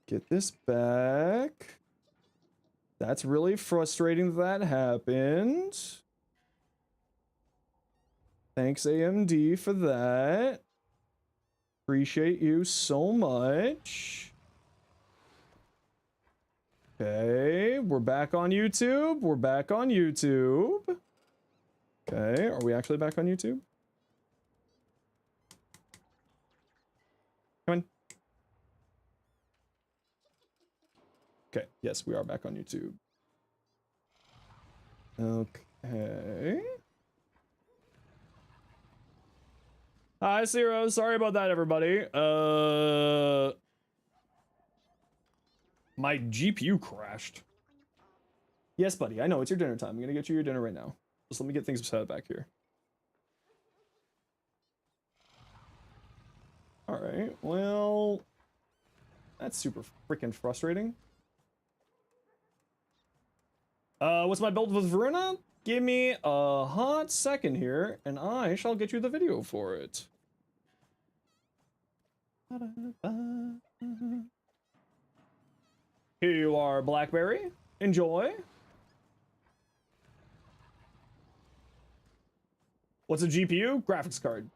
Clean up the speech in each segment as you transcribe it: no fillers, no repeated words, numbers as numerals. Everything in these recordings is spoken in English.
get this back. That's really frustrating that happened. Thanks, AMD, for that. Appreciate you so much. Okay, we're back on YouTube. We're back on YouTube. Okay, are we actually back on YouTube? Come on. Okay, yes, we are back on YouTube. Okay. Hi, Zero. Sorry about that, everybody. My GPU crashed. Yes, buddy. I know. It's your dinner time. I'm gonna get you your dinner right now. Just let me get things set up back here. Alright, well... That's super freaking frustrating. What's my build with Verona? Give me a hot second here, and I shall get you the video for it. Here you are, Blackberry. Enjoy. What's a GPU? Graphics card.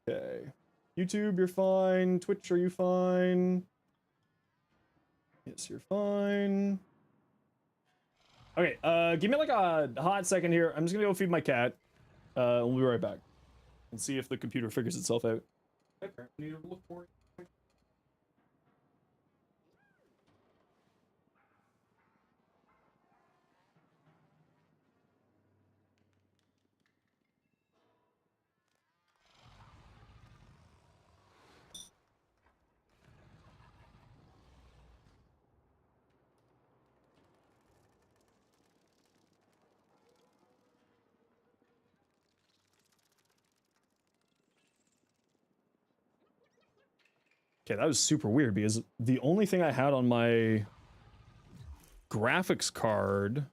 Okay. YouTube, you're fine. Twitch, are you fine? Yes, you're fine. Okay, give me like a hot second here. I'm just gonna go feed my cat. We'll be right back. And see if the computer figures itself out. Need to look for it. Okay, that was super weird because the only thing I had on my graphics card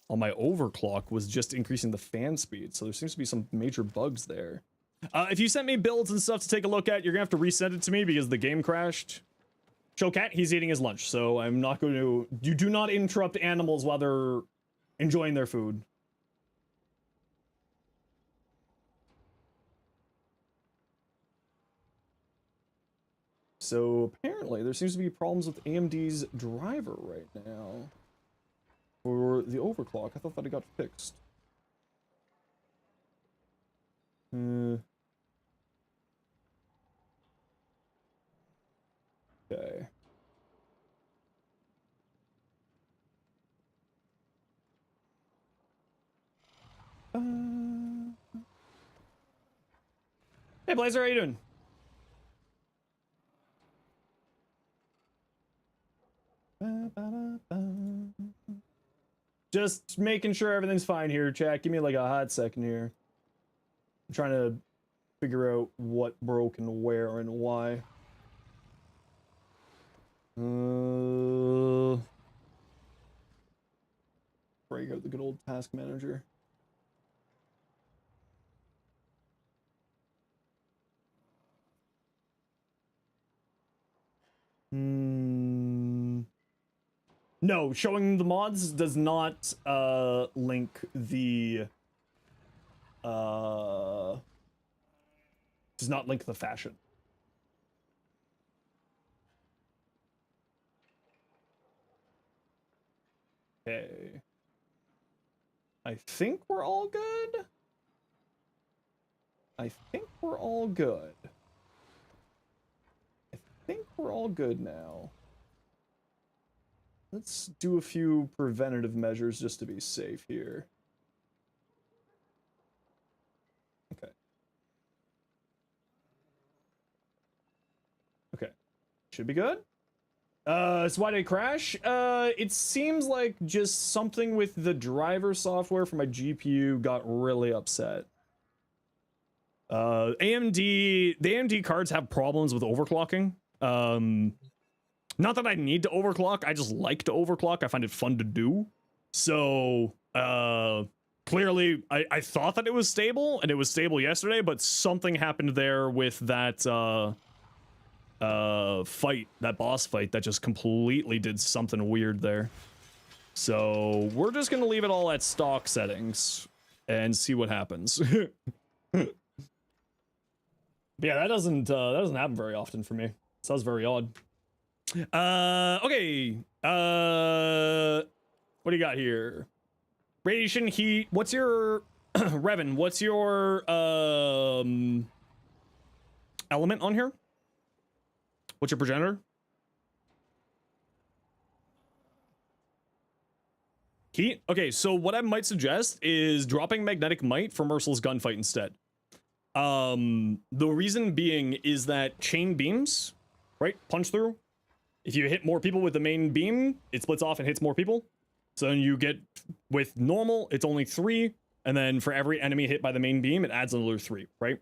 on my overclock was just increasing the fan speed. So there seems to be some major bugs there. If you sent me builds and stuff to take a look at, you're gonna have to resend it to me because the game crashed. Show cat, he's eating his lunch, so I'm not going to... You do not interrupt animals while they're enjoying their food. So apparently there seems to be problems with AMD's driver right now for the overclock. I thought that it got fixed. Okay. Hey Blazer, how you doing? Just making sure everything's fine here, chat. Give me like a hot second here. I'm trying to figure out what broke and where and why. Break out the good old task manager. No, showing the mods does not link the does not link the fashion. Okay. I think we're all good. I think we're all good. I think we're all good now. Let's do a few preventative measures just to be safe here. Okay. Okay. Should be good. So why did it crash? It seems like just something with the driver software for my GPU got really upset. The AMD cards have problems with overclocking. Not that I need to overclock, I just like to overclock. I find it fun to do. So, clearly, I thought that it was stable, and it was stable yesterday, but something happened there with that fight, that boss fight, that just completely did something weird there. So we're just gonna leave it all at stock settings and see what happens. But yeah, that doesn't happen very often for me. Sounds very odd. Okay. What do you got here? Radiation, heat. What's your Revan? What's your element on here? What's your progenitor? Heat? Okay, so what I might suggest is dropping Magnetic Might for Merciless Gunfight instead. The reason being is that chain beams, right? Punch through. If you hit more people with the main beam, it splits off and hits more people. So then you get, with normal, it's only 3, and then for every enemy hit by the main beam, it adds another 3, right?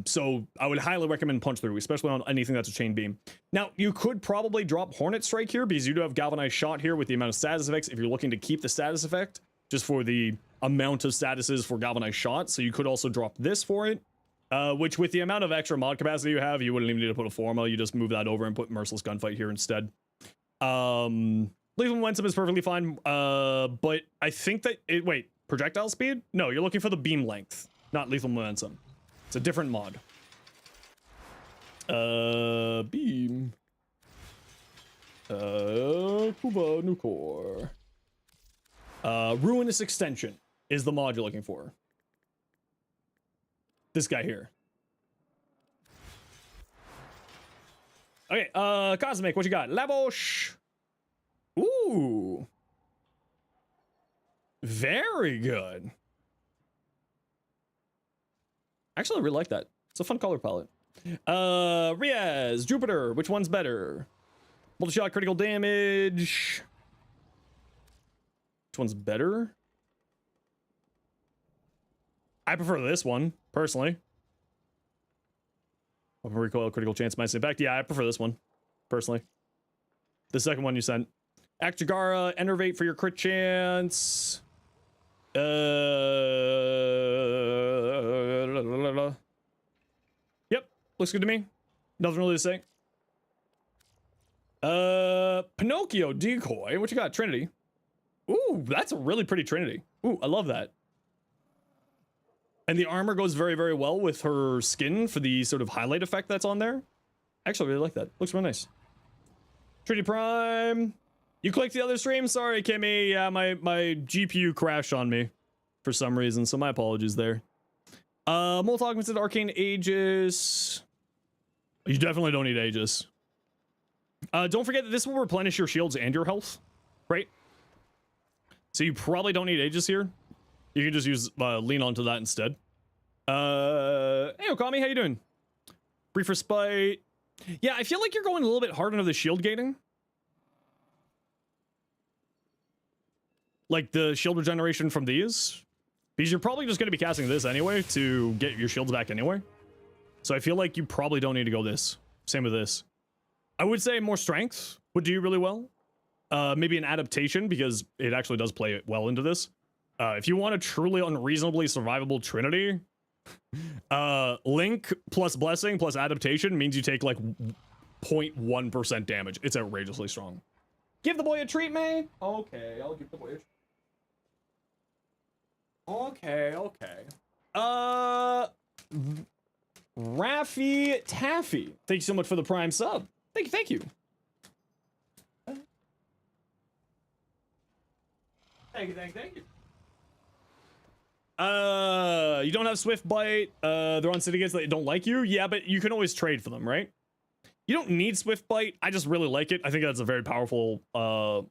So I would highly recommend punch through, especially on anything that's a chain beam. Now, you could probably drop Hornet Strike here, because you do have Galvanized Shot here with the amount of status effects, if you're looking to keep the status effect, just for the amount of statuses for Galvanized Shot. So you could also drop this for it, which with the amount of extra mod capacity you have, you wouldn't even need to put a Forma. You just move that over and put Merciless Gunfight here instead. Lethal Momentum is perfectly fine, but I think that it, wait, projectile speed? No, you're looking for the beam length, not Lethal Momentum. It's a different mod. Beam. Kuba Nukor. Ruinous Extension is the mod you're looking for. This guy here. Okay, Cosmic, what you got? Labosh. Ooh. Very good. Actually, I really like that. It's a fun color palette. Riaz, Jupiter, which one's better? Multi-shot critical damage. Which one's better? I prefer this one, personally. Open recoil, critical chance, minus impact. Yeah, I prefer this one, personally. The second one you sent. Akjagara, Enervate for your crit chance. Yep, looks good to me. Nothing really to say. Pinocchio Decoy. What you got? Trinity. Ooh, that's a really pretty Trinity. Ooh, I love that. And the armor goes very, very well with her skin for the sort of highlight effect that's on there. Actually, I really like that. Looks really nice. Trinity Prime. You clicked the other stream? Sorry, Kimmy. Yeah, my GPU crashed on me for some reason, so my apologies there. Molten Augmented Arcane Aegis. You definitely don't need Aegis. Don't forget that this will replenish your shields and your health, right? So you probably don't need Aegis here. You can just use lean onto that instead. Hey Okami, how you doing? Brief Respite. Yeah, I feel like you're going a little bit hard into the shield gating. Like the shield regeneration from these. Because you're probably just going to be casting this anyway to get your shields back anyway. So I feel like you probably don't need to go this. Same with this. I would say more strength would do you really well. Maybe an adaptation, because it actually does play well into this. If you want a truly unreasonably survivable Trinity, Link plus Blessing plus adaptation means you take like 0.1% damage. It's outrageously strong. Give the boy a treat, May. Okay, I'll give the boy a treat. Okay, okay. Raffy Taffy. Thank you so much for the Prime sub. Thank you. Thank you. You don't have Swift Bite. They're on syndicates that don't like you. Yeah, but you can always trade for them, right? You don't need Swift Bite. I just really like it. I think that's a very powerful mod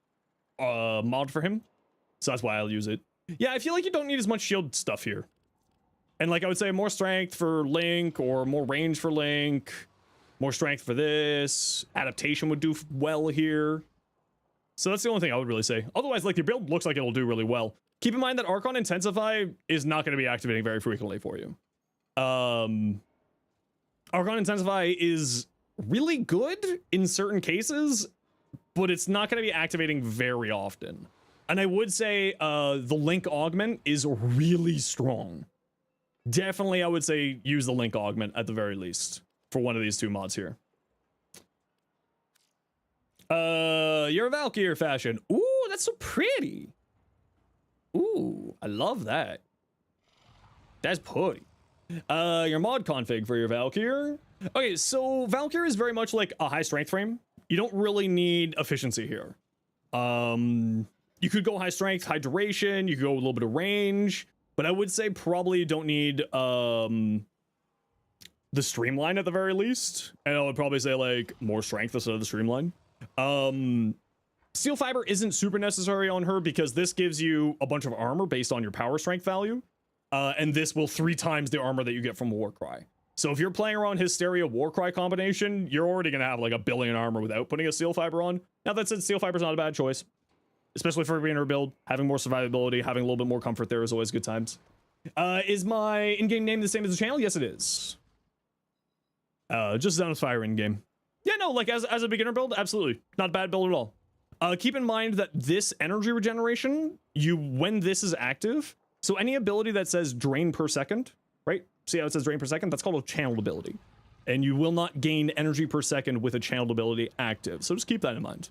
for him. So that's why I'll use it. Yeah, I feel like you don't need as much shield stuff here. And like I would say, more strength for Link or more range for Link. More strength for this. Adaptation would do well here. So that's the only thing I would really say. Otherwise, like, your build looks like it'll do really well. Keep in mind that Archon Intensify is not going to be activating very frequently for you. Archon Intensify is really good in certain cases, but it's not going to be activating very often. And I would say the link augment is really strong. Definitely, I would say use the link augment at the very least for one of these two mods here. You're a Valkyrie fashion. Ooh, that's so pretty. Ooh, I love that. That's pretty. Your mod config for your Valkyrie. Okay, so Valkyrie is very much like a high strength frame. You don't really need efficiency here. You could go high strength, high duration, you could go a little bit of range, but I would say probably you don't need the streamline at the very least. And I would probably say like more strength instead of the streamline. Steel fiber isn't super necessary on her because this gives you a bunch of armor based on your power strength value. And this will 3 times the armor that you get from Warcry. So if you're playing around Hysteria Warcry combination, you're already going to have like 1 billion armor without putting a steel fiber on. Now that said, steel fiber is not a bad choice, especially for a beginner build. Having more survivability, having a little bit more comfort there is always good times. Is my in-game name the same as the channel? Yes, it is. Just Zenosfire in-game. Yeah, no, like as a beginner build, absolutely. Not a bad build at all. Keep in mind that this energy regeneration, when this is active, so any ability that says drain per second, right? See how it says drain per second? That's called a channeled ability. And you will not gain energy per second with a channeled ability active. So just keep that in mind.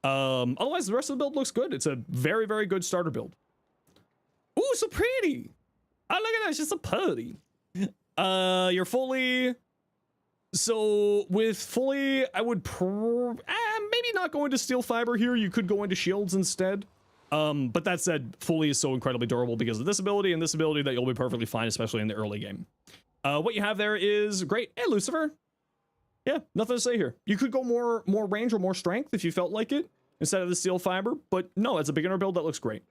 Otherwise, the rest of the build looks good. It's a very, very good starter build. Ooh, so pretty. Oh, look at that. It's just so pretty. You're fully... So with fully, I would maybe not go into steel fiber here. You could go into shields instead. But that said, fully is so incredibly durable because of this ability and this ability that you'll be perfectly fine, especially in the early game. What you have there is great. Hey, Lucifer. Yeah, nothing to say here. You could go more range or more strength if you felt like it instead of the steel fiber. But no, as a beginner build, that looks great.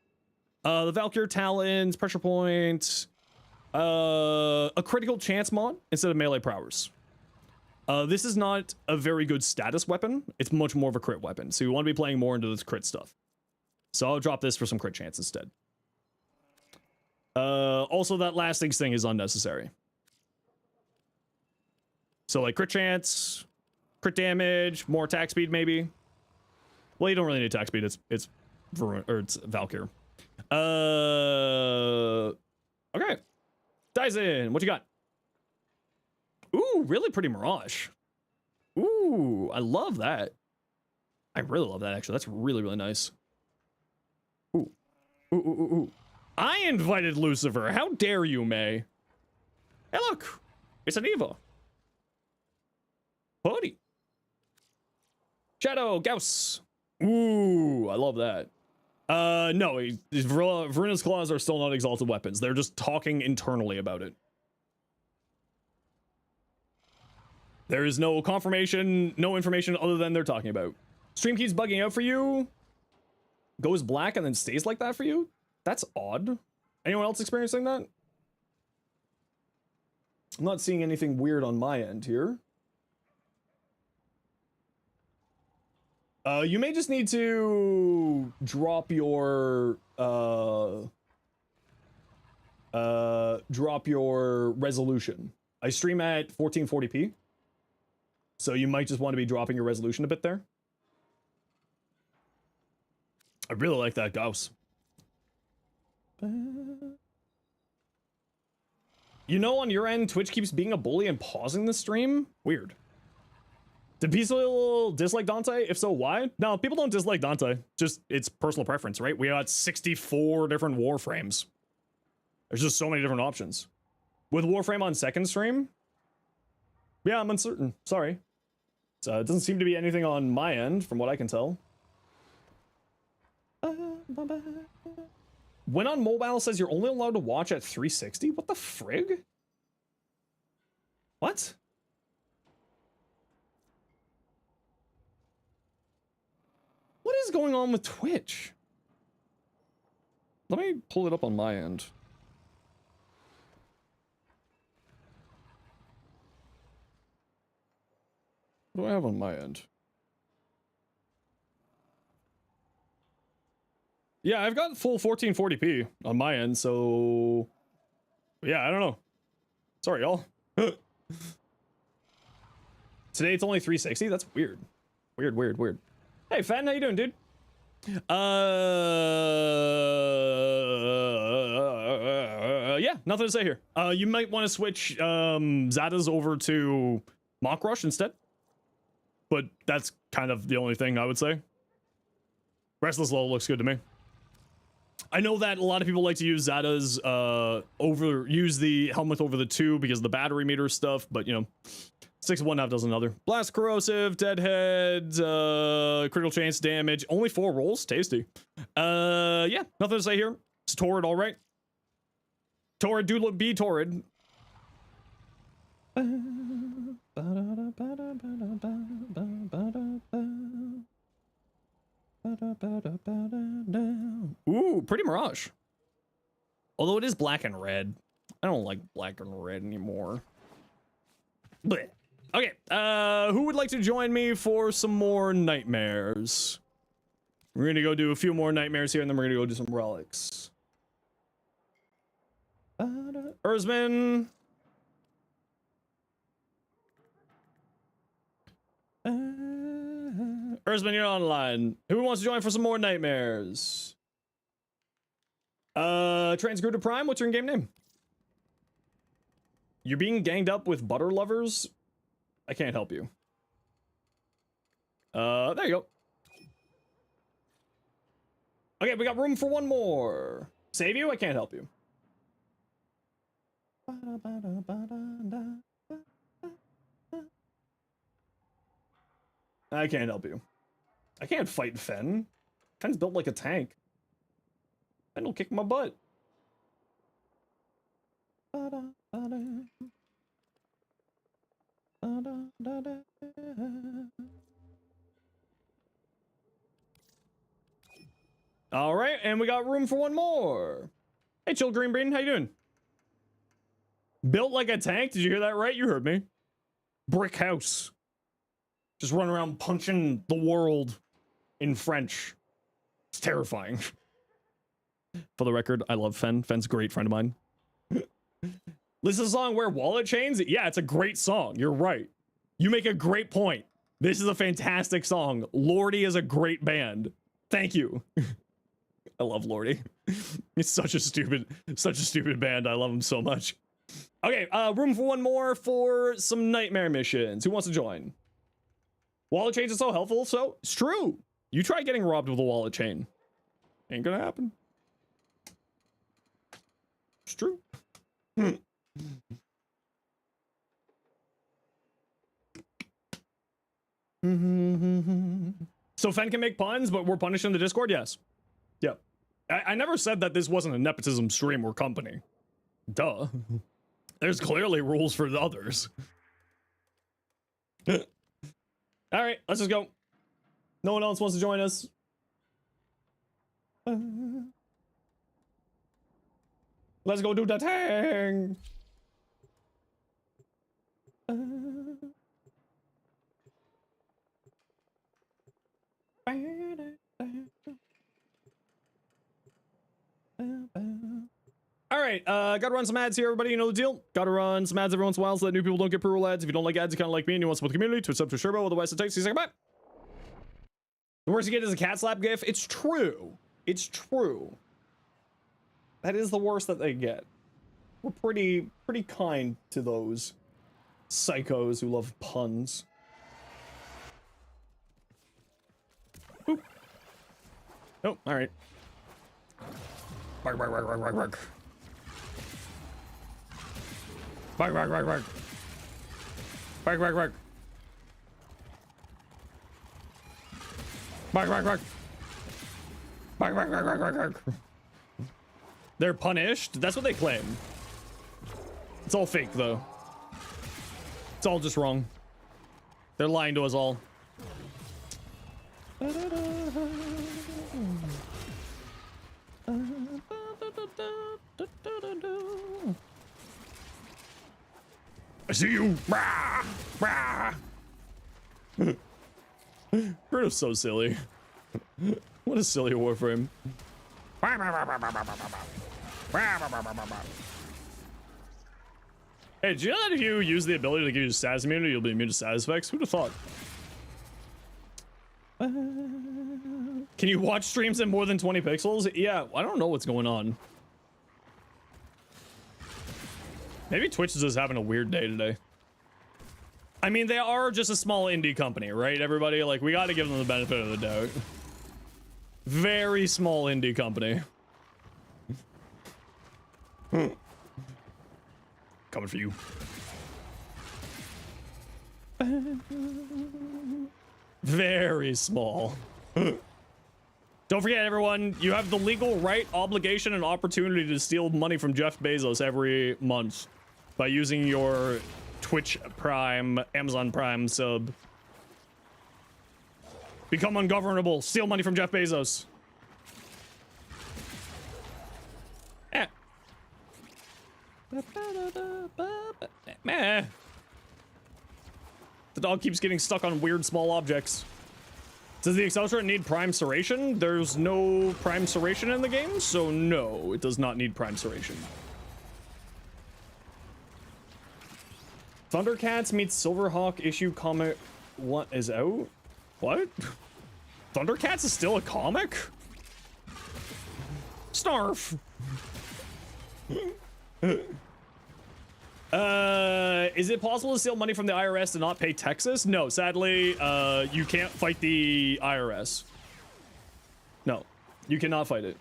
The Valkyrie Talons, pressure points, a critical chance mod instead of melee prowess. This is not a very good status weapon. It's much more of a crit weapon. So you want to be playing more into this crit stuff. So I'll drop this for some crit chance instead. Also, that lasting thing is unnecessary. So like crit chance, crit damage, more attack speed maybe. Well, you don't really need attack speed. It's Valkyrie. Okay. Dyson, what you got? Ooh, really pretty Mirage. Ooh, I love that. I really love that, actually. That's really, really nice. Ooh. Ooh, ooh, ooh, ooh. I invited Lucifer. How dare you, May? Hey, look. It's an Evo. Buddy. Shadow, Gauss. Ooh, I love that. No, Veruna's Claws are still not exalted weapons. They're just talking internally about it. There is no confirmation, no information other than they're talking about. Stream keeps bugging out for you. Goes black and then stays like that for you? That's odd. Anyone else experiencing that? I'm not seeing anything weird on my end here. You may just need to drop your resolution. I stream at 1440p. So you might just want to be dropping your resolution a bit there. I really like that Gauss. You know, on your end, Twitch keeps being a bully and pausing the stream? Weird. Did people dislike Dante? If so, why? No, people don't dislike Dante. Just, it's personal preference, right? We got 64 different Warframes. There's just so many different options. With Warframe on second stream? Yeah, I'm uncertain. Sorry. So it doesn't seem to be anything on my end, from what I can tell. When on mobile says you're only allowed to watch at 360? What the frig? What? What is going on with Twitch? Let me pull it up on my end. What do I have on my end? Yeah, I've got full 1440p on my end, so... Yeah, I don't know. Sorry, y'all. Today it's only 360? That's weird. Weird. Hey, Fan, how you doing, dude? Yeah, nothing to say here. You might want to switch Zata's over to Mock Rush instead. But that's kind of the only thing I would say. Restless Low looks good to me. I know that a lot of people like to use Zata's use the helmet over the 2 because of the battery meter stuff, but you know, 6 of one, half dozen another. Blast Corrosive, Deadhead, critical chance damage, only 4 rolls, tasty. Yeah, nothing to say here. It's Torrid, all right. Torrid do look be Torrid. Ooh, pretty Mirage. Although it is black and red. I don't like black and red anymore. Blech. Okay, who would like to join me for some more nightmares? We're gonna go do a few more nightmares here, and then we're gonna go do some relics. Erzman. Erzman, you're online. Who wants to join for some more nightmares? Transgruder Prime, what's your in-game name? You're being ganged up with butter lovers? I can't help you. There you go. Okay, we got room for one more. Save you? I can't help you. I can't help you. I can't fight Fen. Fen's built like a tank. Fen will kick my butt. All right, and we got room for one more. Hey, Chill Green Bean, how you doing? Built like a tank? Did you hear that right? You heard me. Brick house. Just run around punching the world in French. It's terrifying. For the record, I love Fen. Fen's a great friend of mine. Listen to the song Wear Wallet Chains? Yeah, it's a great song. You're right. You make a great point. This is a fantastic song. Lordy is a great band. Thank you. I love Lordy. It's such a stupid band. I love them so much. Okay, room for one more for some nightmare missions. Who wants to join? Wallet chains are so helpful, so it's true. You try getting robbed with a wallet chain. Ain't gonna happen. It's true. So Fen can make puns, but we're punished in the Discord? Yes. Yep. I never said that this wasn't a nepotism stream or company. Duh. There's clearly rules for the others. All right, let's just go. No one else wants to join us. Let's go do the thing. All right, gotta run some ads here, everybody. You know the deal. Gotta run some ads every once in a while so that new people don't get pre-roll ads. If you don't like ads, you kind of like me and you want to support the community, twitch up to Sherbo, otherwise it takes. See you second, bye. The worst you get is a cat slap gif. It's true. It's true. That is the worst that they get. We're pretty kind to those psychos who love puns. Boop. Oh, all right. Bark, bark, bark, bark, bark, bark. Bark, bark, bark, bark. Bark, bark, bark. Bark, bark, bark. Bark, bark, bark, bark, bark, bark. They're punished? That's what they claim. It's all fake, though. It's all just wrong. They're lying to us all. I see you. Rah, rah. Bruno's so silly. What a silly Warframe. Hey, do you know that if you use the ability to give you status immunity, you'll be immune to status effects? Who'd have thought? Can you watch streams at more than 20 pixels? Yeah, I don't know what's going on. Maybe Twitch is just having a weird day today. I mean, they are just a small indie company, right, everybody? Like, we gotta give them the benefit of the doubt. Very small indie company. Coming for you. Very small. Don't forget, everyone, you have the legal right, obligation, and opportunity to steal money from Jeff Bezos every month by using your Twitch Prime, Amazon Prime sub. Become ungovernable. Steal money from Jeff Bezos. Eh. Meh. The dog keeps getting stuck on weird small objects. Does the Excelsior need prime serration? There's no prime serration in the game, so no, it does not need prime serration. Thundercats meets Silverhawk issue comic 1 is out? What? Thundercats is still a comic? Snarf. Is it possible to steal money from the IRS and not pay Texas? No, sadly, you can't fight the IRS. No, you cannot fight it.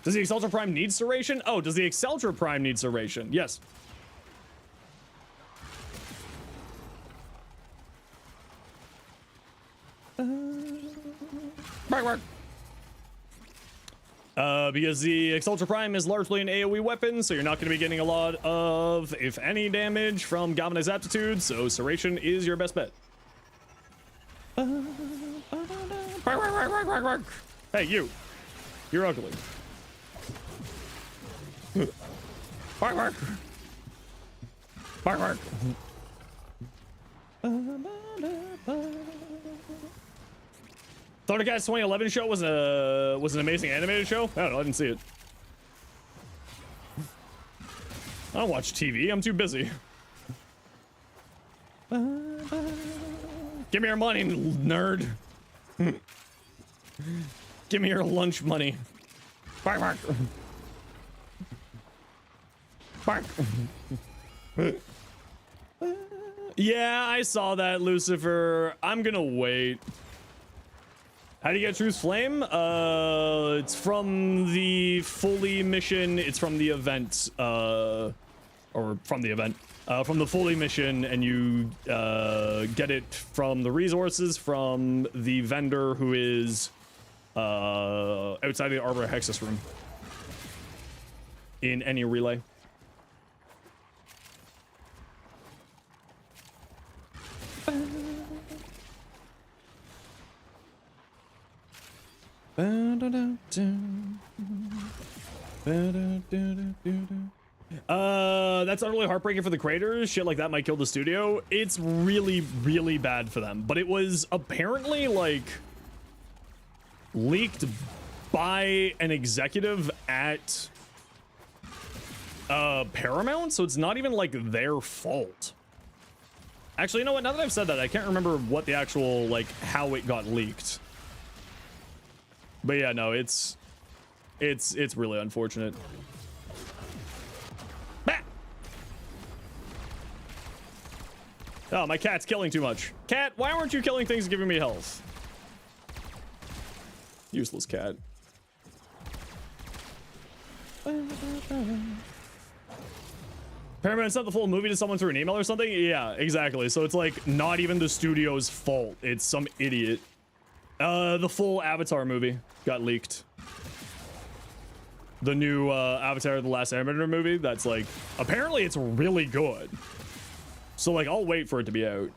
Does the Excelsior Prime need serration? Oh, does the Excelsior Prime need serration? Yes. Because the Excelsior Prime is largely an AoE weapon, so you're not going to be getting a lot of, if any, damage from Galvanized Aptitude, so serration is your best bet. Hey, you. You're ugly. Bark, bark. Bark, bark. Thundercats 2011 show was an amazing animated show. I don't know, I didn't see it. I don't watch TV, I'm too busy. Give me your money, nerd. Give me your lunch money. Bark, bark. Bark. Yeah, I saw that, Lucifer. I'm gonna wait. How do you get Truth's Flame? It's from the Fully mission. It's from the event, or from the event, from the Fully mission, and you get it from the resources from the vendor who is outside the Arbor Hexus room in any relay. That's utterly heartbreaking for the creators. Shit like that might kill the studio. It's really, really bad for them. But it was apparently, like, leaked by an executive at Paramount, so it's not even, like, their fault. Actually, you know what? Now that I've said that, I can't remember what the actual, like, how it got leaked. But yeah, no, it's really unfortunate. Bah! Oh, my cat's killing too much. Cat, why aren't you killing things and giving me health? Useless cat. Paramount sent the full movie to someone through an email or something? Yeah, exactly. So it's like not even the studio's fault. It's some idiot. The full Avatar movie got leaked. The new Avatar: The Last Airbender movie. That's like, apparently it's really good. So like, I'll wait for it to be out.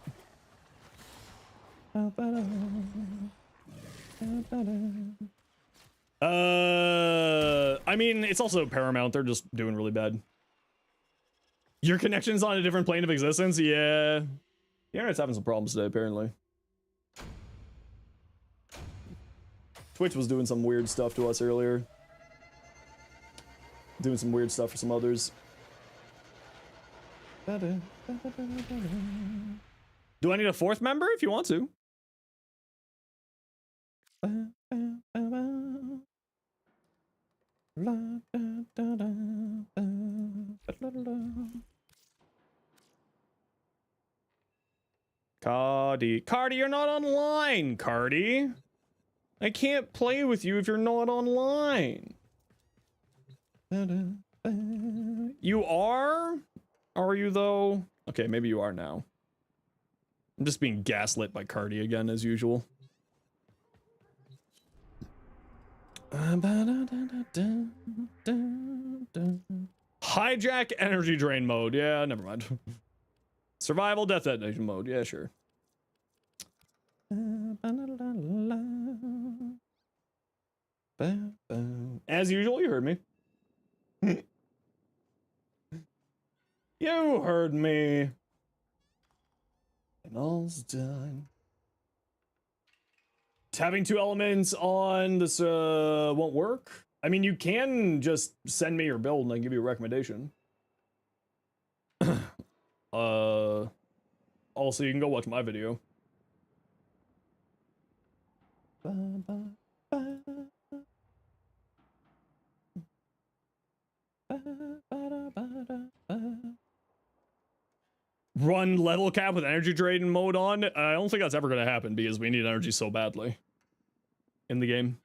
I mean, it's also Paramount. They're just doing really bad. Your connection's on a different plane of existence? Yeah. The internet's having some problems today, apparently. Twitch was doing some weird stuff to us earlier. Doing some weird stuff for some others. Do I need a fourth member if you want to? Cardi, you're not online, Cardi. I can't play with you if you're not online. You are? Are you though? Okay, maybe you are now. I'm just being gaslit by Cardi again as usual. Hijack energy drain mode. Yeah, never mind. Survival death detonation mode. Yeah, sure. As usual, you heard me. You heard me. And all's done. Having 2 elements on this won't work. I mean, you can just send me your build and I can give you a recommendation. Also, you can go watch my video. Run level cap with energy drain mode on. I don't think that's ever going to happen because we need energy so badly in the game,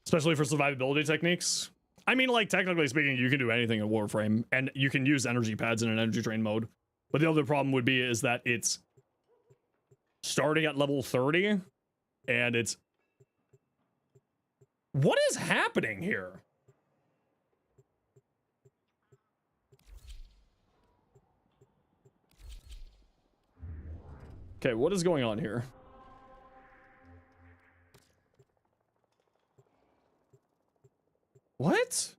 especially for survivability techniques. I mean, like, technically speaking, you can do anything in Warframe and you can use energy pads in an energy drain mode. But the other problem would be is that it's starting at level 30 and it's... What is happening here? Okay, what is going on here? What?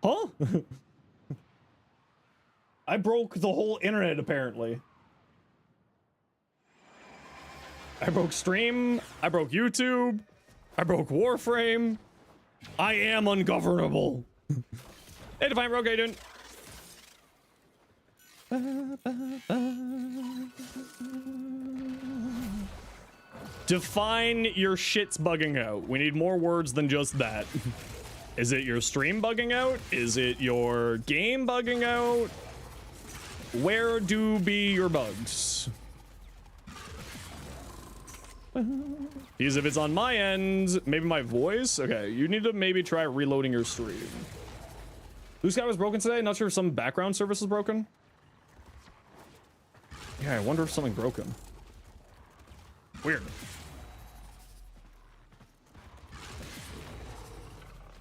Huh? I broke the whole internet, apparently. I broke stream, I broke YouTube, I broke Warframe. I am ungovernable. Hey, Define Rogue, how you doing? Define your shit's bugging out. We need more words than just that. Is it your stream bugging out? Is it your game bugging out? Where do be your bugs? Because if it's on my end, maybe my voice? Okay, you need to maybe try reloading your stream. Blue Sky was broken today? Not sure if some background service is broken. Yeah, I wonder if something broken. Weird.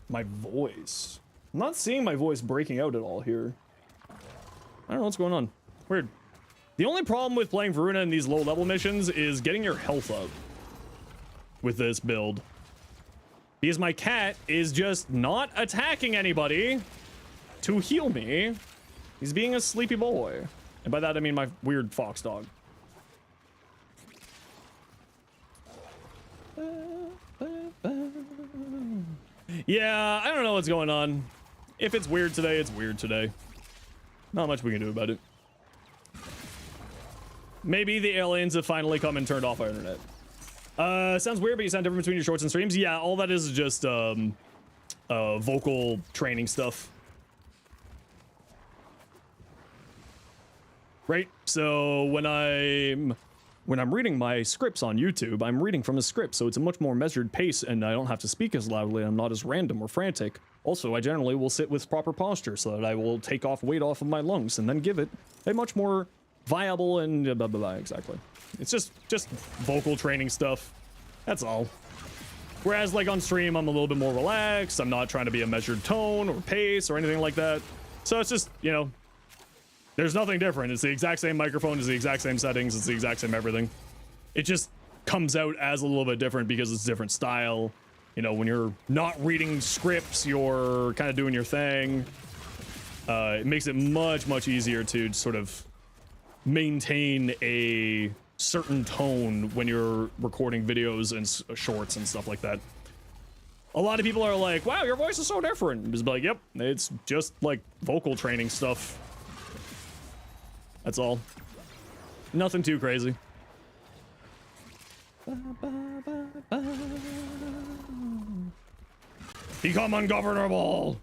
My voice. I'm not seeing my voice breaking out at all here. I don't know what's going on. Weird. The only problem with playing Varuna in these low level missions is getting your health up with this build. Because my cat is just not attacking anybody to heal me. He's being a sleepy boy. And by that I mean my weird fox dog. Yeah, I don't know what's going on. If it's weird today, it's weird today. Not much we can do about it. Maybe the aliens have finally come and turned off our internet. Sounds weird, but you sound different between your shorts and streams. Yeah, all that is just vocal training stuff. Right? So when I'm reading my scripts on YouTube, I'm reading from a script, so it's a much more measured pace, and I don't have to speak as loudly. I'm not as random or frantic. Also, I generally will sit with proper posture so that I will take off weight off of my lungs and then give it a much more viable and blah, blah, blah, exactly. It's just vocal training stuff. That's all. Whereas, like, on stream, I'm a little bit more relaxed. I'm not trying to be a measured tone or pace or anything like that. So it's just, you know, there's nothing different. It's the exact same microphone, it's the exact same settings, it's the exact same everything. It just comes out as a little bit different because it's a different style. You know, when you're not reading scripts, you're kind of doing your thing. It makes it much, much easier to sort of maintain a certain tone when you're recording videos and shorts and stuff like that. A lot of people are like, wow, your voice is so different. Just be like, yep, it's just like vocal training stuff. That's all. Nothing too crazy. Become ungovernable.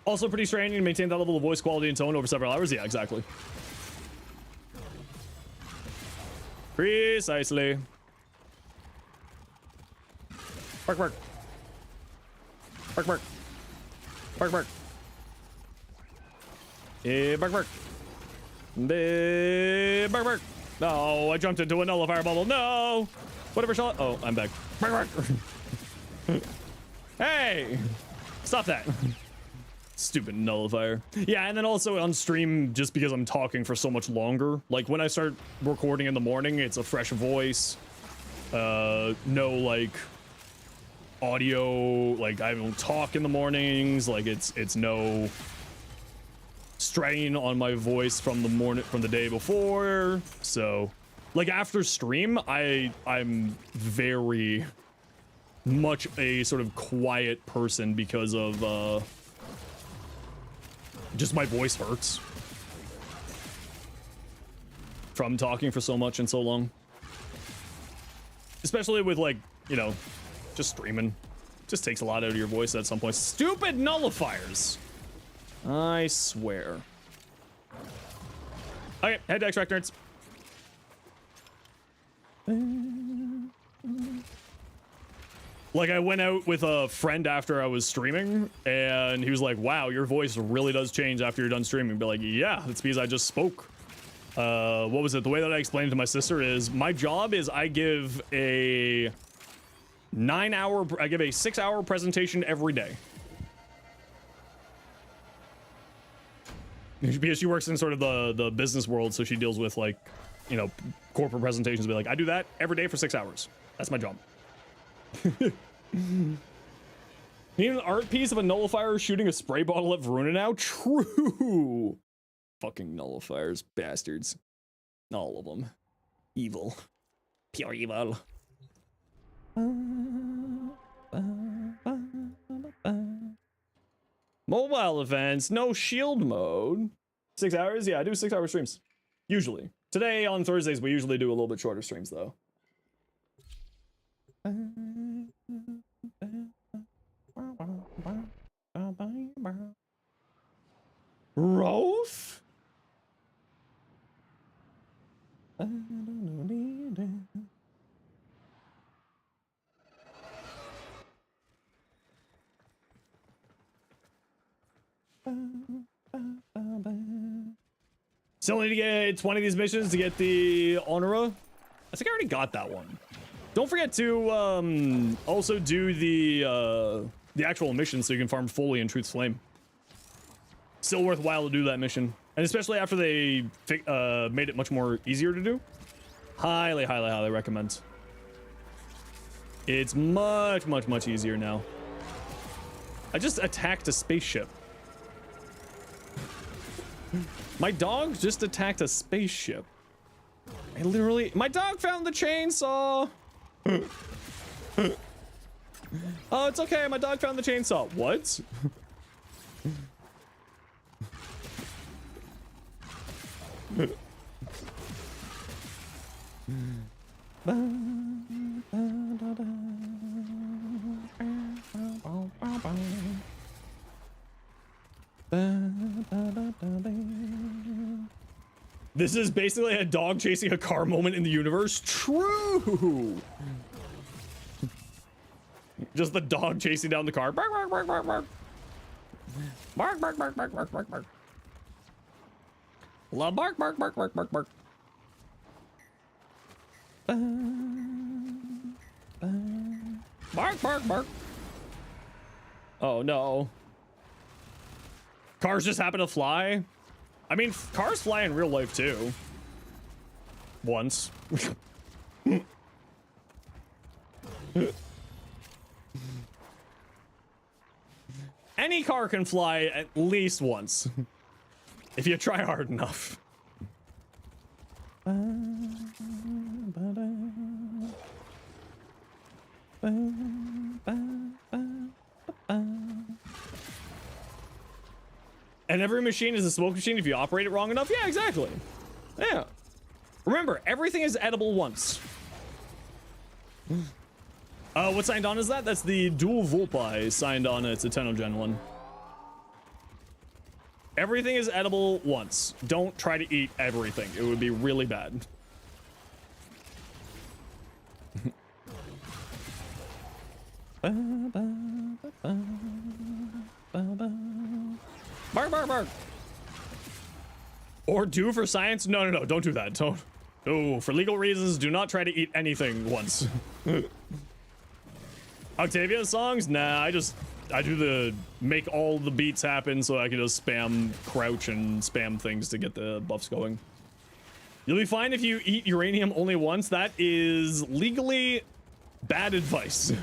Also pretty straining to maintain that level of voice quality and tone over several hours. Yeah, exactly. Precisely. Bark, bark. Bark, bark. Bark, bark. Yeah, bark, bark. Bark, bark. No, I jumped into a nullifier bubble. No. Whatever shall I? Oh, I'm back. Bark, bark. Hey. Stop that. Stupid nullifier. Yeah, and then also on stream, just because I'm talking for so much longer. Like, when I start recording in the morning, it's a fresh voice. No, like, audio. Like, I don't talk in the mornings. Like, it's no strain on my voice from the day before. So, like, after stream, I'm very much a sort of quiet person because of just my voice hurts from talking for so much and so long, especially with, like, you know, just streaming. Just takes a lot out of your voice at some point. Stupid nullifiers, I swear. Okay, head to extract nerds. Like, I went out with a friend after I was streaming, and he was like, wow, your voice really does change after you're done streaming. Be like, yeah, it's because I just spoke. What was it? The way that I explained it to my sister is, my job is I give a 6-hour presentation every day. Because she works in sort of the business world, so she deals with, like, you know, corporate presentations. Be like, I do that every day for 6 hours. That's my job. Need an art piece of a nullifier shooting a spray bottle at Varuna now? True. Fucking nullifiers, bastards. All of them. Evil. Pure evil. Mobile events, no shield mode. 6 hours? Yeah, I do 6-hour streams. Usually. Today, on Thursdays, we usually do a little bit shorter streams, though. Roth? Still need to get 20 of these missions to get the Honora. I think I already got that one. Don't forget to also do the actual mission so you can farm fully in Truth's Flame. Still worthwhile to do that mission, and especially after they made it much more easier to do. Highly, highly, highly recommend. It's much, much, much easier now. I just attacked a spaceship. My dog just attacked a spaceship. My dog found the chainsaw. Oh, it's okay. My dog found the chainsaw. What? This is basically a dog chasing a car moment in the universe. True. Just the dog chasing down the car. Bark, bark, bark, bark, bark. Bark, bark, bark, bark, bark, bark, bark. La bark, bark, bark, bark, bark, bark. Bark, bark, bark. Oh no. Cars just happen to fly. I mean, cars fly in real life too. Once. Any car can fly at least once. If you try hard enough. And every machine is a smoke machine if you operate it wrong enough? Yeah, exactly. Yeah. Remember, everything is edible once. What signed on is that? That's the dual Volpi signed on. It's a 10 Gen 1. Everything is edible once. Don't try to eat everything. It would be really bad. Bark, bark, bark. Or do for science? No, no, no. Don't do that. Don't. No, for legal reasons, do not try to eat anything once. Octavia songs? Nah, I do the make all the beats happen so I can just spam crouch and spam things to get the buffs going. You'll be fine if you eat uranium only once. That is legally bad advice.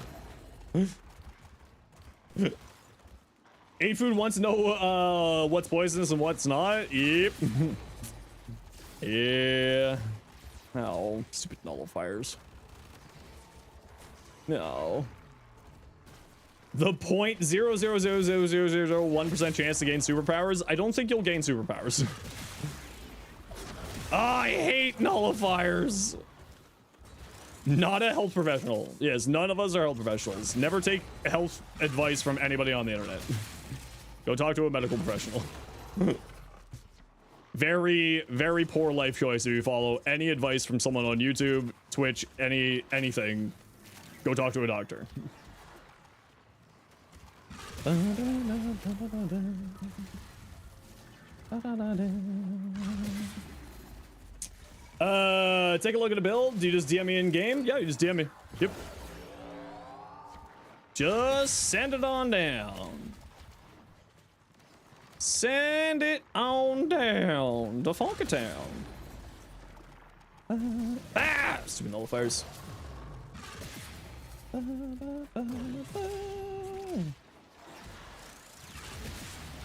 Eat food once, know what's poisonous and what's not. Yep. Yeah. Oh, stupid nullifiers. No. The 0.0000001% chance to gain superpowers. I don't think you'll gain superpowers. Oh, I hate nullifiers. Not a health professional. Yes, none of us are health professionals. Never take health advice from anybody on the internet. Go talk to a medical professional. Very, very poor life choice if you follow any advice from someone on YouTube, Twitch, anything. Go talk to a doctor. Take a look at a build. Do you just DM me in game? Yeah, you just DM me. Yep. Just send it on down. Send it on down to Funkatown. Ah! Stupid nullifiers.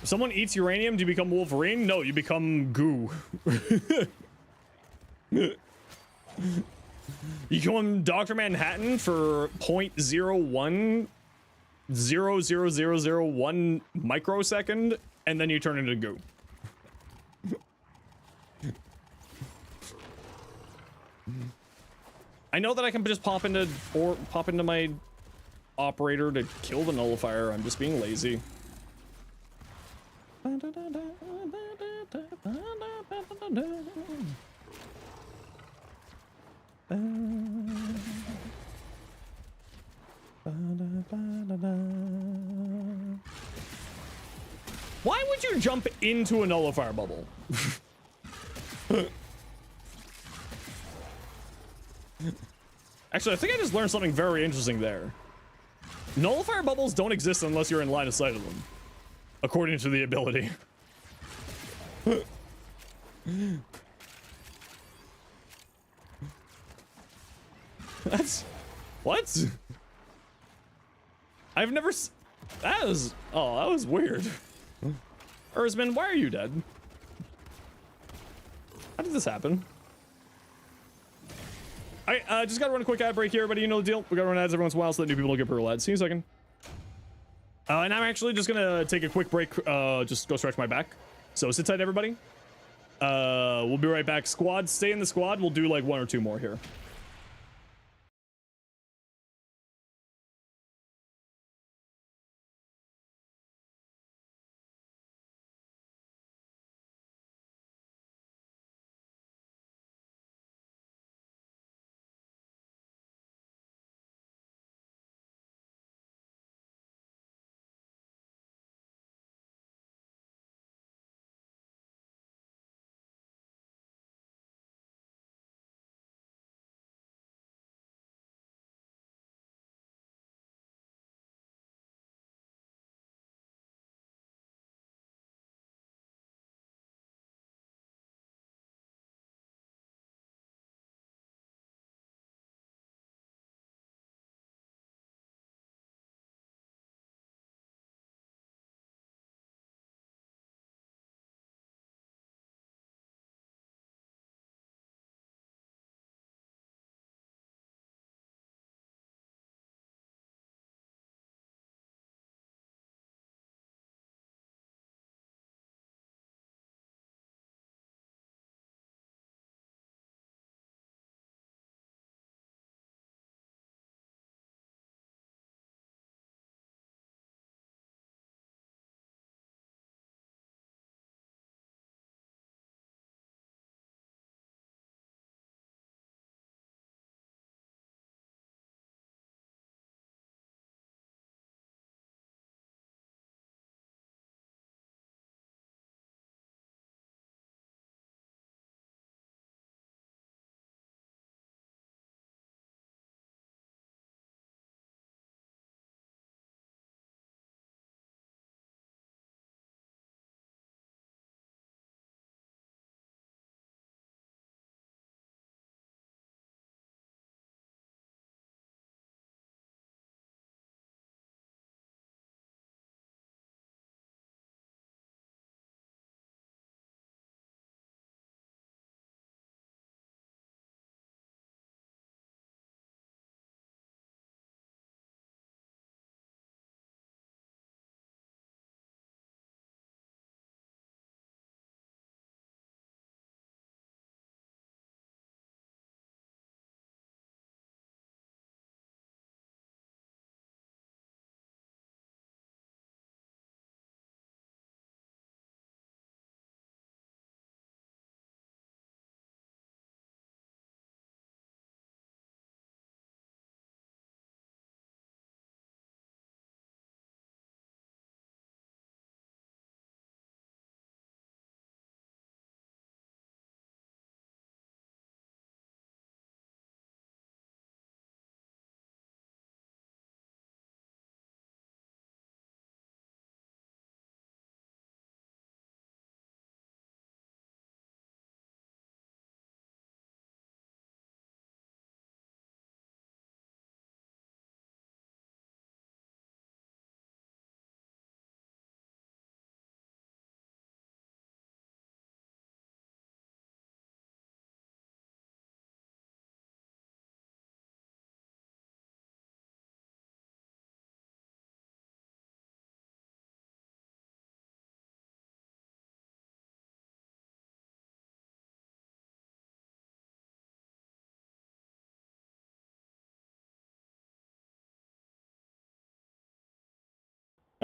If someone eats uranium, do you become Wolverine? No, you become goo. You become Dr. Manhattan for 0.010001 microsecond, and then you turn into goo. I know that I can just pop into my operator to kill the nullifier. I'm just being lazy. Why would you jump into a nullifier bubble? Actually, I think I just learned something very interesting there. Nullifier bubbles don't exist unless you're in line of sight of them, according to the ability. That's... what? I've never... that was... oh, that was weird. Erzman, why are you dead? How did this happen? I just gotta run a quick ad break here, everybody. You know the deal. We gotta run ads every once in a while so that new people don't get brutal ads. See you in a second. And I'm actually just gonna take a quick break. Just go stretch my back. So sit tight, everybody. We'll be right back. Squad, stay in the squad. We'll do like 1 or 2 more here.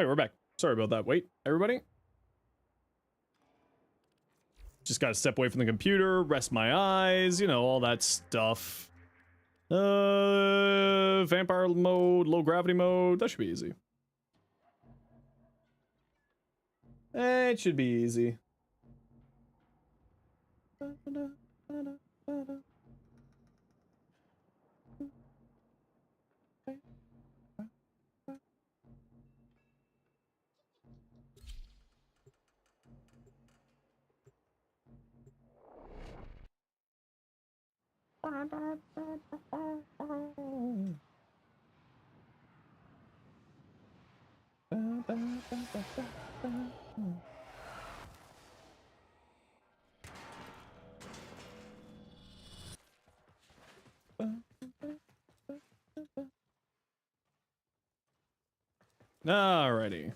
Hey, we're back. Sorry about that. Wait, everybody. Just gotta step away from the computer, rest my eyes, you know, all that stuff. Vampire mode, low gravity mode. That should be easy. It should be easy. Alrighty.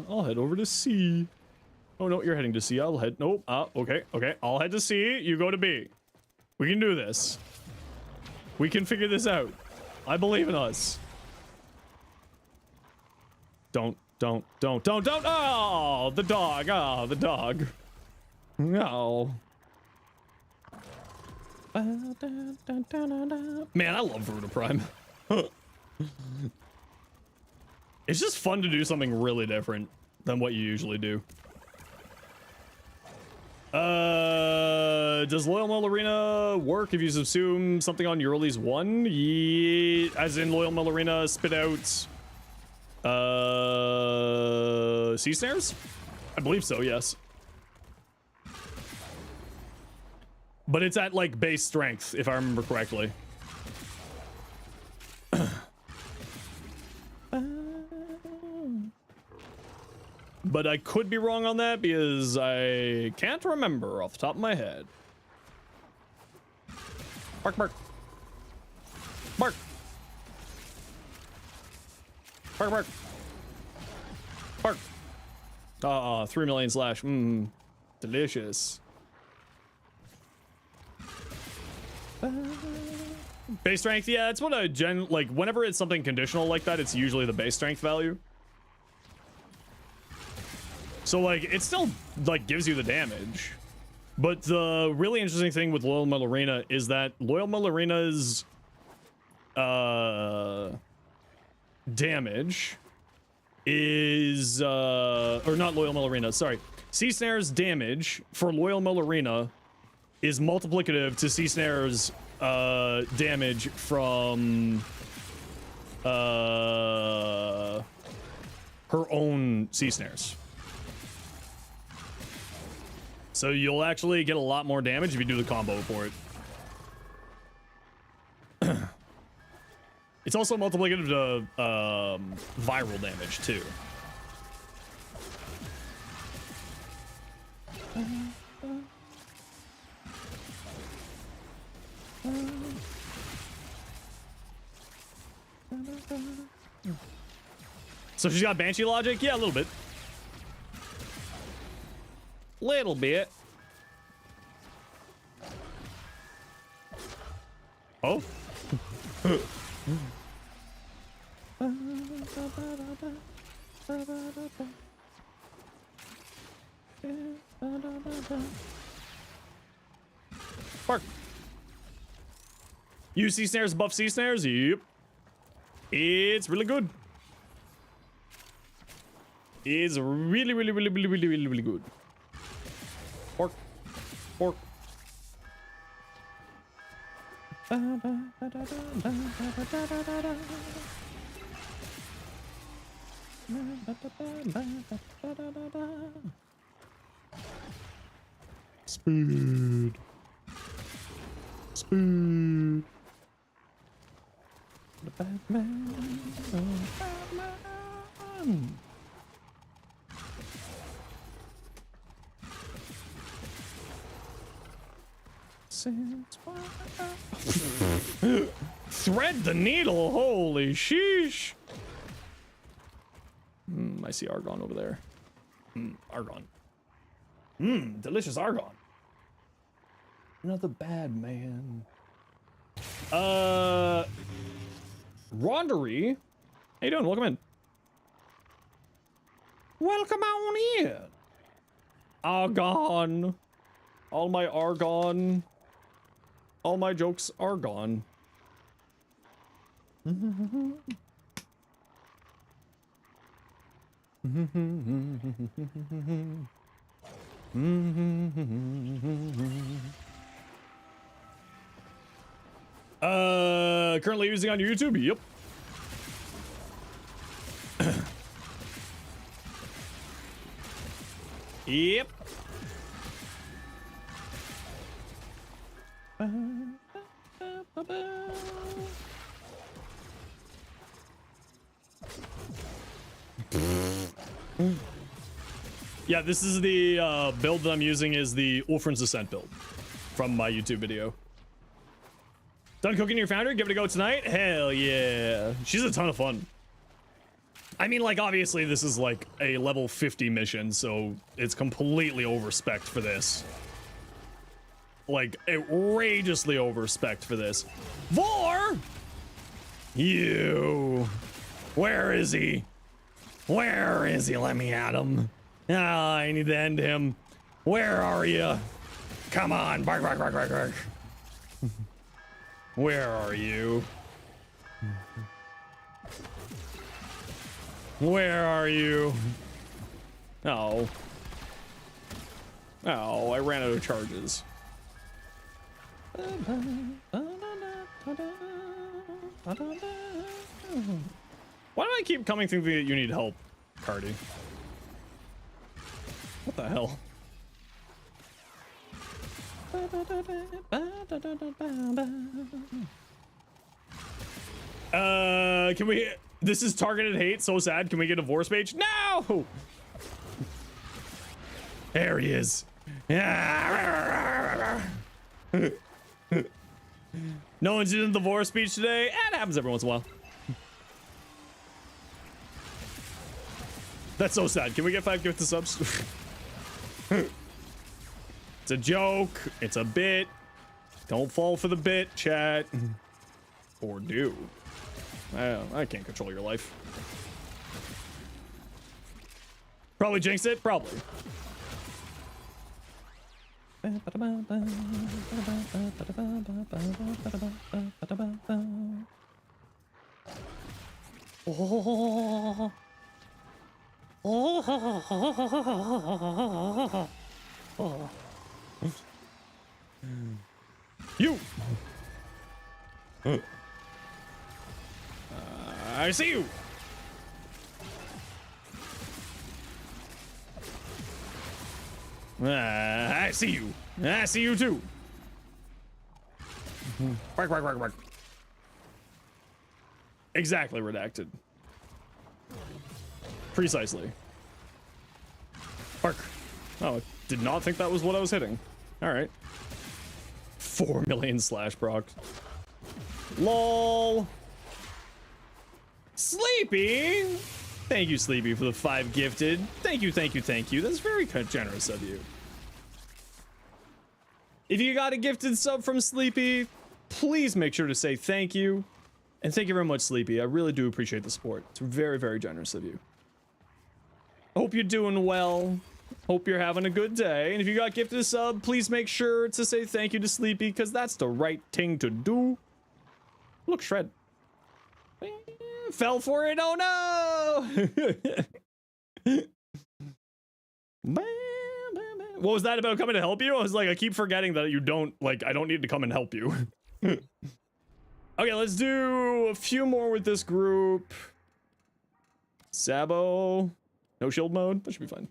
I'll head over to C. Oh no, you're heading to C. I'll head. Nope. Okay. Okay. I'll head to C. You go to B. We can do this. We can figure this out. I believe in us. Don't. Oh, the dog. Oh, the dog. No. Man, I love Verta Prime. It's just fun to do something really different than what you usually do. Does Loyal Mill Arena work if you subsume something on Urles 1? Yeah, as in Loyal Mill Arena spit out sea snares? I believe so, yes. But it's at like base strength, if I remember correctly. But I could be wrong on that because I can't remember off the top of my head. Bark, bark. Bark. Bark, bark. Bark. 3 million slash. Mmm. Delicious. Base strength, yeah, it's what I like whenever it's something conditional like that, it's usually the base strength value. So like it still like gives you the damage. But the really interesting thing with Loyal Mill Arena is that Loyal Mill Arena's damage is or not Loyal Mill Arena, sorry. Sea Snare's damage for Loyal Mill Arena is multiplicative to Sea Snare's damage from her own Sea Snares. So you'll actually get a lot more damage if you do the combo for it. It's also multiplicative to viral damage too. So she's got Banshee logic? Yeah, a little bit. Little bit. Oh. Bark. You sea snares buff sea snares? Yep. It's really good. It's really good. Pork. Pork. Speed. Speed. The Batman. The Batman. Thread the needle, holy sheesh. I see argon over there. Argon. Delicious argon. Another bad man. Rondery. How you doing? Welcome in. Welcome on in. Argon. All my argon. All my jokes are gone. Currently using on YouTube? Yep. Yep. Yeah, this is the build that I'm using is the Wolfram's Descent build from my YouTube video. Done cooking your founder? Give it a go tonight? Hell yeah. She's a ton of fun. I mean, like, obviously this is like a level 50 mission, so it's completely overspec'd for this. Like, outrageously overspec'd for this. Vor! You! Where is he? Where is he? Let me at him. Ah, I need to end him. Where are you? Come on, bark, bark, bark, bark, bark. Where are you? Where are you? Oh. Oh, I ran out of charges. Why do I keep coming thinking that you need help, Cardi? What the hell? Can we... This is targeted hate, so sad. Can we get a divorce page? No! There he is. No one's doing the divorce speech today. It happens every once in a while. That's so sad. Can we get 5 gifted subs? It's a joke. It's a bit. Don't fall for the bit, chat. Or do. I can't control your life. Probably jinxed it? Probably. Oh. Oh. You. I see you. I see you. I see you too. Bark, bark, bark, bark. Exactly redacted. Precisely. Bark. Oh, I did not think that was what I was hitting. All right. 4 million slash procs. LOL. Sleepy. Thank you, Sleepy, for the 5 gifted. Thank you, thank you, thank you. That's very generous of you. If you got a gifted sub from Sleepy, please make sure to say thank you. And thank you very much, Sleepy. I really do appreciate the support. It's very, very generous of you. Hope you're doing well. Hope you're having a good day. And if you got gifted a sub, please make sure to say thank you to Sleepy, because that's the right thing to do. Look, Shred. Fell for it. Oh no. What was that about coming to help you? I was like, I keep forgetting that you don't, like, I don't need to come and help you. Okay, let's do a few more with this group. Sabo. No shield mode. That should be fine.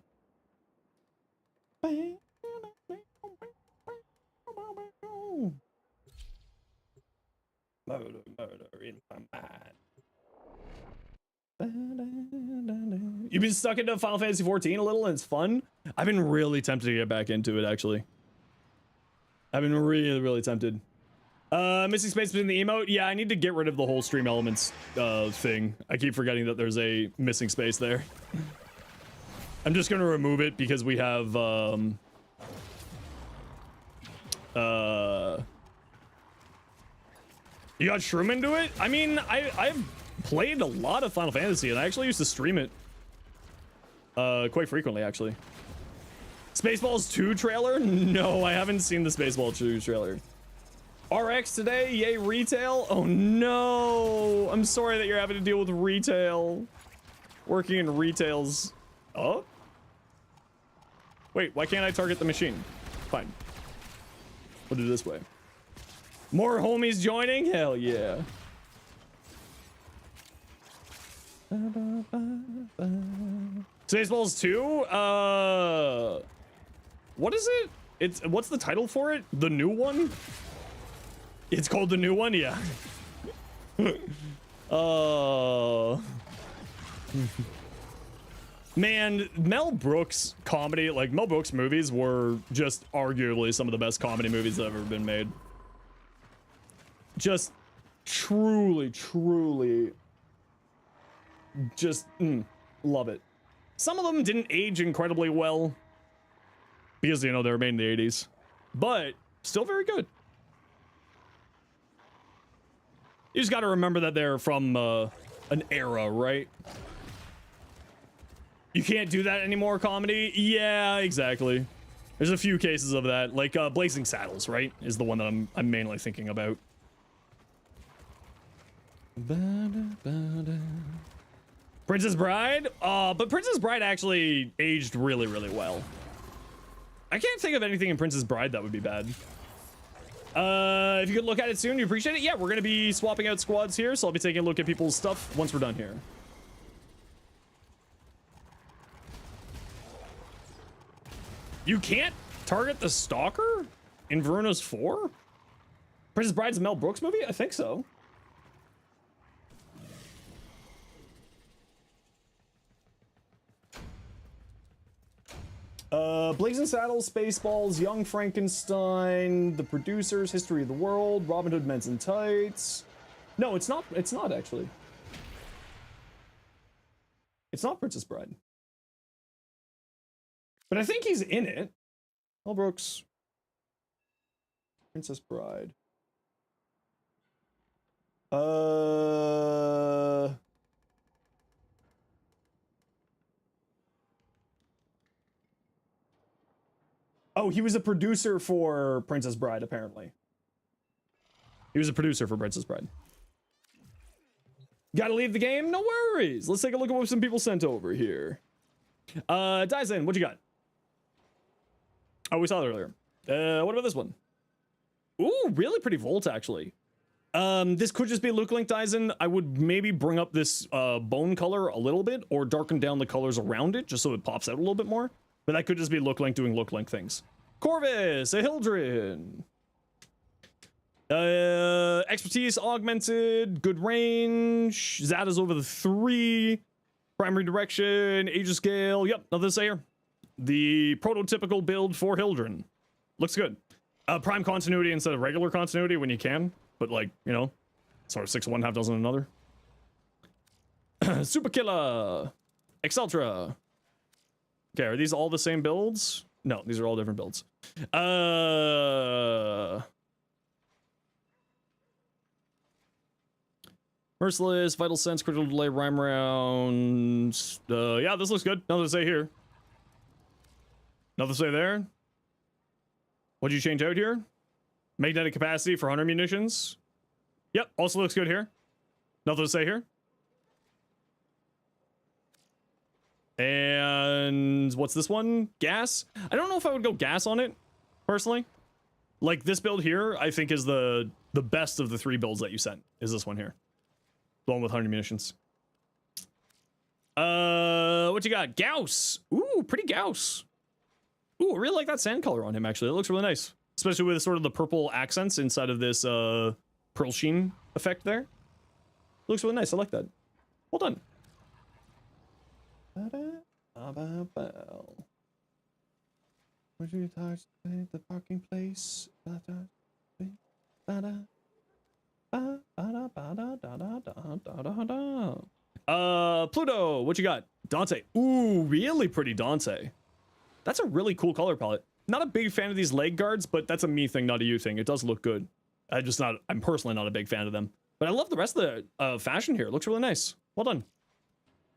Murder, murder in my mind. You've been stuck into Final Fantasy 14 a little and it's fun? I've been really tempted to get back into it, actually. I've been really, really tempted. Missing space between the emote? Yeah, I need to get rid of the whole stream elements thing. I keep forgetting that there's a missing space there. I'm just gonna remove it because we have You got Shroom into it? I mean, I've played a lot of Final Fantasy, and I actually used to stream it quite frequently, actually. Spaceballs 2 trailer? No, I haven't seen the Spaceballs 2 trailer. RX today? Yay, retail? Oh no! I'm sorry that you're having to deal with retail. Working in retails. Oh? Wait, why can't I target the machine? Fine. We'll do it this way. More homies joining? Hell yeah. Spaceballs 2? What is it? What's the title for it? The new one? It's called the new one? Yeah. Man, Mel Brooks comedy, like Mel Brooks movies were just arguably some of the best comedy movies that have ever been made. Just truly, truly just love it. Some of them didn't age incredibly well because, you know, they were made in the 80s, but still very good. You just got to remember that they're from an era, right? You can't do that anymore, comedy? Yeah, exactly. There's a few cases of that, like Blazing Saddles, right? Is the one that I'm mainly thinking about. Princess Bride? But Princess Bride actually aged really, really well. I can't think of anything in Princess Bride that would be bad. If you could look at it soon, you appreciate it? Yeah, we're gonna be swapping out squads here, so I'll be taking a look at people's stuff once we're done here. You can't target the Stalker in Veruna's 4? Princess Bride's a Mel Brooks movie? I think so. Blazing Saddles, Spaceballs, Young Frankenstein, The Producers, History of the World, Robin Hood Men's in Tights. No, it's not actually. It's not Princess Bride. But I think he's in it. Mel Brooks. Princess Bride. Oh, he was a producer for Princess Bride, apparently. He was a producer for Princess Bride. Gotta leave the game? No worries. Let's take a look at what some people sent over here. Dyson, what you got? Oh, we saw it earlier. What about this one? Ooh, really pretty Volt, actually. This could just be Luke Link Dyson. I would maybe bring up this bone color a little bit or darken down the colors around it just so it pops out a little bit more. But that could just be Look Link doing Look Link things. Corvus, a Hildren. Expertise augmented, good range. Zada's over the 3. Primary direction, Aegis Scale. Yep, nothing to say here. The prototypical build for Hildren. Looks good. Prime continuity instead of regular continuity when you can. But like, you know, sort of 6 of one, half dozen another. Super Killer. Exceltra. Okay, are these all the same builds? No, these are all different builds. Merciless, Vital Sense, Critical Delay, Rhyme Rounds. Yeah, this looks good. Nothing to say here. Nothing to say there. What'd you change out here? Magnetic capacity for hunter munitions. Yep, also looks good here. Nothing to say here. And what's this one? Gas? I don't know if I would go gas on it, personally. Like, this build here, I think is the best of the 3 builds that you sent, is this one here. The one with 100 munitions. What you got? Gauss! Ooh, pretty Gauss. Ooh, I really like that sand color on him, actually. It looks really nice. Especially with sort of the purple accents inside of this, pearl sheen effect there. Looks really nice, I like that. Well done. Would you touch the parking place? Pluto, what you got? Dante. Ooh, really pretty Dante. That's a really cool color palette. Not a big fan of these leg guards, but that's a me thing, not a you thing. It does look good. I'm personally not a big fan of them. But I love the rest of the fashion here. It looks really nice. Well done.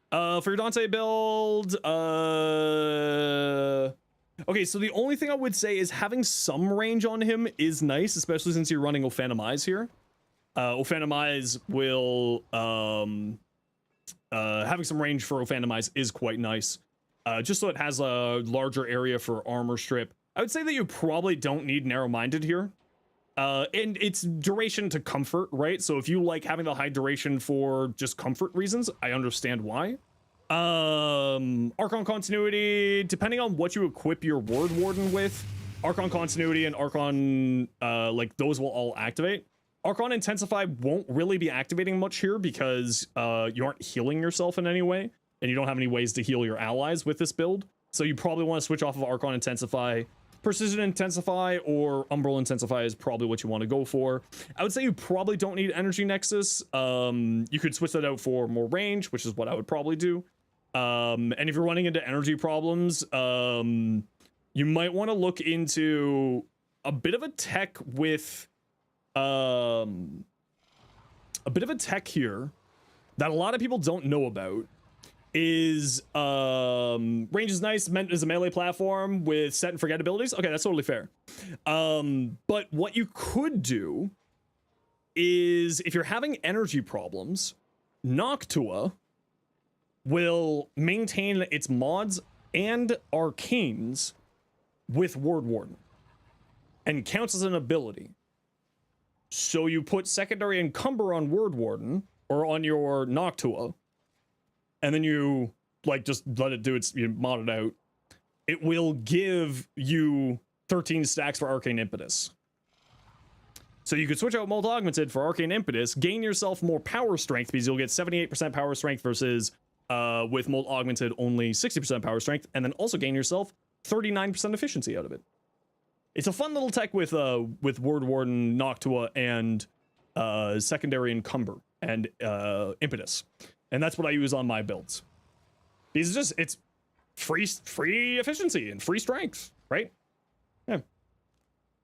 For your Dante build, okay, so the only thing I would say is having some range on him is nice, especially since you're running Ophanimize here. Ophanimize will, having some range for Ophanimize is quite nice. Just so it has a larger area for armor strip. I would say that you probably don't need narrow-minded here. And it's duration to comfort, right? So if you like having the high duration for just comfort reasons, I understand why. Archon Continuity, depending on what you equip your Ward Warden with, Archon Continuity and Archon, like those will all activate. Archon Intensify won't really be activating much here because you aren't healing yourself in any way, and you don't have any ways to heal your allies with this build. So you probably want to switch off of Archon Intensify. Precision Intensify or Umbral Intensify is probably what you want to go for. I would say you probably don't need Energy Nexus. You could switch that out for more range, which is what I would probably do. And if you're running into energy problems, you might want to look into a bit of a tech with a bit of a tech here that a lot of people don't know about. Is range is nice, meant as a melee platform with set and forget abilities. Okay, that's totally fair. But what you could do is if you're having energy problems, Noctua will maintain its mods and arcanes with Ward Warden and counts as an ability. So you put secondary encumber on Ward Warden or on your Noctua, and then you like just let it do its, you mod it out. It will give you 13 stacks for Arcane Impetus. So you could switch out Mold Augmented for Arcane Impetus, gain yourself more power strength because you'll get 78% power strength versus with Mold Augmented only 60% power strength, and then also gain yourself 39% efficiency out of it. It's a fun little tech with Ward Warden, Noctua, and secondary encumber and Impetus. And that's what I use on my builds. Because it's free efficiency and free strength, right? Yeah.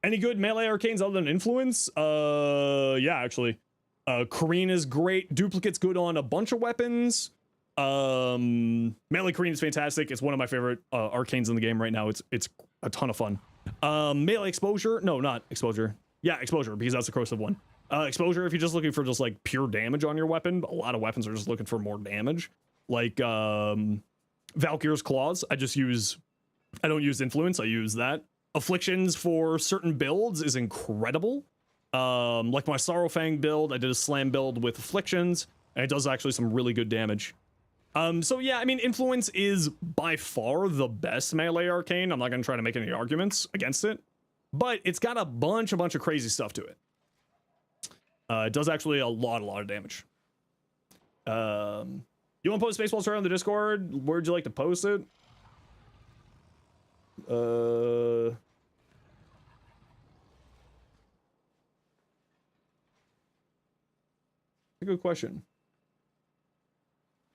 Any good melee arcanes other than influence? Yeah, actually. Kareen is great. Duplicate's good on a bunch of weapons. Melee Kareen is fantastic. It's one of my favorite arcanes in the game right now. It's a ton of fun. Melee exposure? No, not exposure. Yeah, exposure, because that's the corrosive one. Exposure, if you're just looking for just like pure damage on your weapon, a lot of weapons are just looking for more damage. Like Valkyr's Claws, I don't use influence, I use that. Afflictions for certain builds is incredible. Like my Sorrowfang build, I did a slam build with afflictions, and it does actually some really good damage. So yeah, I mean, influence is by far the best melee arcane. I'm not gonna try to make any arguments against it, but it's got a bunch of crazy stuff to it. It does actually a lot of damage. You want to post Spaceballs right on the Discord? Where'd you like to post it? A good question.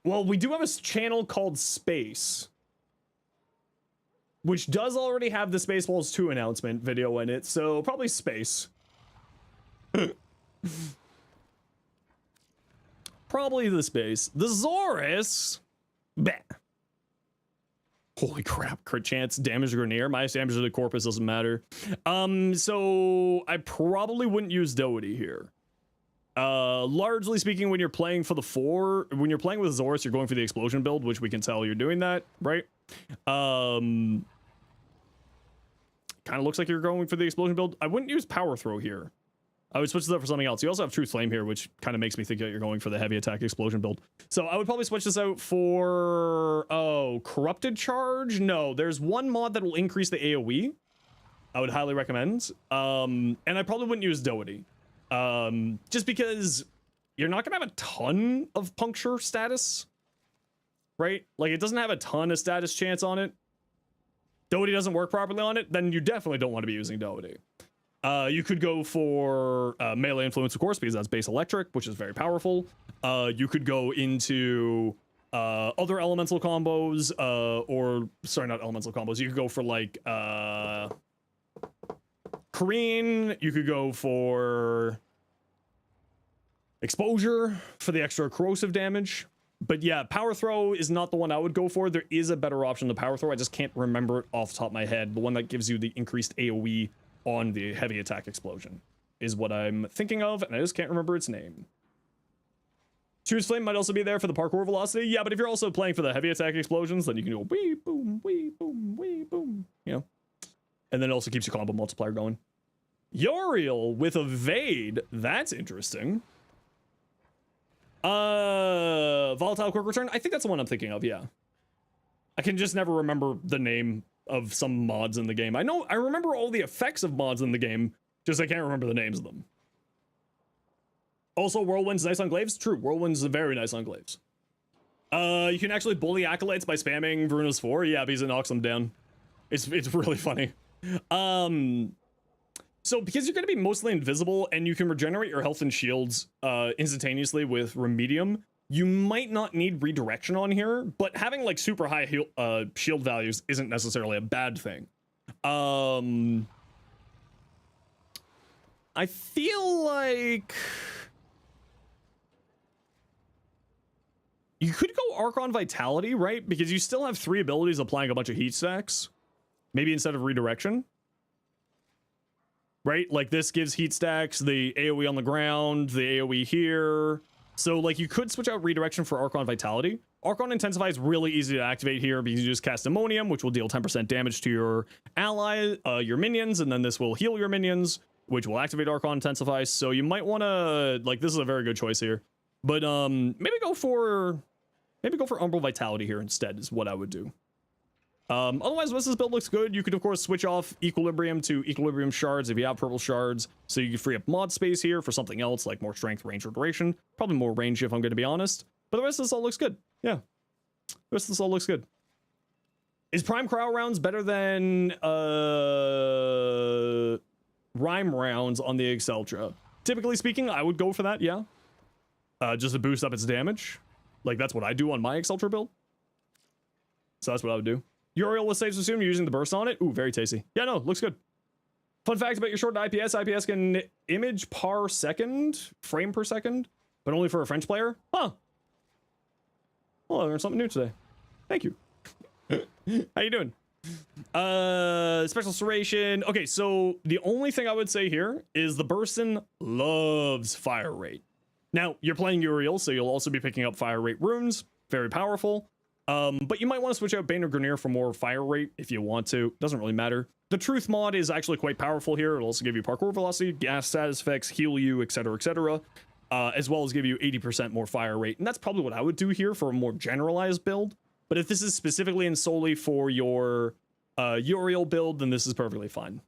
Well, we do have a channel called Space, which does already have the Spaceballs 2 announcement video in it, so probably Space. Probably the Space. The Zorus. Bah. Holy crap, crit chance, damage to Grenier. Minus damage to the Corpus doesn't matter. So I probably wouldn't use Doherty here. Largely speaking, when you're playing for the 4, when you're playing with Zorus, you're going for the explosion build, which we can tell you're doing that, right? Kind of looks like you're going for the explosion build. I wouldn't use Power Throw here. I would switch this up for something else. You also have Truth Flame here, which kind of makes me think that you're going for the heavy attack explosion build. So I would probably switch this out for, Corrupted Charge? No, there's one mod that will increase the AoE. I would highly recommend. And I probably wouldn't use Doherty. Just because you're not gonna have a ton of puncture status, right? Like, it doesn't have a ton of status chance on it. Doherty doesn't work properly on it, then you definitely don't want to be using Doherty. You could go for melee influence, of course, because that's base electric, which is very powerful. You could go into other elemental combos, or sorry, not elemental combos. You could go for like Korean, you could go for exposure for the extra corrosive damage. But yeah, power throw is not the one I would go for. There is a better option than power throw. I just can't remember it off the top of my head. The one that gives you the increased AoE on the heavy attack explosion is what I'm thinking of, and I just can't remember its name. Choose Flame might also be there for the parkour velocity. Yeah, but if you're also playing for the heavy attack explosions, then you can do a wee boom, wee boom, wee boom, you know. And then it also keeps your combo multiplier going. Uriel with Evade, that's interesting. Volatile quick return. I think that's the one I'm thinking of. Yeah, I can just never remember the name of some mods in the game. I remember all the effects of mods in the game, just I can't remember the names of them. Also, Whirlwind's nice on glaives. True, Whirlwind's very nice on glaives. You can actually bully acolytes by spamming Veruna's 4. Yeah, because it knocks them down. It's really funny. So because you're going to be mostly invisible and you can regenerate your health and shields instantaneously with Remedium, you might not need redirection on here, but having like super high shield values isn't necessarily a bad thing. I feel like you could go Archon Vitality, right? Because you still have 3 abilities applying a bunch of heat stacks. Maybe instead of redirection. Right? Like this gives heat stacks, the AoE on the ground, the AoE here. So like you could switch out redirection for Archon Vitality. Archon Intensify is really easy to activate here because you just cast Ammonium, which will deal 10% damage to your ally, your minions, and then this will heal your minions, which will activate Archon Intensify. So you might want to, like, this is a very good choice here. But maybe go for Umbral Vitality here instead is what I would do. Otherwise, once this build looks good, you could of course switch off Equilibrium to Equilibrium Shards if you have purple shards, so you can free up mod space here for something else like more strength, range, or duration. Probably more range if I'm going to be honest. But the rest of this all looks good. Yeah, the rest of this all looks good. Is Prime Cryo rounds better than Rhyme rounds on the Exceltra? Typically speaking, I would go for that. Yeah, just to boost up its damage. Like that's what I do on my Exceltra build. So that's what I would do. Uriel with saves assume you're using the burst on it. Ooh, very tasty. Yeah, no, looks good. Fun fact about your short IPS. IPS can image per second, frame per second, but only for a French player. Huh. Well, I learned something new today. Thank you. How you doing? Special serration. Okay, so the only thing I would say here is the Bursten loves fire rate. Now, you're playing Uriel, so you'll also be picking up fire rate runes. Very powerful. But you might want to switch out Bane or Grenier for more fire rate if you want to. Doesn't really matter. The Truth mod is actually quite powerful here. It'll also give you parkour velocity, gas status effects, heal you, etc., as well as give you 80% more fire rate. And that's probably what I would do here for a more generalized build. But if this is specifically and solely for your Uriel build, then this is perfectly fine.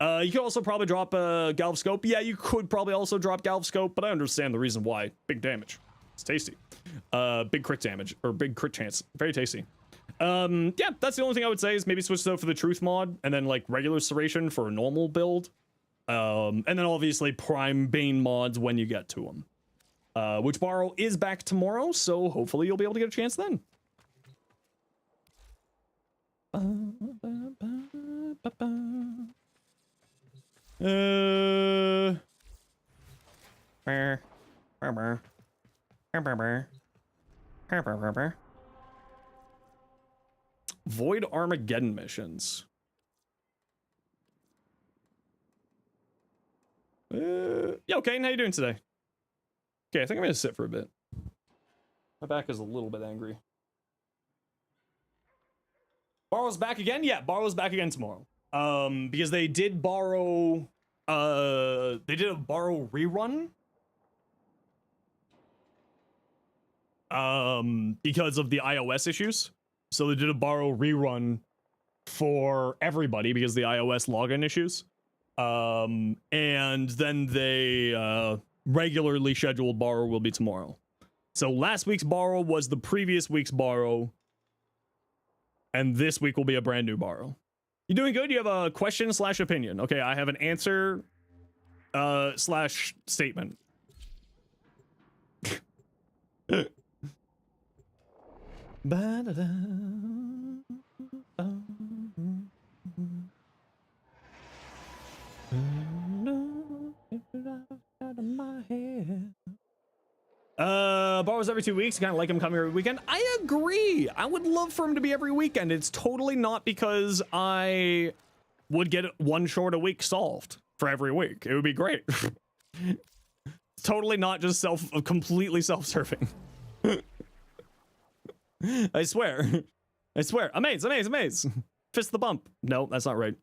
You could also probably drop Galv Scope. Yeah, you could probably also drop Galv Scope, but I understand the reason why. Big damage. It's tasty. Big crit damage, or big crit chance. Very tasty. Yeah, that's the only thing I would say is maybe switch though for the Truth mod, and then like regular Serration for a normal build. And then obviously Prime Bane mods when you get to them. Which Borrow is back tomorrow, so hopefully you'll be able to get a chance then. Void Armageddon missions. Yeah, okay, how you doing today? Okay, I think I'm gonna sit for a bit. My back is a little bit angry. Borrow's back again? Yeah, Borrow's back again tomorrow. Because they did borrow, they did a Borrow rerun. Because of the iOS issues. So they did a Borrow rerun for everybody because of the iOS login issues. And then they regularly scheduled Borrow will be tomorrow. So last week's Borrow was the previous week's Borrow. And this week will be a brand new Borrow. You doing good? You have a question / opinion. Okay, I have an answer / statement. Borrows every 2 weeks. Kind of like him coming every weekend. I agree. I would love for him to be every weekend. It's totally not because I would get one short a week solved for every week. It would be great. Totally not just completely self-serving. I swear. I swear. Amaze. Fist the bump. No, that's not right.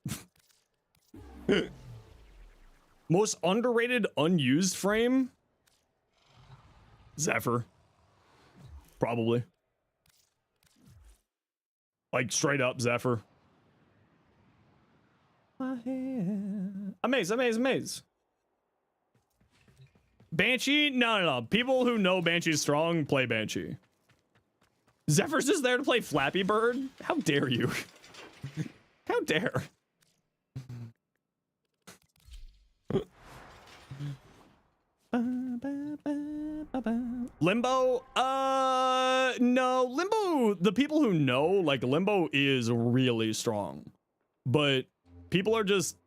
Most underrated unused frame? Zephyr. Probably. Like straight up Zephyr. Amaze. Banshee? No. People who know Banshee's strong play Banshee. Zephyr's just there to play Flappy Bird? How dare you? How dare? Limbo? No. Limbo, the people who know, like, Limbo is really strong. But people are just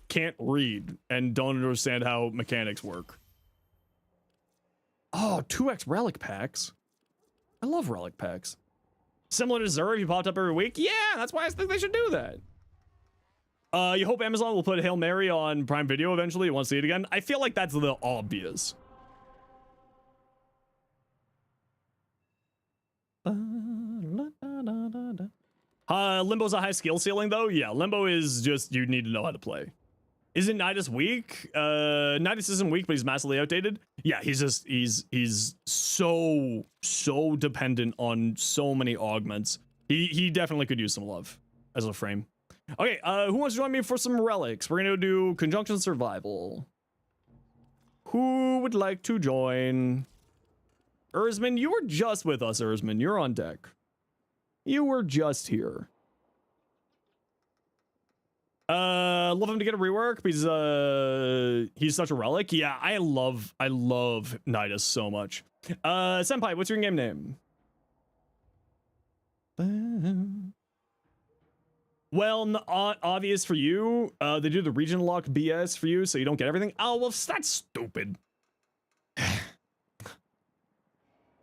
can't read and don't understand how mechanics work. Oh, 2x relic packs. I love relic packs. Similar to Zur, if you popped up every week. Yeah, that's why I think they should do that. You hope Amazon will put Hail Mary on Prime Video eventually. You want to see it again? I feel like that's the obvious. Limbo's a high skill ceiling, though. Yeah, Limbo is just, you need to know how to play. Isn't Nidus weak? Nidus isn't weak, but he's massively outdated. Yeah, he's so dependent on so many augments. He definitely could use some love as a frame. Okay, who wants to join me for some relics? We're gonna do Conjunction Survival. Who would like to join? Erzman, you were just with us, Erzman. You're on deck. You were just here. Love him to get a rework because he's such a relic. Yeah, I love Nidus so much. Senpai, what's your in-game name? Well, obvious for you. They do the region lock BS for you, so you don't get everything. Oh, well, that's stupid.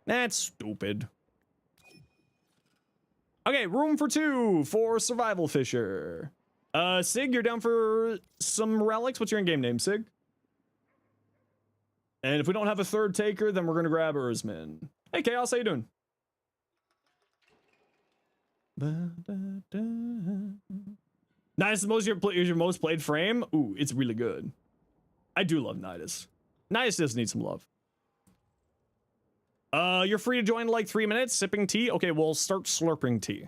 That's stupid. Okay, room for 2 for Survival Fisher. Sig, you're down for some relics? What's your in-game name, Sig? And if we don't have a third taker, then we're gonna grab Erzman. Hey, Chaos, how you doing? Nidus is your most played frame? Ooh, it's really good. I do love Nidus. Nidus does need some love. You're free to join in like 3 minutes. Sipping tea? Okay, we'll start slurping tea.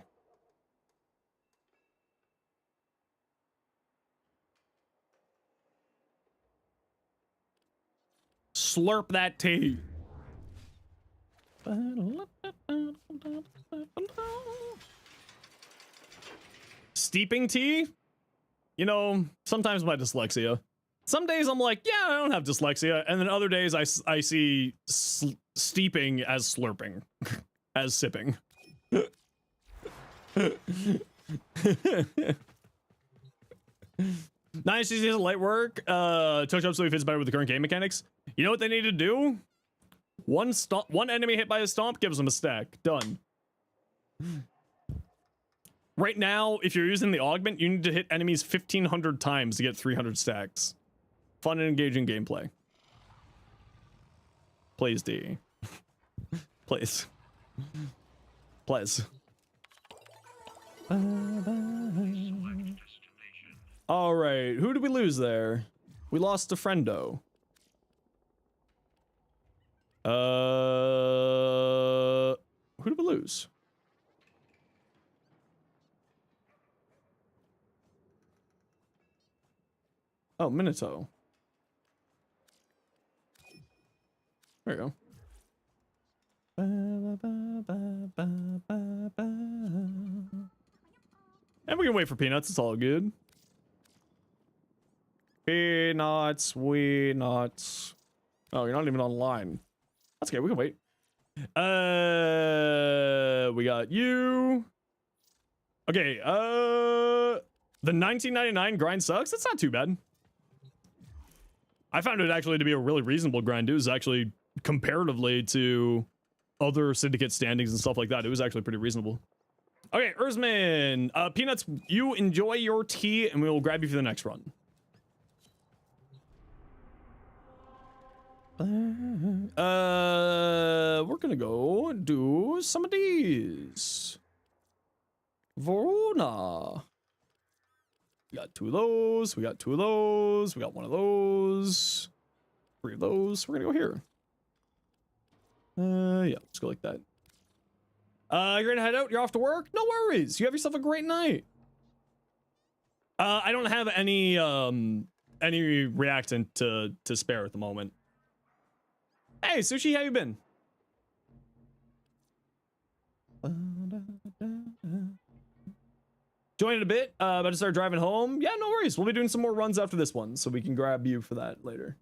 Slurp that tea. Steeping tea? You know, sometimes my dyslexia. Some days I'm like, yeah, I don't have dyslexia. And then other days I see steeping as slurping. As sipping. Nice, easy as light work. Touch up so he fits better with the current game mechanics. You know what they need to do? One enemy hit by a stomp gives them a stack. Done. Right now, if you're using the augment, you need to hit enemies 1,500 times to get 300 stacks. Fun and engaging gameplay. Please, D. Please. Please. All right, who did we lose there? We lost a friendo. Who did we lose? Oh, Minato. There you go. And we can wait for Peanuts, it's all good. Peanuts, we nuts. Oh, you're not even online. That's okay, we can wait. We got you. Okay, the 1999 grind sucks. It's not too bad. I found it actually to be a really reasonable grind. It was actually comparatively to other syndicate standings and stuff like that. It was actually pretty reasonable. Okay, Erzman, Peanuts, you enjoy your tea and we will grab you for the next run. We're gonna go do some of these. Verona. We got 2 of those. We got 2 of those. We got 1 of those. 3 of those. We're gonna go here. Yeah, let's go like that. You're gonna head out. You're off to work. No worries. You have yourself a great night. I don't have any reactant to spare at the moment. Hey, Sushi, how you been? Join in a bit. About to start driving home. Yeah, no worries. We'll be doing some more runs after this one, so we can grab you for that later.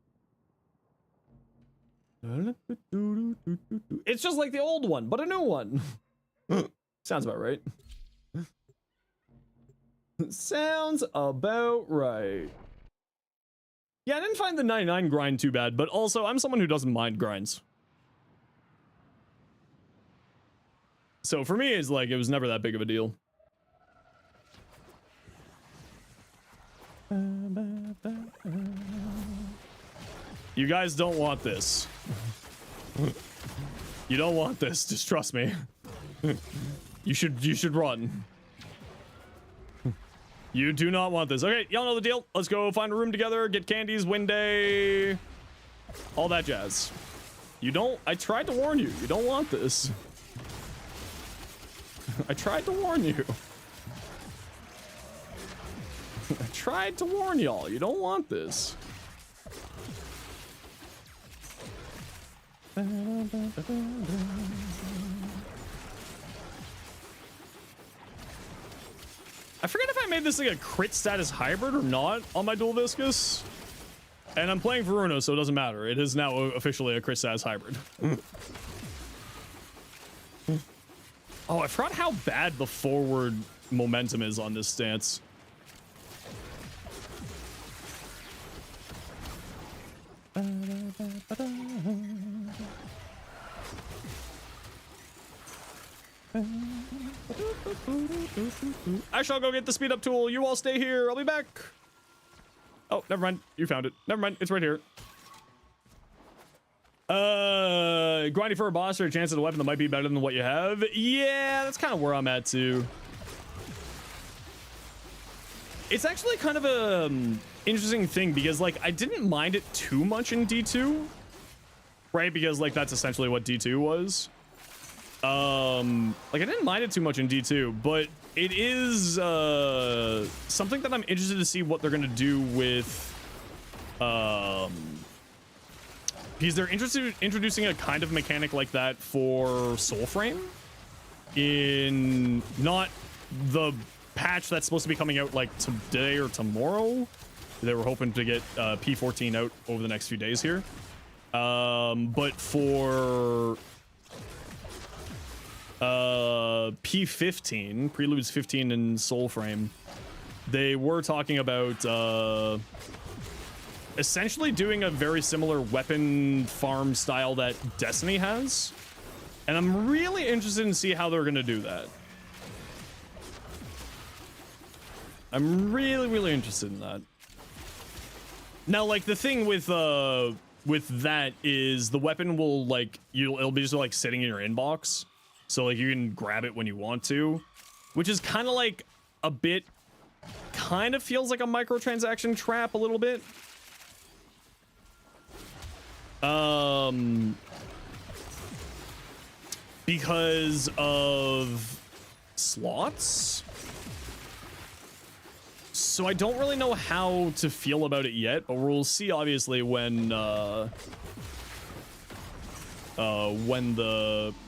It's just like the old one, but a new one. Sounds about right. Sounds about right. Yeah, I didn't find the 99 grind too bad, but also I'm someone who doesn't mind grinds. So for me, it's like it was never that big of a deal. You guys don't want this. You don't want this, just trust me. You should run. You do not want this. Okay, y'all know the deal. Let's go find a room together, get candies, win day, all that jazz. You don't, I tried to warn you. You don't want this. I tried to warn you. I tried to warn y'all. You don't want this. I forget if I made this like a crit status hybrid or not on my dual viscous. And I'm playing Verona, so it doesn't matter. It is now officially a crit status hybrid. Oh, I forgot how bad the forward momentum is on this stance. I shall go get the speed up tool. You all stay here. I'll be back. Oh, never mind. You found it. Never mind. It's right here. Grinding for a boss or a chance at a weapon that might be better than what you have. Yeah, that's kind of where I'm at too. It's actually kind of a interesting thing because like I didn't mind it too much in D2, right? Because like that's essentially what D2 was. Like I didn't mind it too much in D2, but it is something that I'm interested to see what they're gonna do with because they're introducing a kind of mechanic like that for Soulframe in not the patch that's supposed to be coming out like today or tomorrow. They were hoping to get P14 out over the next few days here, but for P15, Preludes 15 and Soulframe, they were talking about essentially doing a very similar weapon farm style that Destiny has, and I'm really interested in see how they're gonna do that. I'm really interested in that. Now, like the thing with that is the weapon will like it'll be just like sitting in your inbox. So like you can grab it when you want to, which is kind of like a bit, kind of feels like a microtransaction trap a little bit. Because of slots. So I don't really know how to feel about it yet, but we'll see obviously when the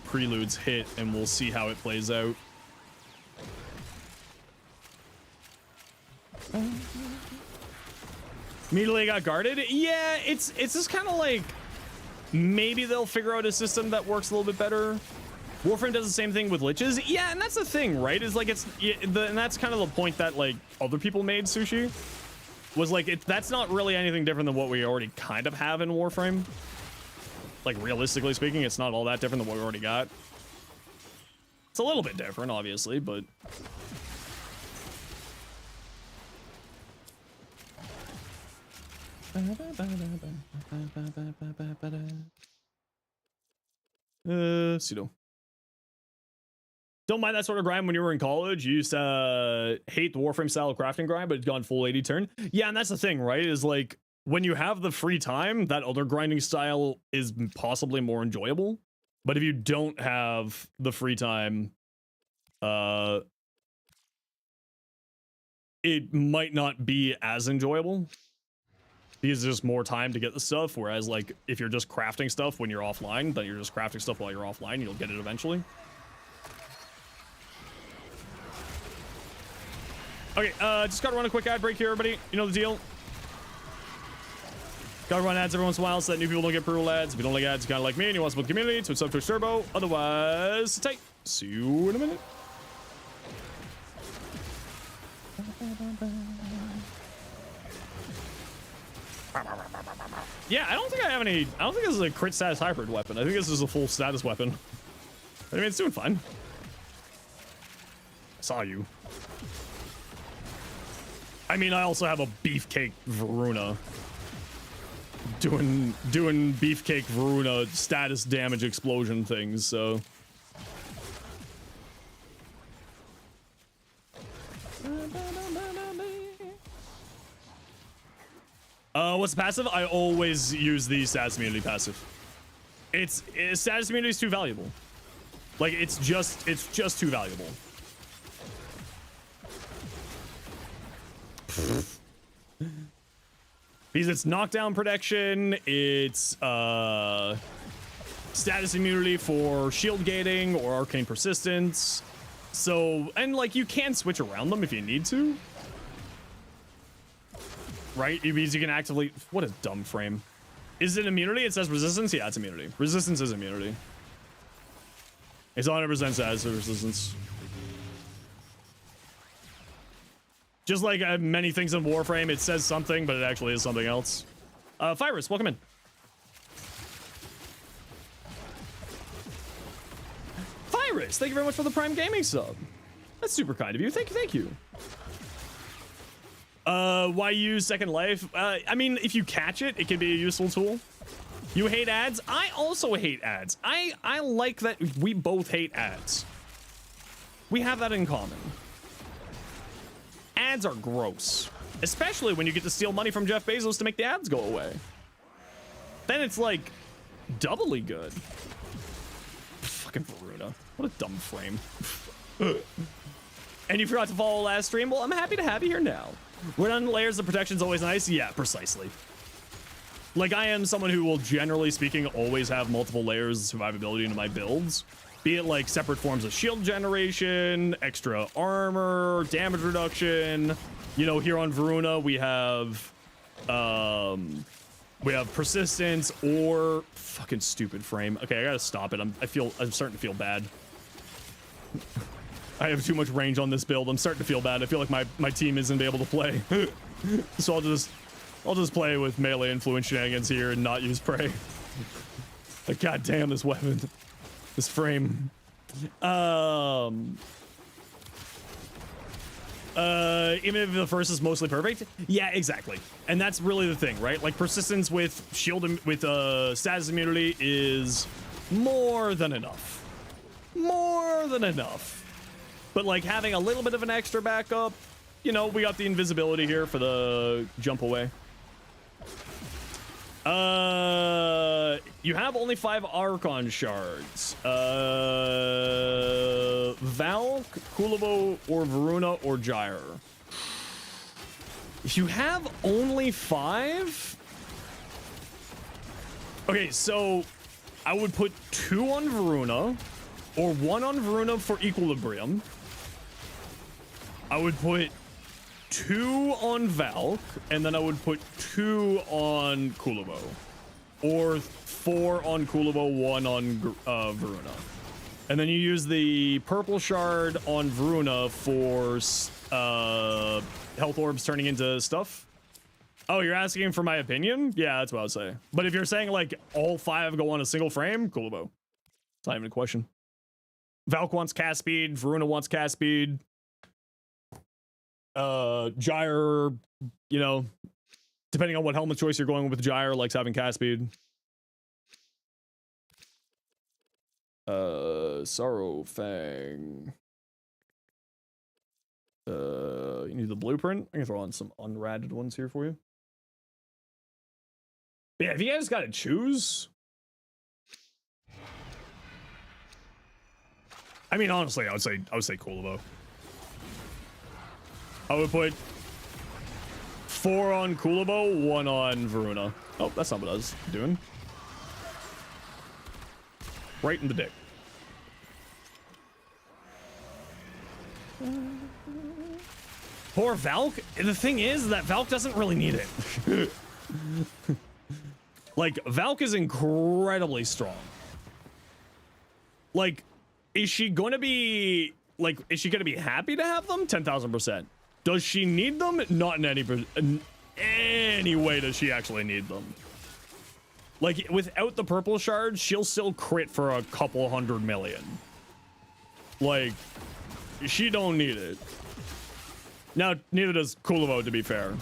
preludes hit, and we'll see how it plays out. Immediately got guarded. Yeah, it's just kind of like maybe they'll figure out a system that works a little bit better. Warframe does the same thing with liches. Yeah, and that's the thing, right? Is like and that's kind of the point that like other people made, Sushi. was like, that's not really anything different than what we already kind of have in Warframe. Like, realistically speaking, it's not all that different than what we already got. It's a little bit different, obviously, but... Pseudo. Don't mind that sort of grind when you were in college. You used to hate the Warframe style of crafting grind, but it's gone full 80 turn. Yeah, and that's the thing, right? Is like, when you have the free time, that other grinding style is possibly more enjoyable. But if you don't have the free time, it might not be as enjoyable. Because there's just more time to get the stuff, whereas like if you're just crafting stuff when you're offline, then you're just crafting stuff while you're offline, you'll get it eventually. Okay, just gotta run a quick ad break here, everybody. You know the deal. Gotta run ads every once in a while so that new people don't get brutal ads. If you don't like ads, you kinda like me and you want to support the community, so it's up to Turbo. Otherwise, sit tight. See you in a minute. Yeah, I don't think I have any. I don't think this is a crit status hybrid weapon. I think this is a full status weapon. I mean, it's doing fine. I saw you. I mean, I also have a beefcake Varuna. Doing beefcake Varuna status damage explosion things, so. What's the passive? I always use the status immunity passive. It's status immunity is too valuable. Like it's just too valuable. Because it's knockdown protection, it's status immunity for shield gating or arcane persistence. So, and like you can switch around them if you need to. Right? It means you can actively... What a dumb frame. Is it immunity? It says resistance? Yeah, it's immunity. Resistance is immunity. It's 100% status resistance. Just like many things in Warframe, it says something, but it actually is something else. Virus, welcome in. Virus, thank you very much for the Prime Gaming sub. That's super kind of you. Thank you, thank you. Why use Second Life? I mean, if you catch it, it can be a useful tool. You hate ads? I also hate ads. I like that we both hate ads. We have that in common. Ads are gross. Especially when you get to steal money from Jeff Bezos to make the ads go away. Then it's like doubly good. Fucking Varuna. What a dumb frame. And you forgot to follow last stream? Well, I'm happy to have you here now. Redundant layers of protection is always nice. Yeah, precisely. Like, I am someone who will, generally speaking, always have multiple layers of survivability into my builds. Be it, like, separate forms of shield generation, extra armor, damage reduction. You know, here on Varuna, we have persistence or... Fucking stupid frame. Okay, I gotta stop it. I'm starting to feel bad. I have too much range on this build. I'm starting to feel bad. I feel like my team isn't able to play. So I'll just play with melee influence shenanigans here and not use prey. Like, god damn this weapon. This frame. Even if the first is mostly perfect. Yeah, exactly. And that's really the thing, right? Like persistence with shield with status immunity is more than enough. More than enough. But like having a little bit of an extra backup, you know, we got the invisibility here for the jump away. You have only 5 Archon shards. Valk, Kulavo, or Varuna, or Gyre. If you have only 5... Okay, so I would put 2 on Varuna, or 1 on Varuna for Equilibrium. I would put 2 on Valk, and then I would put 2 on Kulavo. Or 4 on Kulavo, 1 on Varuna. And then you use the purple shard on Varuna for health orbs turning into stuff. Oh, you're asking for my opinion? Yeah, that's what I would say. But if you're saying like all 5 go on a single frame, coolabo. It's not even a question. Valk wants cast speed. Varuna wants cast speed. Gyre, you know, depending on what helmet choice you're going with, Gyre likes having cast speed. Sorrow Fang. You need the blueprint? I can throw on some unratted ones here for you. But yeah, if you guys gotta choose. I mean, honestly, I would say Kulavo. I would put 4 on Kulavo, 1 on Varuna. Oh, that's not what I was doing. Right in the dick. Poor Valk. The thing is that Valk doesn't really need it. Like, Valk is incredibly strong. Like, is she gonna be happy to have them? 10,000%. Does she need them? Not in any way does she actually need them. Like, without the purple shard, she'll still crit for a couple 100 million. Like, she don't need it. Now, neither does Kulavo, to be fair.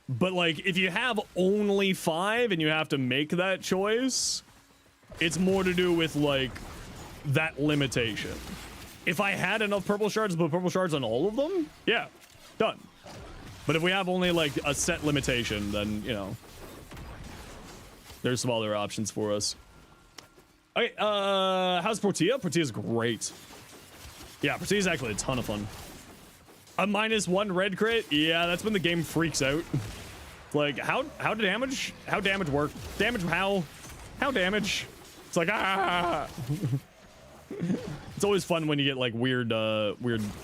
But, like, if you have only 5 and you have to make that choice, it's more to do with, like, that limitation. If I had enough purple shards to put purple shards on all of them, yeah, done. But if we have only, like, a set limitation, then, you know, there's some other options for us. Okay, how's Portia? Portia's great. Yeah, Portia's actually a ton of fun. A -1 red crit? Yeah, that's when the game freaks out. Like, how damage work? Damage how? How damage? It's like, ah! It's always fun when you get, like, weird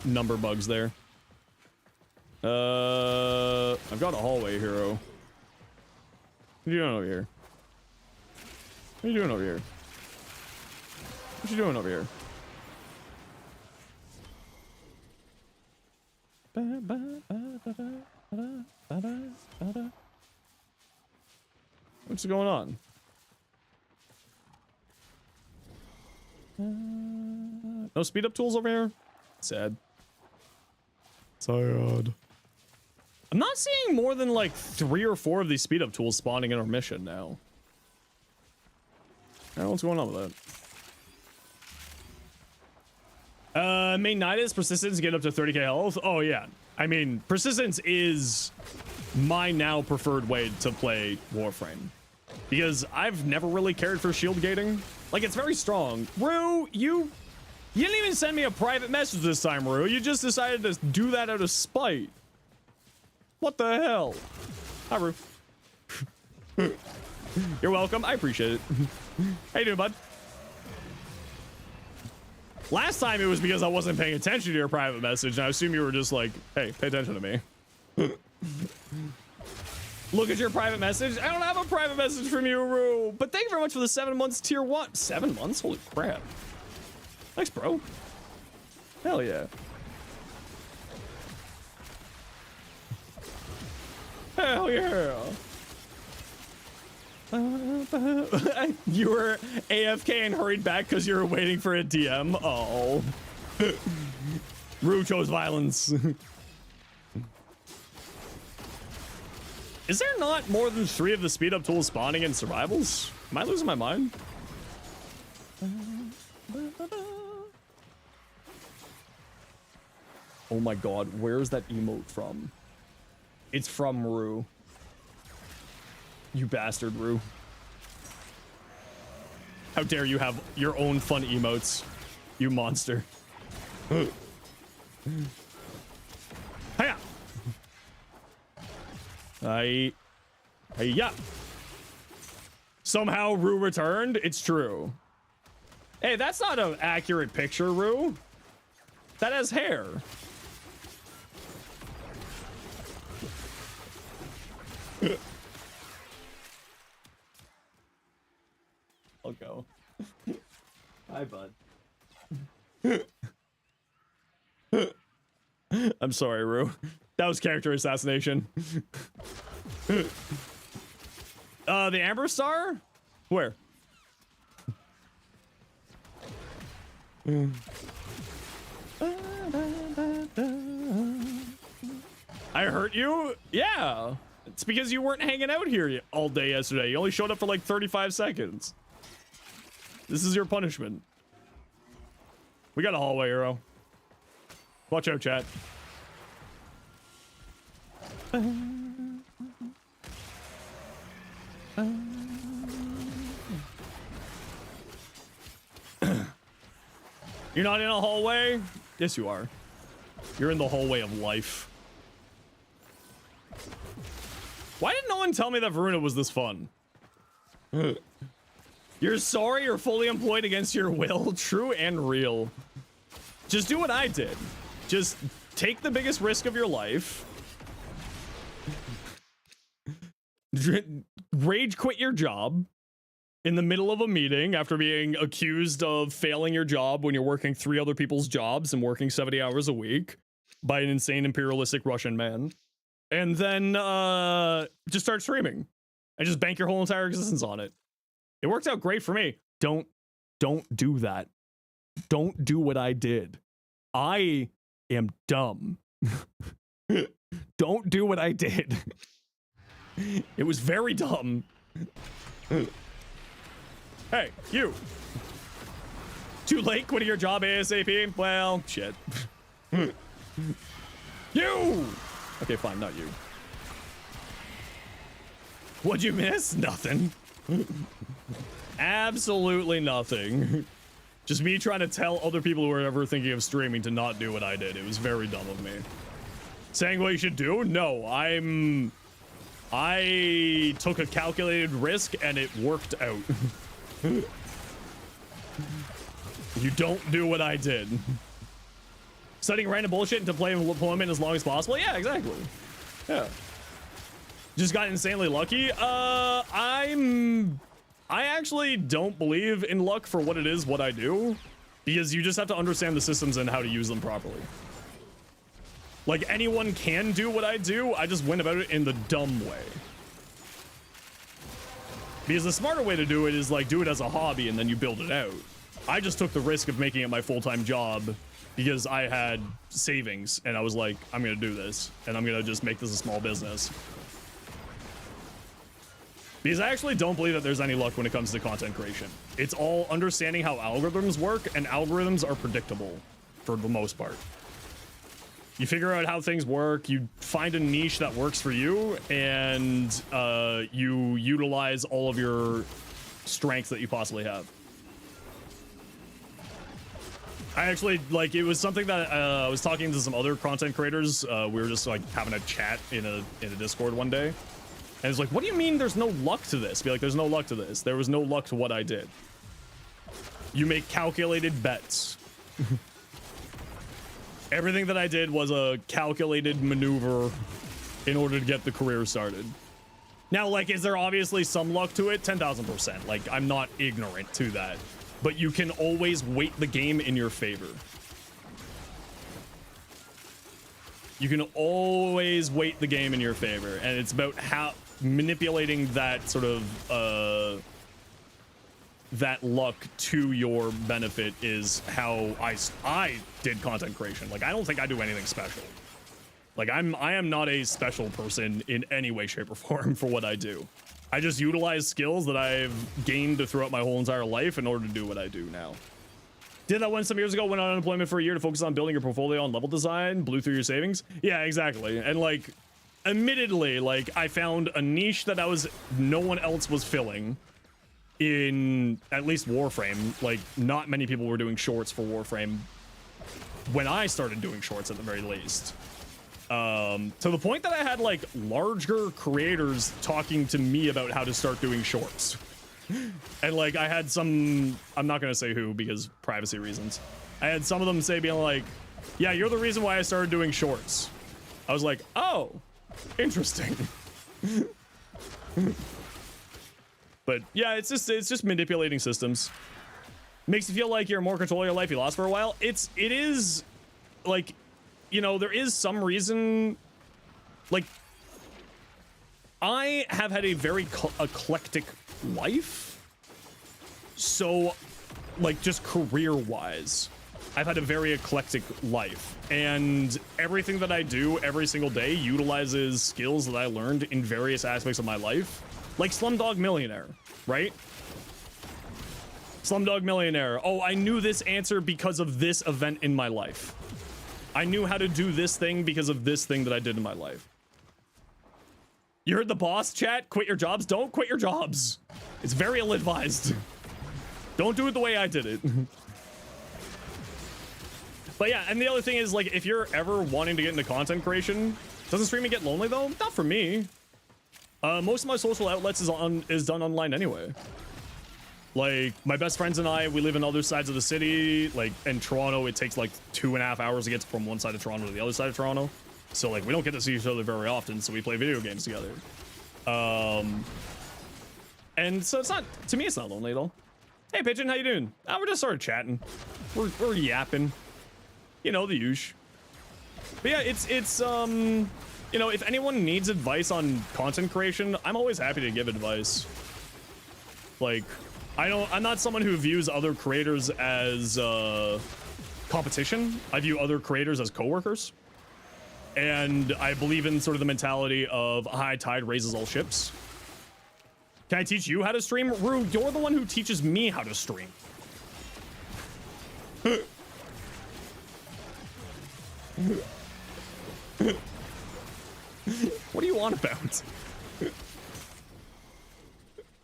number bugs there. I've got a hallway hero. What are you doing over here? What are you doing over here? What you doing over here? What's going on? No speed up tools over here? Sad. Sad. I'm not seeing more than like 3 or 4 of these speed up tools spawning in our mission now. I don't know what's going on with that. Main Nidus, persistence, get up to 30k health. Oh yeah. I mean, persistence is my now preferred way to play Warframe. Because I've never really cared for shield gating. Like, it's very strong. Rue, you didn't even send me a private message this time, Rue. You just decided to do that out of spite. What the hell? Hi, Rue. You're welcome. I appreciate it. How you doing, bud? Last time it was because I wasn't paying attention to your private message, and I assume you were just like, hey, pay attention to me. Look at your private message. I don't have a private message from you, Rue. But thank you very much for the 7 months tier 1. 7 months? Holy crap. Thanks, bro. Hell yeah. Hell yeah. You were AFK and hurried back because you were waiting for a DM. Oh. Rue chose violence. Is there not more than 3 of the speed up tools spawning in survivals? Am I losing my mind? Oh my god, where's that emote from? It's from Rue. You bastard, Rue. How dare you have your own fun emotes, you monster. Hiya! Hiya! Somehow Rue returned? It's true. Hey, that's not an accurate picture, Rue. That has hair. I'll go. Hi, bud. I'm sorry, Rue. That was character assassination. The Amber Star? Where? I hurt you? Yeah. It's because you weren't hanging out here all day yesterday. You only showed up for like 35 seconds. This is your punishment. We got a hallway arrow. Watch out, chat. You're not in a hallway? Yes, you are. You're in the hallway of life. Why did no one tell me that Varuna was this fun? You're sorry you're fully employed against your will? True and real. Just do what I did. Just take the biggest risk of your life. Rage quit your job in the middle of a meeting after being accused of failing your job when you're working 3 other people's jobs and working 70 hours a week by an insane imperialistic Russian man. And then just start streaming and just bank your whole entire existence on it. It worked out great for me. Don't do that. Don't do what I did. I am dumb. Don't do what I did. It was very dumb. Hey, you. Too late quitting your job ASAP? Well, shit. You! Okay, fine, not you. What'd you miss? Nothing. Absolutely nothing. Just me trying to tell other people who are ever thinking of streaming to not do what I did. It was very dumb of me. Saying what you should do? No, I took a calculated risk and it worked out. You don't do what I did. Studying random bullshit into playing deployment as long as possible? Yeah, exactly. Yeah. Just got insanely lucky. I actually don't believe in luck for what it is, what I do, because you just have to understand the systems and how to use them properly. Like, anyone can do what I do, I just went about it in the dumb way. Because the smarter way to do it is, like, do it as a hobby and then you build it out. I just took the risk of making it my full-time job because I had savings, and I was like, I'm gonna do this, and I'm gonna just make this a small business. Because I actually don't believe that there's any luck when it comes to content creation. It's all understanding how algorithms work, and algorithms are predictable for the most part. You figure out how things work, you find a niche that works for you, and you utilize all of your strengths that you possibly have. I actually, like, it was something that I was talking to some other content creators. We were just, like, having a chat in a Discord one day. And it's like, what do you mean there's no luck to this? Be like, there's no luck to this. There was no luck to what I did. You make calculated bets. Everything that I did was a calculated maneuver in order to get the career started. Now, like, is there obviously some luck to it? 10,000%. Like, I'm not ignorant to that. But you can always weight the game in your favor. You can always weight the game in your favor. And it's about how manipulating that sort of, that luck to your benefit is how I did content creation. Like, I don't think I do anything special. Like, I am not a special person in any way, shape, or form for what I do. I just utilize skills that I've gained throughout my whole entire life in order to do what I do now. Did that one some years ago, went on unemployment for a year to focus on building your portfolio on level design, blew through your savings. Yeah, exactly. And like, admittedly, like, I found a niche that no one else was filling in at least Warframe. Like, not many people were doing shorts for Warframe when I started doing shorts at the very least. To the point that I had like larger creators talking to me about how to start doing shorts. And like, I had some, I'm not going to say who because privacy reasons. I had some of them say, being like, yeah, you're the reason why I started doing shorts. I was like, oh, interesting. But yeah, it's just manipulating systems. Makes you feel like you're in more control of your life you lost for a while. It is like, you know, there is some reason like, I have had a very eclectic life. So, like, just career-wise, I've had a very eclectic life. And everything that I do every single day utilizes skills that I learned in various aspects of my life. Like Slumdog Millionaire, right? Slumdog Millionaire. Oh, I knew this answer because of this event in my life. I knew how to do this thing because of this thing that I did in my life. You heard the boss, chat? Quit your jobs. Don't quit your jobs. It's very ill-advised. Don't do it the way I did it. But yeah, and the other thing is, like, if you're ever wanting to get into content creation, doesn't streaming get lonely though? Not for me. Most of my social outlets is done online anyway. Like, my best friends and I, we live in other sides of the city. Like, in Toronto, it takes like 2.5 hours to get from one side of Toronto to the other side of Toronto. So, like, we don't get to see each other very often, so we play video games together. And so it's not, to me, it's not lonely at all. Hey, Pigeon, how you doing? We're just sort of chatting. We're yapping. You know, the usual. But yeah, it's you know, if anyone needs advice on content creation, I'm always happy to give advice. Like, I'm not someone who views other creators as competition. I view other creators as coworkers. And I believe in sort of the mentality of a high tide raises all ships. Can I teach you how to stream? Rue, you're the one who teaches me how to stream. What do you want about?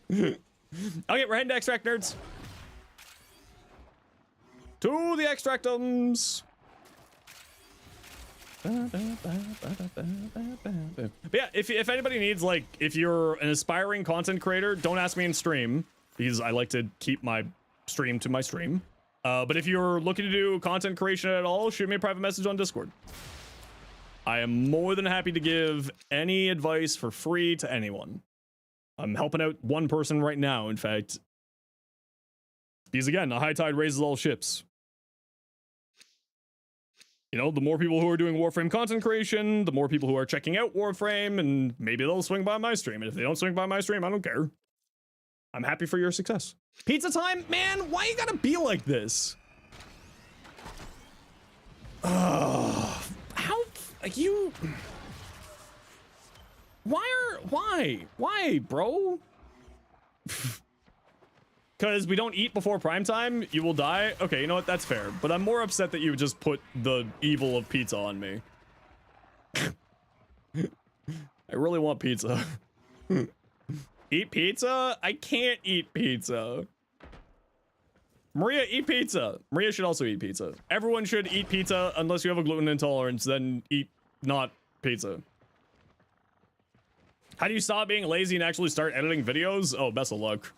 Okay, we're heading to extract, nerds. To the extractums. But yeah, if anybody needs, like, if you're an aspiring content creator, don't ask me in stream, because I like to keep my stream to my stream. But if you're looking to do content creation at all, shoot me a private message on Discord. I am more than happy to give any advice for free to anyone. I'm helping out one person right now, in fact. Because again, a high tide raises all ships. You know, the more people who are doing Warframe content creation, the more people who are checking out Warframe, and maybe they'll swing by my stream. And if they don't swing by my stream, I don't care. I'm happy for your success. Pizza time? Man, why you gotta be like this? How, like, you... Why, bro? Because we don't eat before prime time, you will die? Okay, you know what, that's fair. But I'm more upset that you would just put the evil of pizza on me. I really want pizza. Eat pizza? I can't eat pizza. Maria, eat pizza. Maria should also eat pizza. Everyone should eat pizza unless you have a gluten intolerance, then eat not pizza. How do you stop being lazy and actually start editing videos? Oh, best of luck.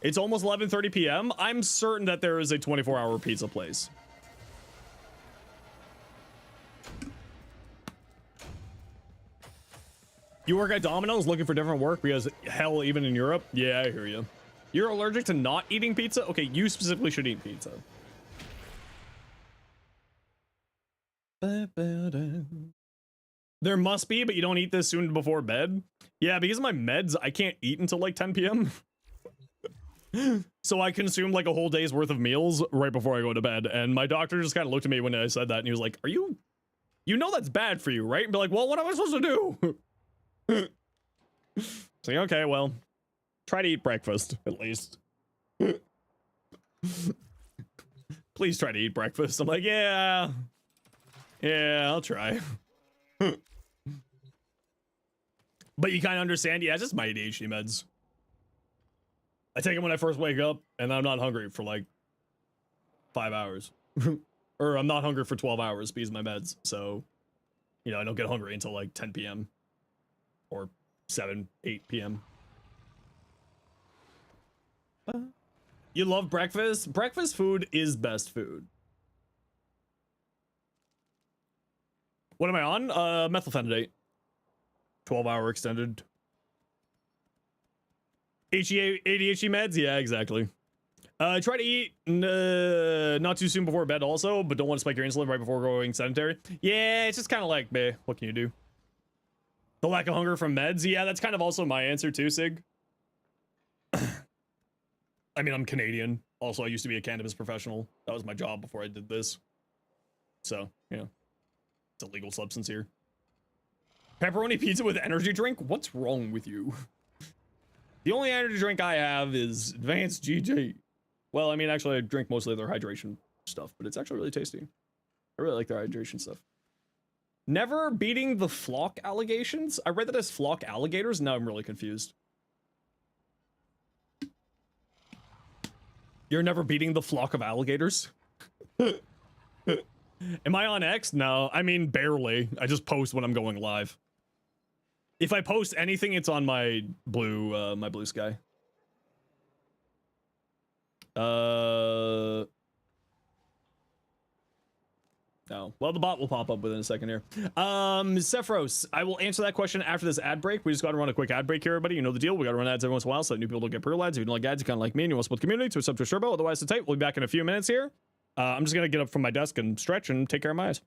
It's almost 11:30 p.m. I'm certain that there is a 24-hour pizza place. You work at Domino's looking for different work because, hell, even in Europe? Yeah, I hear you. You're allergic to not eating pizza? Okay, you specifically should eat pizza. There must be, but you don't eat this soon before bed? Yeah, because of my meds, I can't eat until like 10 p.m. So I consume like a whole day's worth of meals right before I go to bed. And my doctor just kind of looked at me when I said that and he was like, are you know that's bad for you, right? And be like, well, what am I supposed to do? It's like, okay, well, try to eat breakfast at least. Please try to eat breakfast. I'm like, yeah, I'll try. But you kind of understand, yeah, it's just my ADHD meds. I take them when I first wake up, and I'm not hungry for like 5 hours. Or I'm not hungry for 12 hours because of my meds. So, you know, I don't get hungry until like 10 p.m. or 7, 8 p.m. You love breakfast? Breakfast food is best food. What am I on? Methylphenidate. 12-hour extended. ADHD meds? Yeah, exactly. Try to eat not too soon before bed also, but don't want to spike your insulin right before going sedentary. Yeah, it's just kind of like, meh, what can you do? The lack of hunger from meds? Yeah, that's kind of also my answer too, Sig. I mean, I'm Canadian. Also, I used to be a cannabis professional. That was my job before I did this. So, yeah. It's a legal substance here. Pepperoni pizza with energy drink? What's wrong with you? The only energy drink I have is Advanced GG. Well, I mean, actually, I drink mostly their hydration stuff, but it's actually really tasty. I really like their hydration stuff. Never beating the flock allegations? I read that as flock alligators. Now I'm really confused. You're never beating the flock of alligators? Am I on X? No, I mean, barely. I just post when I'm going live. If I post anything, it's on my blue sky. No. Well, the bot will pop up within a second here. Sephiros, I will answer that question after this ad break. We just got to run a quick ad break here, everybody. You know the deal. We got to run ads every once in a while so that new people don't get per ads. If you don't like ads, you kind of like me and you want to support the community, to a sub to a turbo. Otherwise, it's tight. We'll be back in a few minutes here. I'm just going to get up from my desk and stretch and take care of my eyes.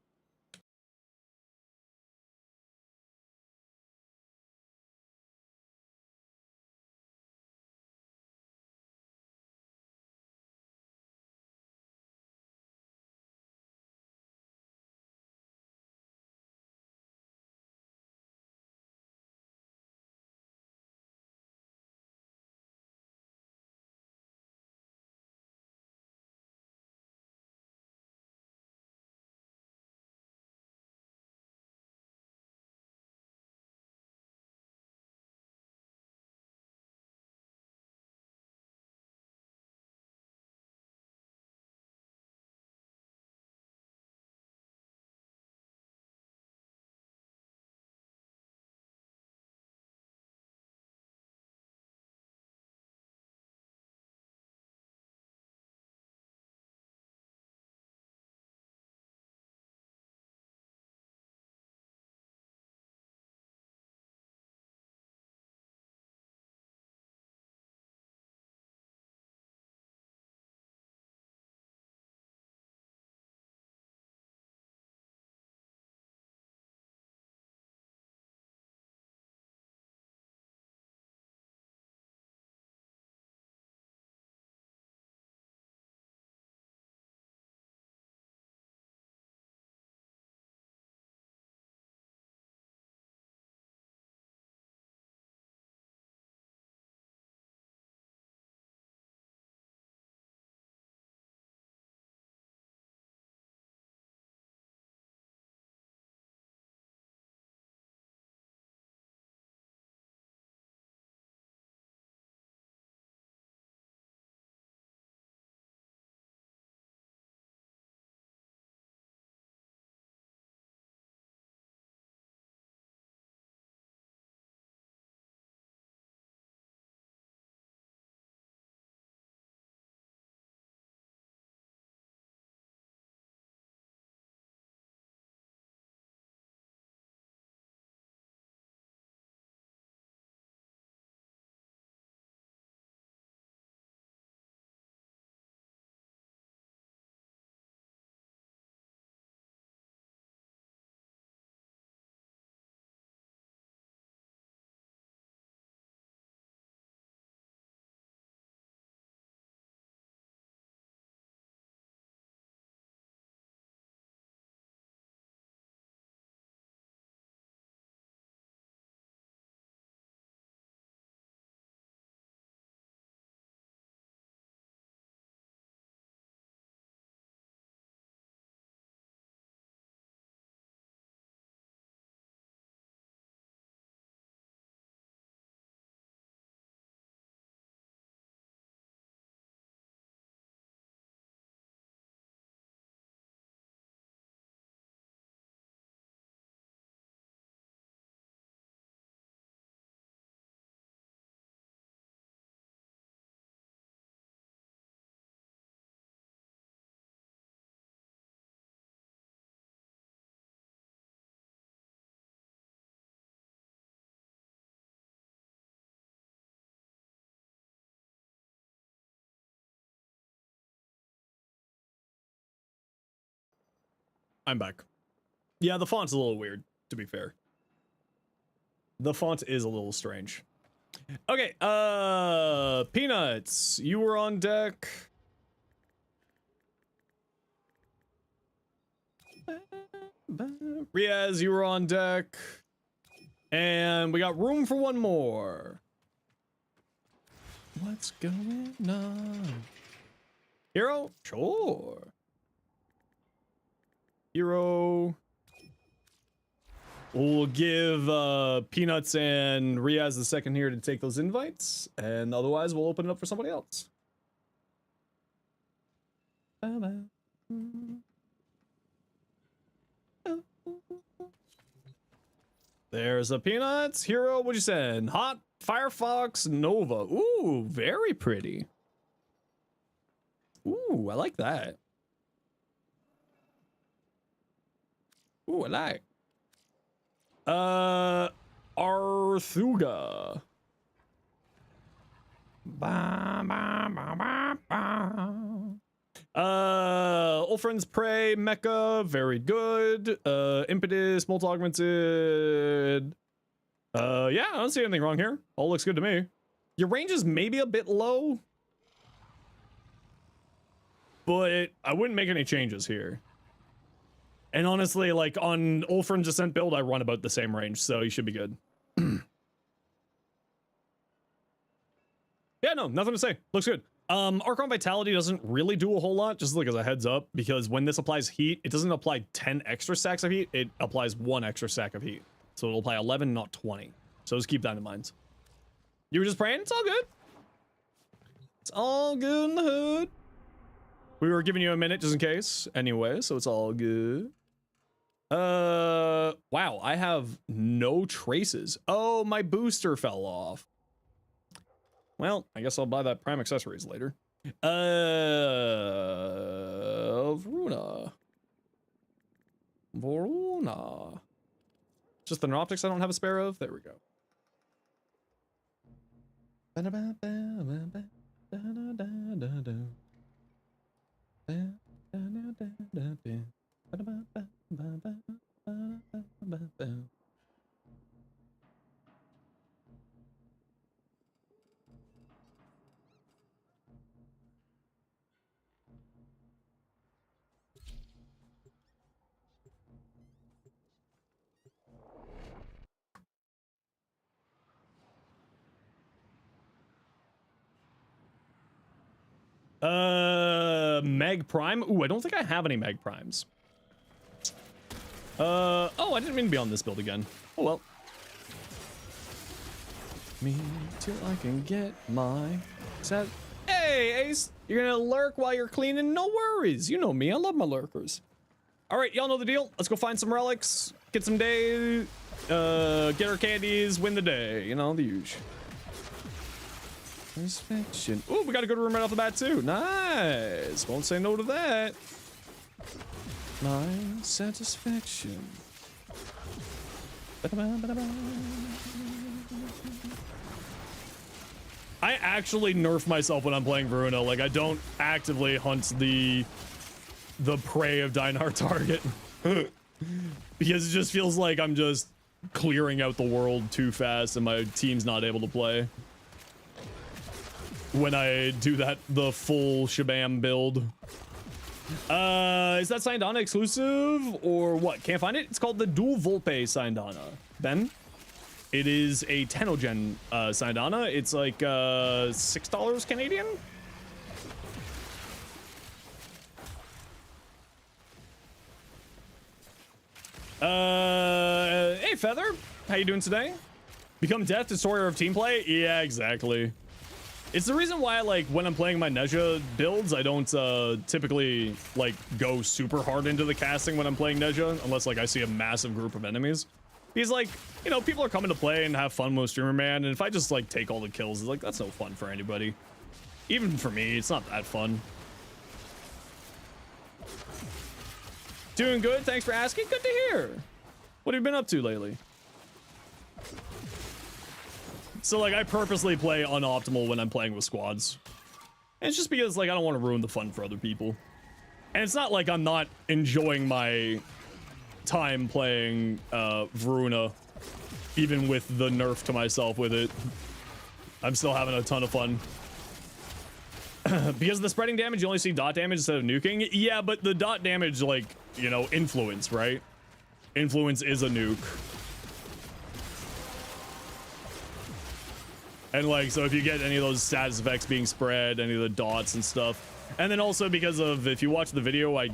I'm back. Yeah, the font's a little weird, to be fair. The font is a little strange. Okay, Peanuts, you were on deck. Riaz, you were on deck. And we got room for one more. What's going on? Hero? Sure. Hero. We'll give Peanuts and Riaz the second here to take those invites, and otherwise we'll open it up for somebody else. There's a Peanuts. Hero, what'd you send? Hot Firefox Nova. Ooh, very pretty. Ooh, I like that. Ooh, I like. Arthuga. Ba, ba, ba, ba, ba. Old Friends Prey, Mecha, very good. Impetus, Molt Augmented. Yeah, I don't see anything wrong here. All looks good to me. Your range is maybe a bit low, but I wouldn't make any changes here. And honestly, like on Old Friends Descent build, I run about the same range, so you should be good. Yeah, no, nothing to say. Looks good. Archon Vitality doesn't really do a whole lot, just like as a heads up, because when this applies heat, it doesn't apply 10 extra stacks of heat, it applies 1 extra stack of heat. So it'll apply 11, not 20. So just keep that in mind. You were just praying? It's all good. It's all good in the hood. We were giving you a minute just in case, anyway, so it's all good. Wow, I have no traces. Oh, my booster fell off. Well, I guess I'll buy that Prime accessories later. Varuna. Just an optics I don't have a spare of. There we go. Meg Prime? Ooh, I don't think I have any Meg Primes. Oh, I didn't mean to be on this build again. Oh well. Me till I can get my set. Hey, Ace, you're gonna lurk while you're cleaning? No worries. You know me, I love my lurkers. All right, y'all know the deal. Let's go find some relics, get some day, get our candies, win the day. You know, the huge. Satisfaction. Oh, we got a good room right off the bat too. Nice. Won't say no to that. My satisfaction. I actually nerf myself when I'm playing Veruna. Like I don't actively hunt the prey of Dinar target because it just feels like I'm just clearing out the world too fast and my team's not able to play. When I do that, the full shabam build. Is that Syndana exclusive or what? Can't find it? It's called the Dual Volpe Syndana. Ben? It is a Tenogen Syndana. It's like $6 Canadian? Hey Feather, how you doing today? Become Death, Destroyer of team play? Yeah, exactly. It's the reason why, like, when I'm playing my Nezha builds, I don't typically, like, go super hard into the casting when I'm playing Nezha, unless, like, I see a massive group of enemies. Because, like, you know, people are coming to play and have fun with Streamer Man, and if I just, like, take all the kills, it's like, that's no fun for anybody. Even for me, it's not that fun. Doing good, thanks for asking. Good to hear. What have you been up to lately? So, like, I purposely play unoptimal when I'm playing with squads. And it's just because, like, I don't want to ruin the fun for other people. And it's not like I'm not enjoying my time playing Varuna, even with the nerf to myself with it. I'm still having a ton of fun. Because of the spreading damage, you only see dot damage instead of nuking. Yeah, but the dot damage, like, you know, influence, right? Influence is a nuke. And like, so if you get any of those status effects being spread, any of the dots and stuff. And then also because of, if you watch the video, I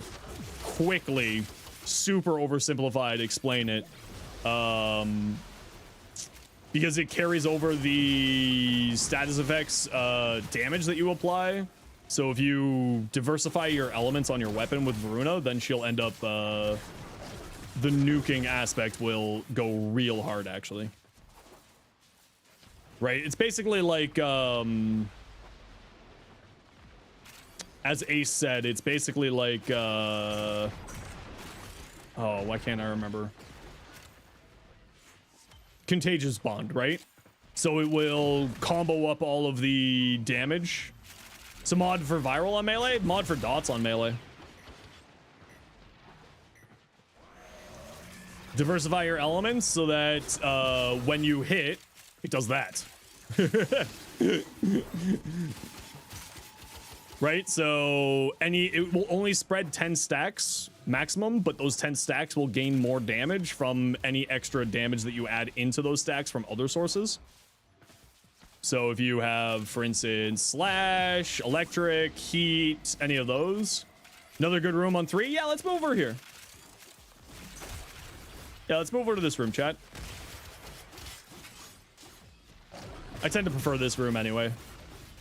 quickly, super oversimplified, explain it. Because it carries over the status effects damage that you apply. So if you diversify your elements on your weapon with Varuna, then she'll end up, the nuking aspect will go real hard, actually. Right, it's basically like, as Ace said, it's basically like, oh, why can't I remember? Contagious Bond, right? So it will combo up all of the damage. So mod for viral on melee, mod for dots on melee. Diversify your elements so that when you hit, it does that. Right, so it will only spread 10 stacks maximum, but those 10 stacks will gain more damage from any extra damage that you add into those stacks from other sources. So if you have, for instance, slash, electric, heat, any of those. Another good room on 3. Yeah, let's move over here. Yeah, let's move over to this room, chat. I tend to prefer this room anyway.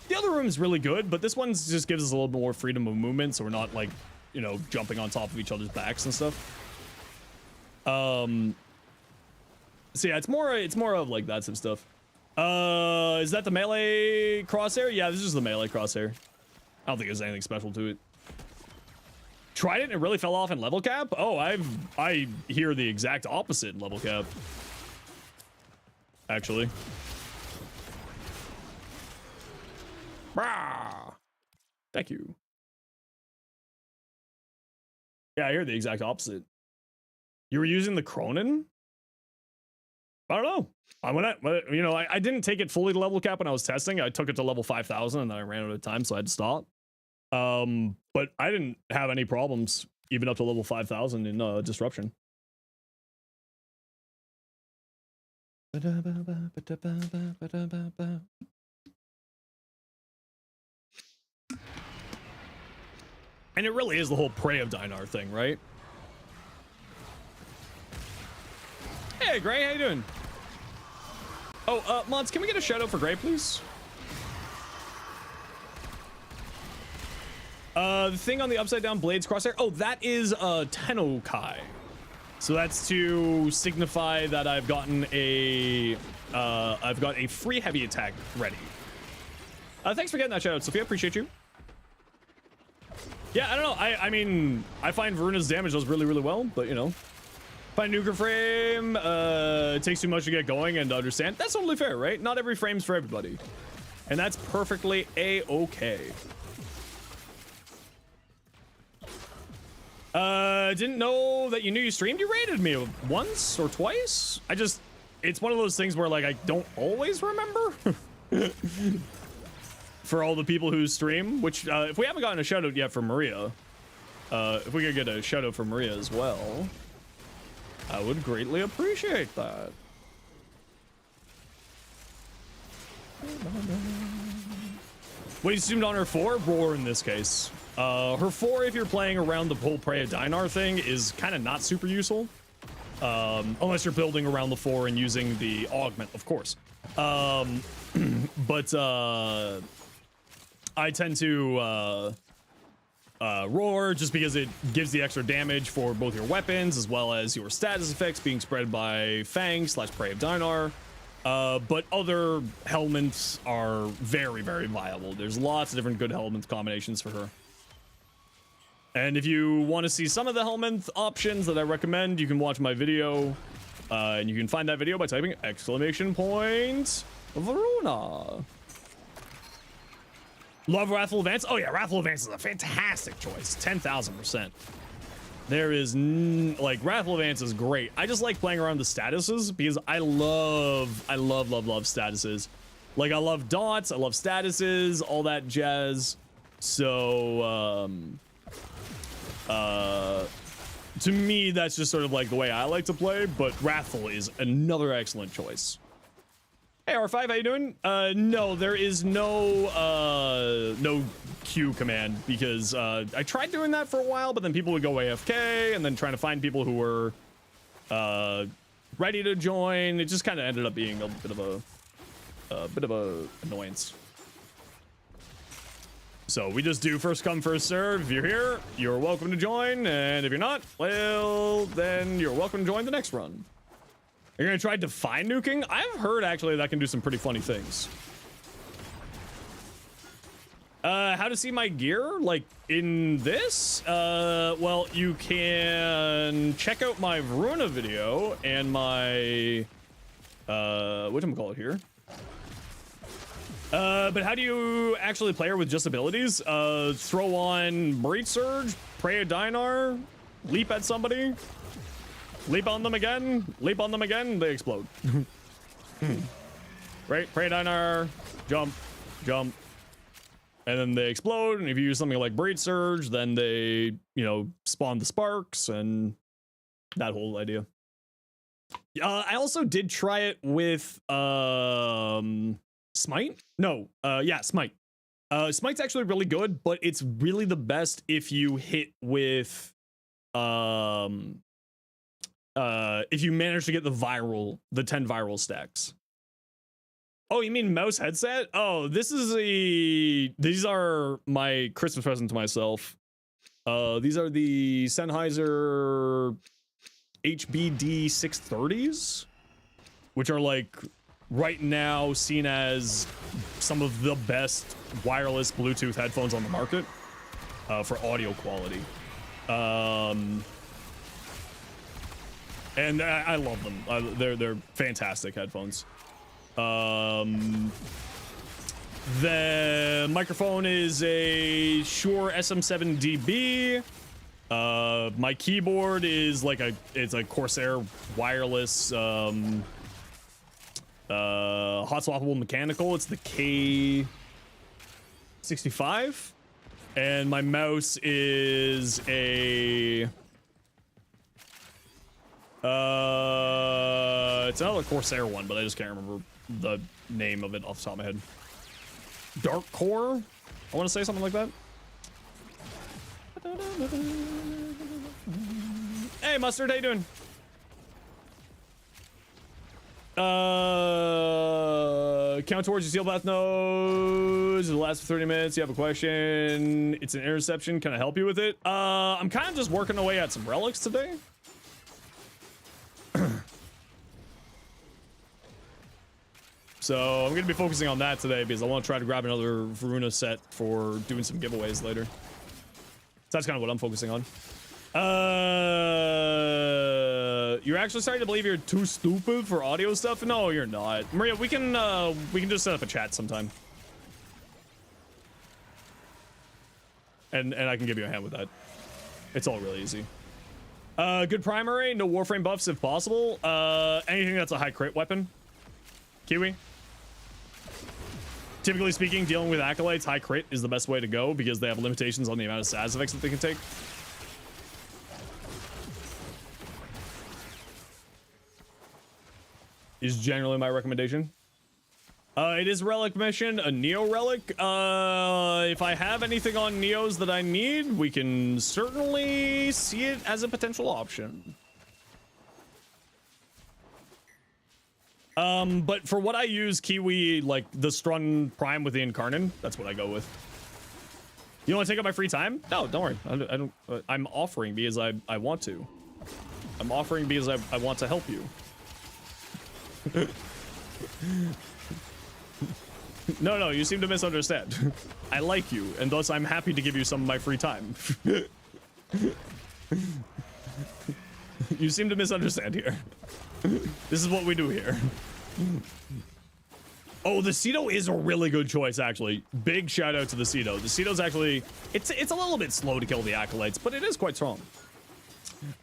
The other room is really good, but this one just gives us a little bit more freedom of movement, so we're not like, you know, jumping on top of each other's backs and stuff. So yeah, it's more of like that some stuff. Is that the melee crosshair? Yeah, this is the melee crosshair. I don't think there's anything special to it. Tried it and it really fell off in level cap? Oh, I hear the exact opposite in level cap. Actually. Brah. Thank you. Yeah, I hear the exact opposite. You were using the Cronin? I don't know. I didn't take it fully to level cap when I was testing. I took it to level 5,000 and then I ran out of time, so I had to stop. But I didn't have any problems even up to level 5,000 in disruption. And it really is the whole Prey of Dinar thing, right? Hey, Gray, how you doing? Oh, mods, can we get a shout out for Gray, please? The thing on the upside down blades crosshair. Oh, that is Tenokai. So that's to signify that I've gotten a free heavy attack ready. Thanks for getting that shout out, Sophia. Appreciate you. Yeah, I don't know. I mean, I find Varuna's damage does really, really well, but you know, find nuker frame, it takes too much to get going and to understand. That's totally fair, right? Not every frame's for everybody. And that's perfectly a-okay. Didn't know that you knew you streamed. You rated me once or twice. It's one of those things where like I don't always remember. For all the people who stream, which if we haven't gotten a shout out yet from Maria, if we could get a shout out from Maria as well, I would greatly appreciate that. What you zoomed on her 4? Roar in this case. Her 4, if you're playing around the whole Prey of Dinar thing, is kind of not super useful. Unless you're building around the 4 and using the augment, of course. But I tend to roar just because it gives the extra damage for both your weapons as well as your status effects being spread by Fang / Prey of Dinar. But other helmets are very, very viable. There's lots of different good helmet combinations for her. And if you want to see some of the helmet options that I recommend, you can watch my video. And you can find that video by typing !Varuna. Love Wrathful Advance. Oh yeah, Wrathful Advance is a fantastic choice. 10,000%. There is like Wrathful Advance is great. I just like playing around the statuses because I love statuses. Like I love dots, I love statuses, all that jazz. So to me, that's just sort of like the way I like to play, but Wrathful is another excellent choice. Hey R5, how you doing? No, there is no Q command because I tried doing that for a while, but then people would go AFK and then trying to find people who were ready to join. It just kind of ended up being a bit of a annoyance. So we just do first come, first serve. If you're here, you're welcome to join. And if you're not, well, then you're welcome to join the next run. You're gonna try define nuking? I've heard actually that can do some pretty funny things. How to see my gear? Like in this? Well, you can check out my Veruna video and my, whatchamacallit here? But how do you actually play her with just abilities? Throw on Breach Surge, Pray a Dinar, leap at somebody, leap on them again, they explode. Right? Pray a Dinar, jump, jump, and then they explode. And if you use something like Breach Surge, then they, you know, spawn the sparks and that whole idea. I also did try it with, Smite? No, yeah, Smite. Smite's actually really good, but it's really the best if you hit with, if you manage to get the 10 viral stacks. Oh, you mean mouse headset? Oh, these are my Christmas present to myself. These are the Sennheiser HBD 630s, which are like right now seen as some of the best wireless Bluetooth headphones on the market for audio quality. And I love them. They're fantastic headphones. The microphone is a Shure SM7DB. My keyboard is like it's a Corsair wireless hot swappable mechanical. It's the K65, and my mouse is a it's another Corsair one, but I just can't remember the name of it off the top of my head. Dark Core, I want to say something like that. Hey Mustard, how you doing? Count towards your steel blast nose. It'll last for 30 minutes. You have a question. It's an interception. Can I help you with it? I'm kind of just working away at some relics today. So I'm gonna be focusing on that today because I want to try to grab another Veruna set for doing some giveaways later. So that's kind of what I'm focusing on. You're actually starting to believe you're too stupid for audio stuff? No, you're not. Maria, we can just set up a chat sometime. And I can give you a hand with that. It's all really easy. Good primary, no Warframe buffs if possible. Anything that's a high crit weapon. Kiwi. Typically speaking, dealing with acolytes, high crit is the best way to go because they have limitations on the amount of status effects that they can take. Is generally my recommendation. It is relic mission, a Neo relic. If I have anything on Neos that I need, we can certainly see it as a potential option. But for what I use, Kiwi, like the Strun Prime with the Incarnin, that's what I go with. You want to take up my free time? No, don't worry. I don't. I'm offering because I want to. I'm offering because I want to help you. No, you seem to misunderstand. I like you, and thus I'm happy to give you some of my free time. You seem to misunderstand here. This is what we do here. Oh, the Ceto is a really good choice, actually. Big shout out to the Ceto. The Ceto's actually, it's a little bit slow to kill the Acolytes, but it is quite strong.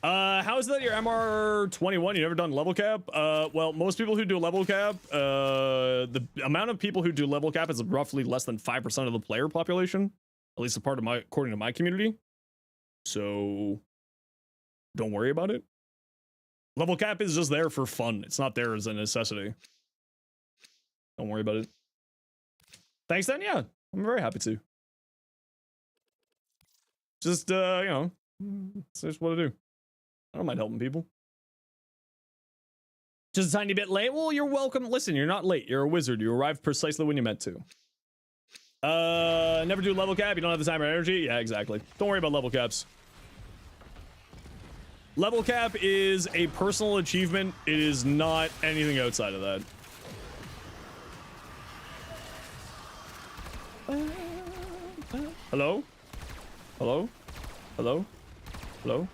How is that your MR21? You never done level cap? Well, most people who do level cap, the amount of people who do level cap is roughly less than 5% of the player population, at least a part of according to my community. So don't worry about it. Level cap is just there for fun. It's not there as a necessity. Don't worry about it. Thanks, then. Yeah, I'm very happy to. Just, you know, it's just what I do. I don't mind helping people. Just a tiny bit late. Well, you're welcome. Listen, you're not late. You're a wizard. You arrived precisely when you meant to. Never do level cap. You don't have the time or energy. Yeah, exactly. Don't worry about level caps. Level cap is a personal achievement. It is not anything outside of that. Hello? Hello? Hello? Hello?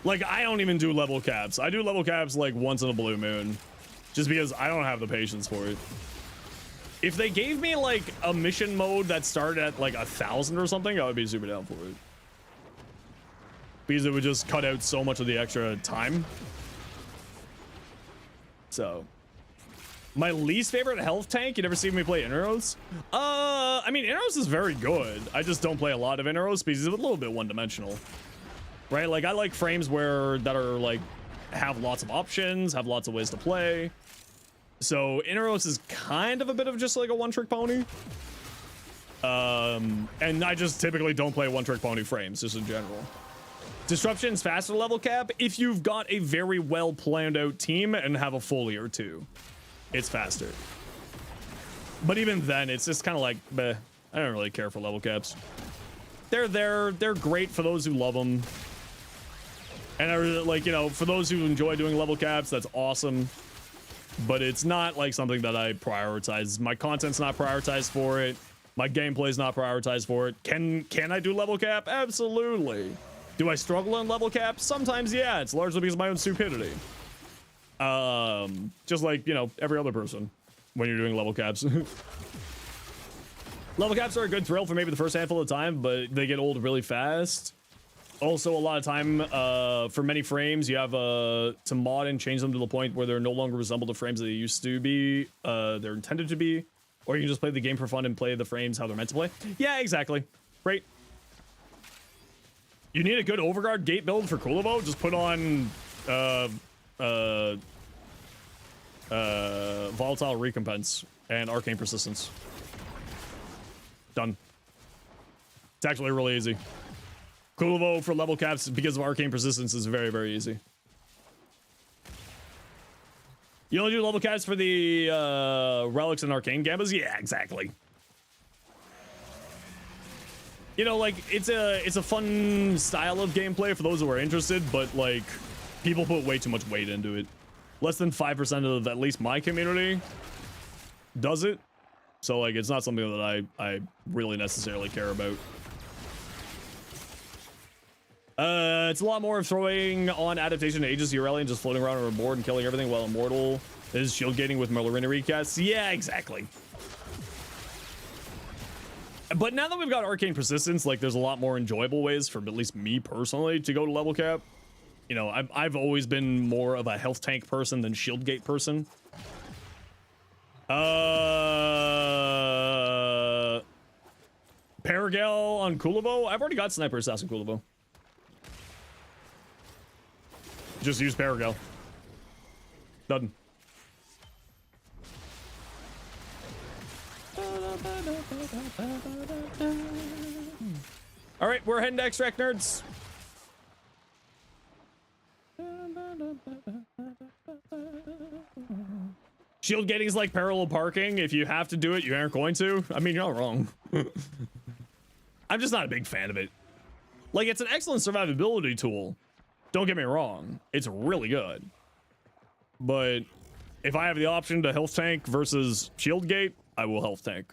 Like, I don't even do level caps. I do level caps like once in a blue moon, just because I don't have the patience for it. If they gave me like a mission mode that started at like 1,000 or something, I would be super down for it, because it would just cut out so much of the extra time. So my least favorite health tank, you never seen me play Inros? I mean, Inros is very good. I just don't play a lot of Inros because it's a little bit one-dimensional, right? Like, I like frames that are like have lots of options, have lots of ways to play. So Inros is kind of a bit of just like a one-trick pony. And I just typically don't play one-trick pony frames just in general. Disruption's faster level cap if you've got a very well planned out team and have a Foley or two. It's faster. But even then, it's just kind of like, bleh, I don't really care for level caps. They're great for those who love them. And I really, like, you know, for those who enjoy doing level caps, that's awesome. But it's not like something that I prioritize. My content's not prioritized for it. My gameplay's not prioritized for it. Can I do level cap? Absolutely. Do I struggle on level cap? Sometimes, yeah. It's largely because of my own stupidity. Just like, you know, every other person when you're doing level caps. Level caps are a good thrill for maybe the first handful of time, but they get old really fast. Also, a lot of time, for many frames, you have to mod and change them to the point where they're no longer resemble the frames that they used to be, they're intended to be, or you can just play the game for fun and play the frames how they're meant to play. Yeah, exactly. Right. You need a good overguard gate build for Kulovo? Just put on, volatile recompense and arcane persistence. Done. It's actually really easy. Kulovo for level caps because of arcane persistence is very, very easy. You only do level caps for the relics and arcane gambas? Yeah, exactly. You know, like, it's a fun style of gameplay for those who are interested, but like, people put way too much weight into it. Less than 5% of at least my community does it. So like, it's not something that I really necessarily care about. It's a lot more of throwing on adaptation to Aegis URL and just floating around on a board and killing everything while immortal. Is shield gating with Merlina recasts? Yeah, exactly. But now that we've got arcane persistence, like, there's a lot more enjoyable ways for at least me personally to go to level cap. You know, I've always been more of a health tank person than shield gate person. Paragale on Kulovo? I've already got Sniper Assassin Kulovo. Just use Paragale. Done. All right, we're heading to extract nerds. Shield gating is like parallel parking. If you have to do it, you aren't going to. I mean, you're not wrong. I'm just not a big fan of it. Like, it's an excellent survivability tool. Don't get me wrong. It's really good. But if I have the option to health tank versus shield gate, I will health tank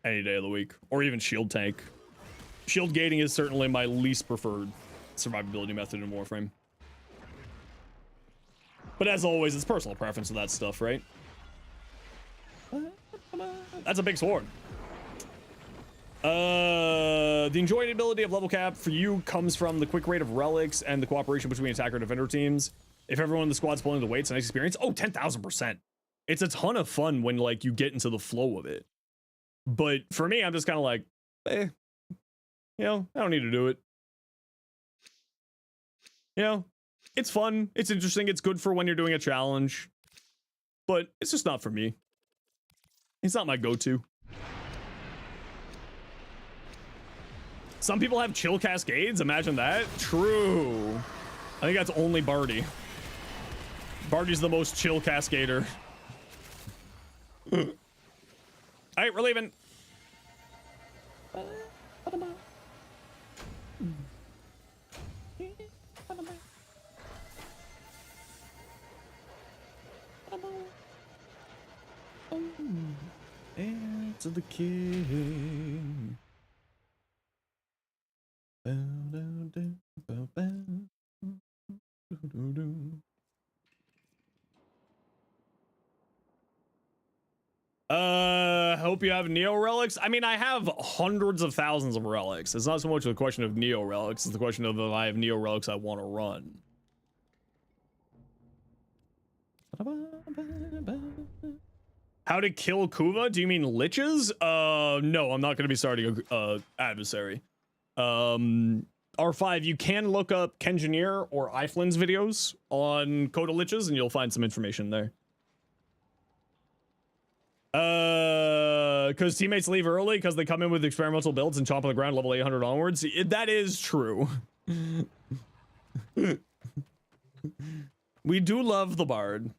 any day of the week, or even shield tank. Shield gating is certainly my least preferred survivability method in Warframe. But as always, it's personal preference of that stuff, right? That's a big sword. The enjoyability of level cap for you comes from the quick rate of relics and the cooperation between attacker and defender teams. If everyone in the squad's pulling the weight, it's a nice experience. Oh, 10,000%. It's a ton of fun when like you get into the flow of it. But for me, I'm just kind of like, you know, I don't need to do it. You know, it's fun. It's interesting. It's good for when you're doing a challenge. But it's just not for me. It's not my go-to. Some people have chill cascades. Imagine that. True. I think that's only Barty. Barty's the most chill cascader. All right, we're leaving. Heir to the king. Hope you have Neo relics. I mean, I have hundreds of thousands of relics. It's not so much a question of Neo relics, it's the question of if I have Neo relics I want to run. How to kill Kuva? Do you mean liches? No, I'm not going to be starting a adversary. R5, you can look up Kengineer or iFlynn's videos on Coda liches, and you'll find some information there. Because teammates leave early because they come in with experimental builds and chomp on the ground level 800 onwards. That is true. We do love the Bard.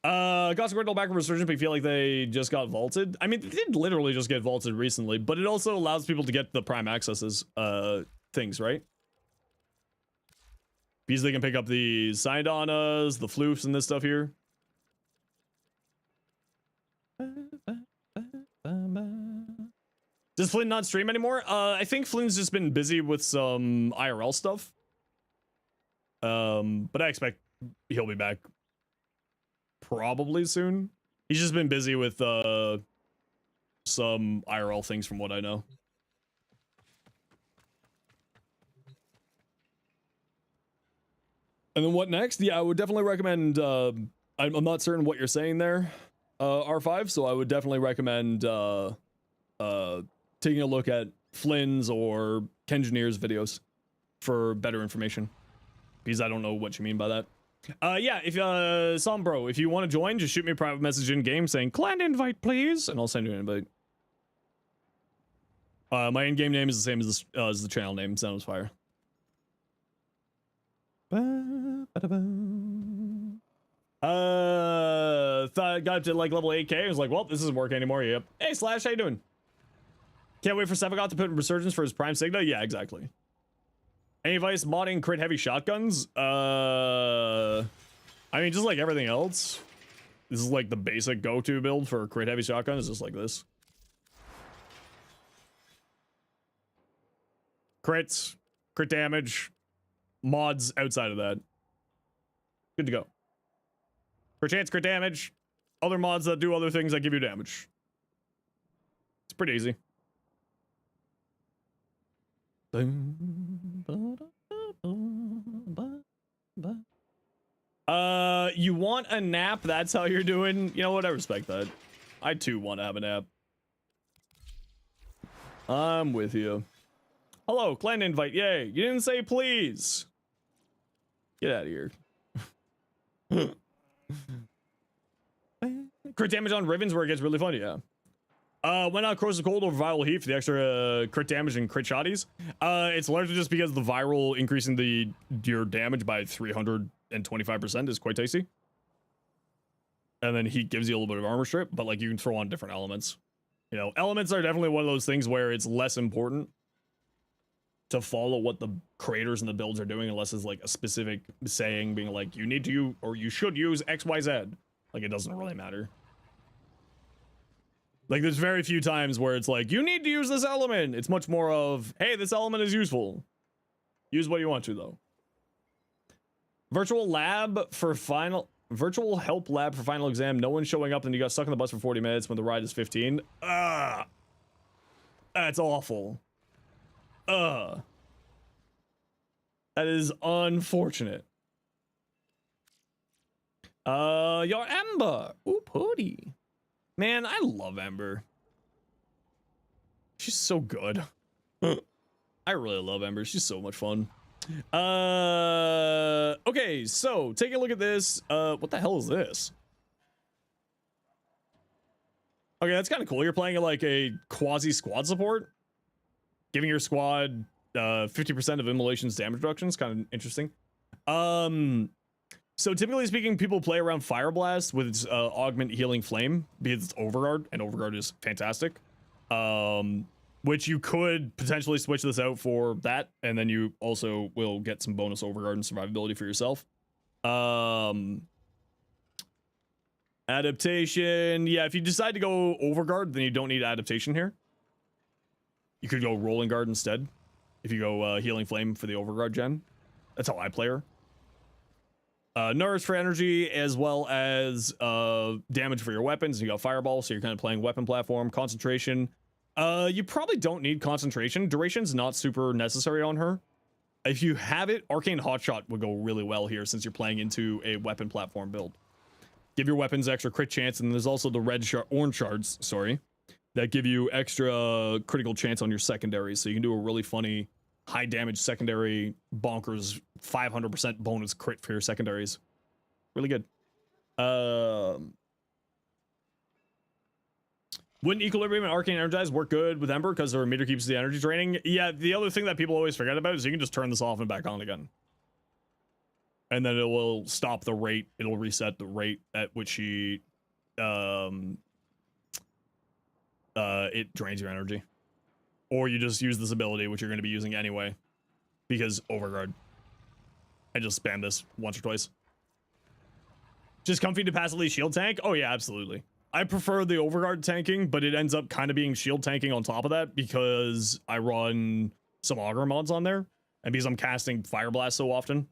Gossip Grindle back from Resurgence, but feel like they just got vaulted. I mean, they did literally just get vaulted recently, but it also allows people to get the prime accesses, things, right? Because they can pick up the Sidonas, the Floofs, and this stuff here. Does Flynn not stream anymore? I think Flynn's just been busy with some IRL stuff. But I expect he'll be back probably soon. He's just been busy with some IRL things from what I know. And then what next? Yeah, I would definitely recommend, I'm not certain what you're saying there, R5, so I would definitely recommend taking a look at Flynn's or Kengineer's videos for better information, because I don't know what you mean by that. Yeah, if Sombro, if you want to join, just shoot me a private message in game saying clan invite please, and I'll send you an invite. My in-game name is the same as the channel name, Zenosfire. Thought got to like level 8k. I was like, well, this isn't working anymore. Yep. Hey Slash, how you doing? Can't wait for Sevagot to put in Resurgence for his Prime Signa. Yeah, exactly. Any advice modding crit heavy shotguns? I mean, just like everything else, this is like the basic go-to build for crit heavy shotgun. Is just like this. Crits, crit damage, mods outside of that. Good to go. Crit chance, crit damage, other mods that do other things that give you damage. It's pretty easy. You want a nap? That's how you're doing? You know what? I respect that. I too want to have a nap. I'm with you. Hello, clan invite. Yay. You didn't say please. Get out of here. Crit damage on Rivens where it gets really funny, yeah. When not Corrosive Cold or Viral Heat for the extra crit damage and crit shotties. It's largely just because the viral increasing your damage by 325% is quite tasty. And then heat gives you a little bit of armor strip, but like you can throw on different elements. You know, elements are definitely one of those things where it's less important to follow what the creators and the builds are doing unless it's like a specific saying being like, you need to or you should use XYZ. Like it doesn't really matter. Like, there's very few times where it's like, you need to use this element. It's much more of, hey, this element is useful. Use what you want to, though. Virtual help lab for final exam. No one showing up, and you got stuck on the bus for 40 minutes when the ride is 15. That's awful. That is unfortunate. Your Ember. Ooh, Pooty. Man, I love Ember. She's so good. I really love Ember. She's so much fun. Okay, so take a look at this. What the hell is this? Okay, that's kind of cool. You're playing like a quasi squad support, giving your squad 50% of immolation's damage reduction. Is kind of interesting. So typically speaking, people play around Fire Blast with its augment healing flame because it's Overguard, and Overguard is fantastic. Which you could potentially switch this out for that, and then you also will get some bonus Overguard and survivability for yourself. Adaptation, yeah, if you decide to go Overguard, then you don't need adaptation here. You could go Rolling Guard instead, if you go Healing Flame for the Overguard gen. That's how I play her. Nourish for energy, as well as damage for your weapons. You got Fireball, so you're kind of playing weapon platform. Concentration. You probably don't need concentration. Duration's not super necessary on her. If you have it, Arcane Hotshot would go really well here since you're playing into a weapon platform build. Give your weapons extra crit chance, and there's also the orange shards, sorry, that give you extra critical chance on your secondaries, so you can do a really funny high damage secondary bonkers 500% bonus crit for your secondaries. Really good. Wouldn't Equilibrium and Arcane Energize work good with Ember because their meter keeps the energy draining? Yeah, the other thing that people always forget about is you can just turn this off and back on again. And then it will stop the rate. It'll reset the rate at which it drains your energy. Or you just use this ability, which you're going to be using anyway, because Overguard. I just spam this once or twice. Just comfy to passively shield tank? Oh yeah, absolutely. I prefer the Overguard tanking, but it ends up kind of being shield tanking on top of that because I run some Augur mods on there, and because I'm casting Fire Blast so often,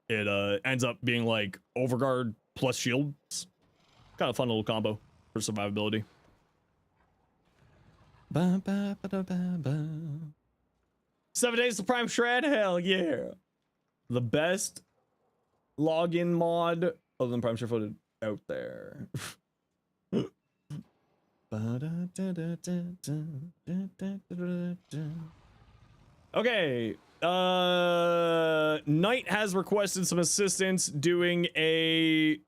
it ends up being like Overguard plus shields. Kind of fun little combo for survivability. 7 days to Prime Shred? Hell yeah. The best login mod other than Prime Shred footage out there. Okay. Knight has requested some assistance doing a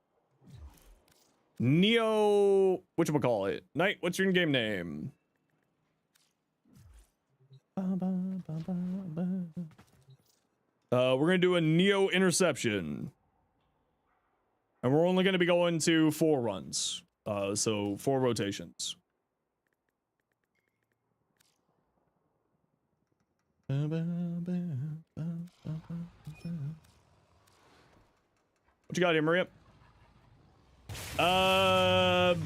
Neo, whatchamacallit? Knight, what's your in-game name? We're gonna do a Neo interception. And we're only gonna be going to 4 runs. So 4 rotations. What you got here, Maria? Bunny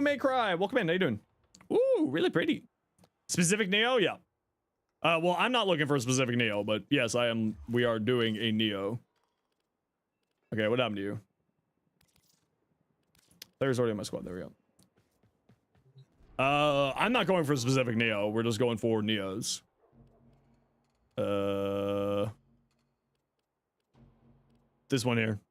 May Cry. Welcome in. How you doing? Ooh, really pretty. Specific Neo? Yeah. Well, I'm not looking for a specific Neo, but yes, I am. We are doing a Neo. Okay, what happened to you? There's already on my squad. There we go. I'm not going for a specific Neo. We're just going for Neos. This one here.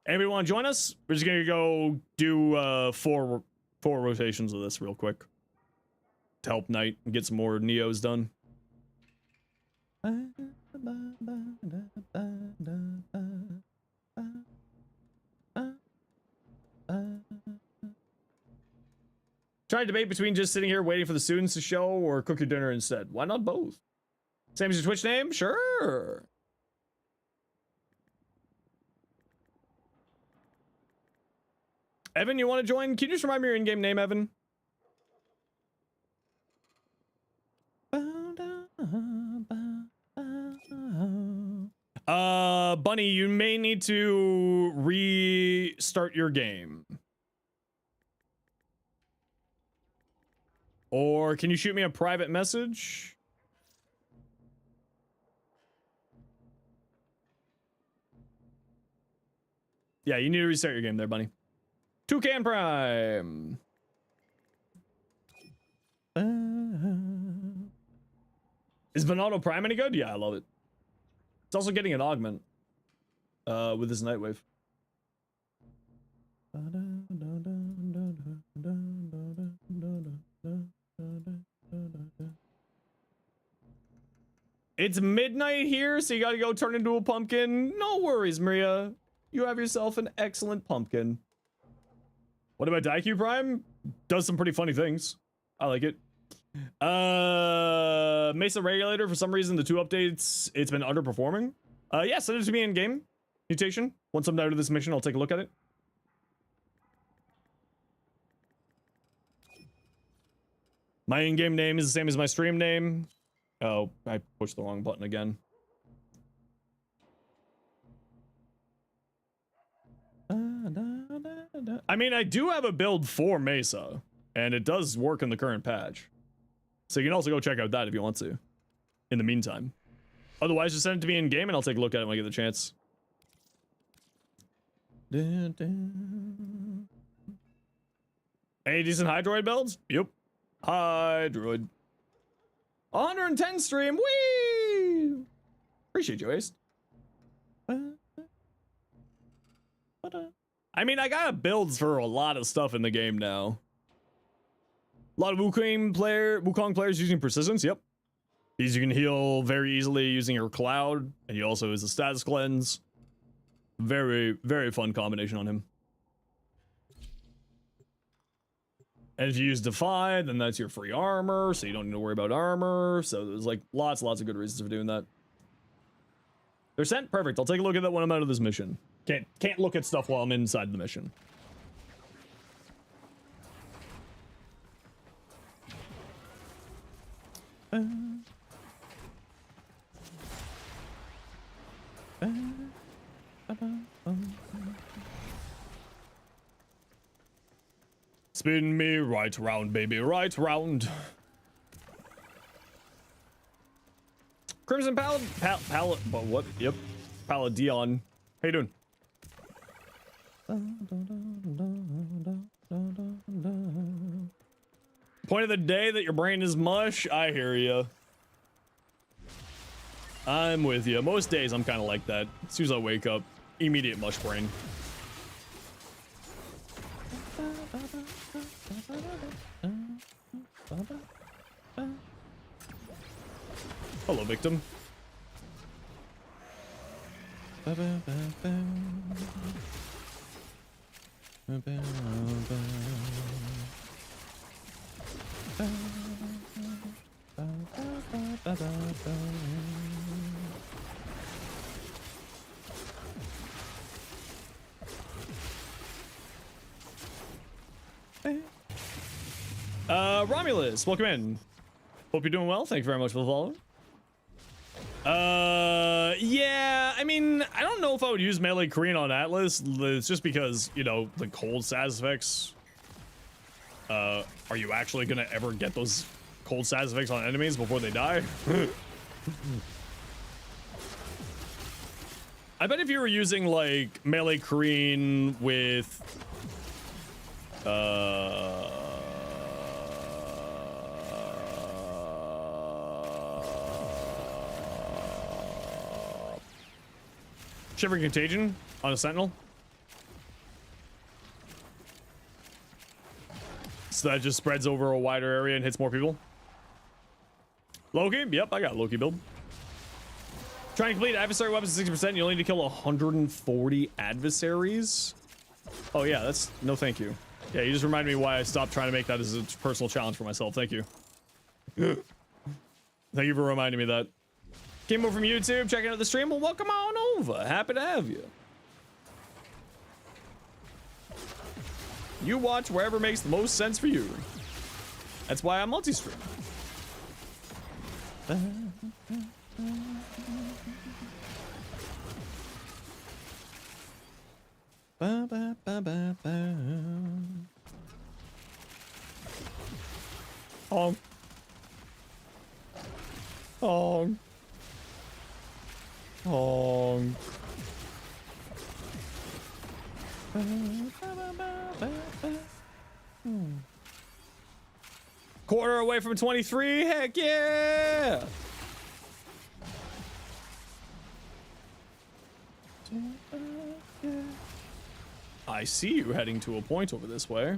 Anybody want to join us? We're just gonna go do 4 rotations of this real quick to help Knight and get some more Neos done. Trying to debate between just sitting here waiting for the students to show or cook your dinner instead. Why not both? Same as your Twitch name? Sure. Evan, you want to join? Can you just remind me your in-game name, Evan? Bunny, you may need to restart your game. Or can you shoot me a private message? Yeah, you need to restart your game there, bunny. Toucan Prime. Is Venado Prime any good? Yeah, I love it. It's also getting an augment with this Nightwave. It's midnight here, so you gotta go turn into a pumpkin. No worries, Maria. You have yourself an excellent pumpkin. What about Daikyu Prime? Does some pretty funny things. I like it. Mesa Regulator, for some reason, the 2 updates, it's been underperforming. Yeah, send it to me in game. Mutation. Once I'm done with this mission, I'll take a look at it. My in-game name is the same as my stream name. Oh, I pushed the wrong button again. I mean, I do have a build for Mesa, and it does work in the current patch. So you can also go check out that if you want to, in the meantime. Otherwise, just send it to me in game and I'll take a look at it when I get the chance. Any decent Hydroid builds? Yep. Hydroid. 110 stream. Whee! Appreciate you, Ace. I mean, I got builds for a lot of stuff in the game now. A lot of Wukong players using persistence. Yep. These you can heal very easily using your cloud, and he also has a status cleanse. Very, very fun combination on him. And if you use Defy, then that's your free armor, so you don't need to worry about armor. So there's like lots of good reasons for doing that. They're sent? Perfect. I'll take a look at that when I'm out of this mission. Can't look at stuff while I'm inside the mission. Spin me right round, baby, right round. Crimson Pallet, but what? Yep, Paladion. How you doing? Point of the day that your brain is mush. I hear you. I'm with you. Most days I'm kind of like that. As soon as I wake up, immediate mush brain. Hello, victim. Romulus, welcome in. Hope you're doing well. Thank you very much for the follow. Yeah, I mean, I don't know if I would use melee Korean on Atlas. It's just because, you know, the cold status effects. Are you actually gonna ever get those cold status effects on enemies before they die? I bet if you were using like melee Korean with Shivering Contagion on a Sentinel. So that just spreads over a wider area and hits more people. Loki? Yep, I got Loki build. Try and complete adversary weapons at 60%. You only need to kill 140 adversaries. Oh yeah, that's no thank you. Yeah, you just reminded me why I stopped trying to make that as a personal challenge for myself. Thank you. Thank you for reminding me that. Came over from YouTube, checking out the stream. Well, welcome on over. Happy to have you. You watch wherever makes the most sense for you. That's why I multi-stream. Oh. Oh. Oh. Quarter away from 23. Heck yeah! I see you heading to a point over this way.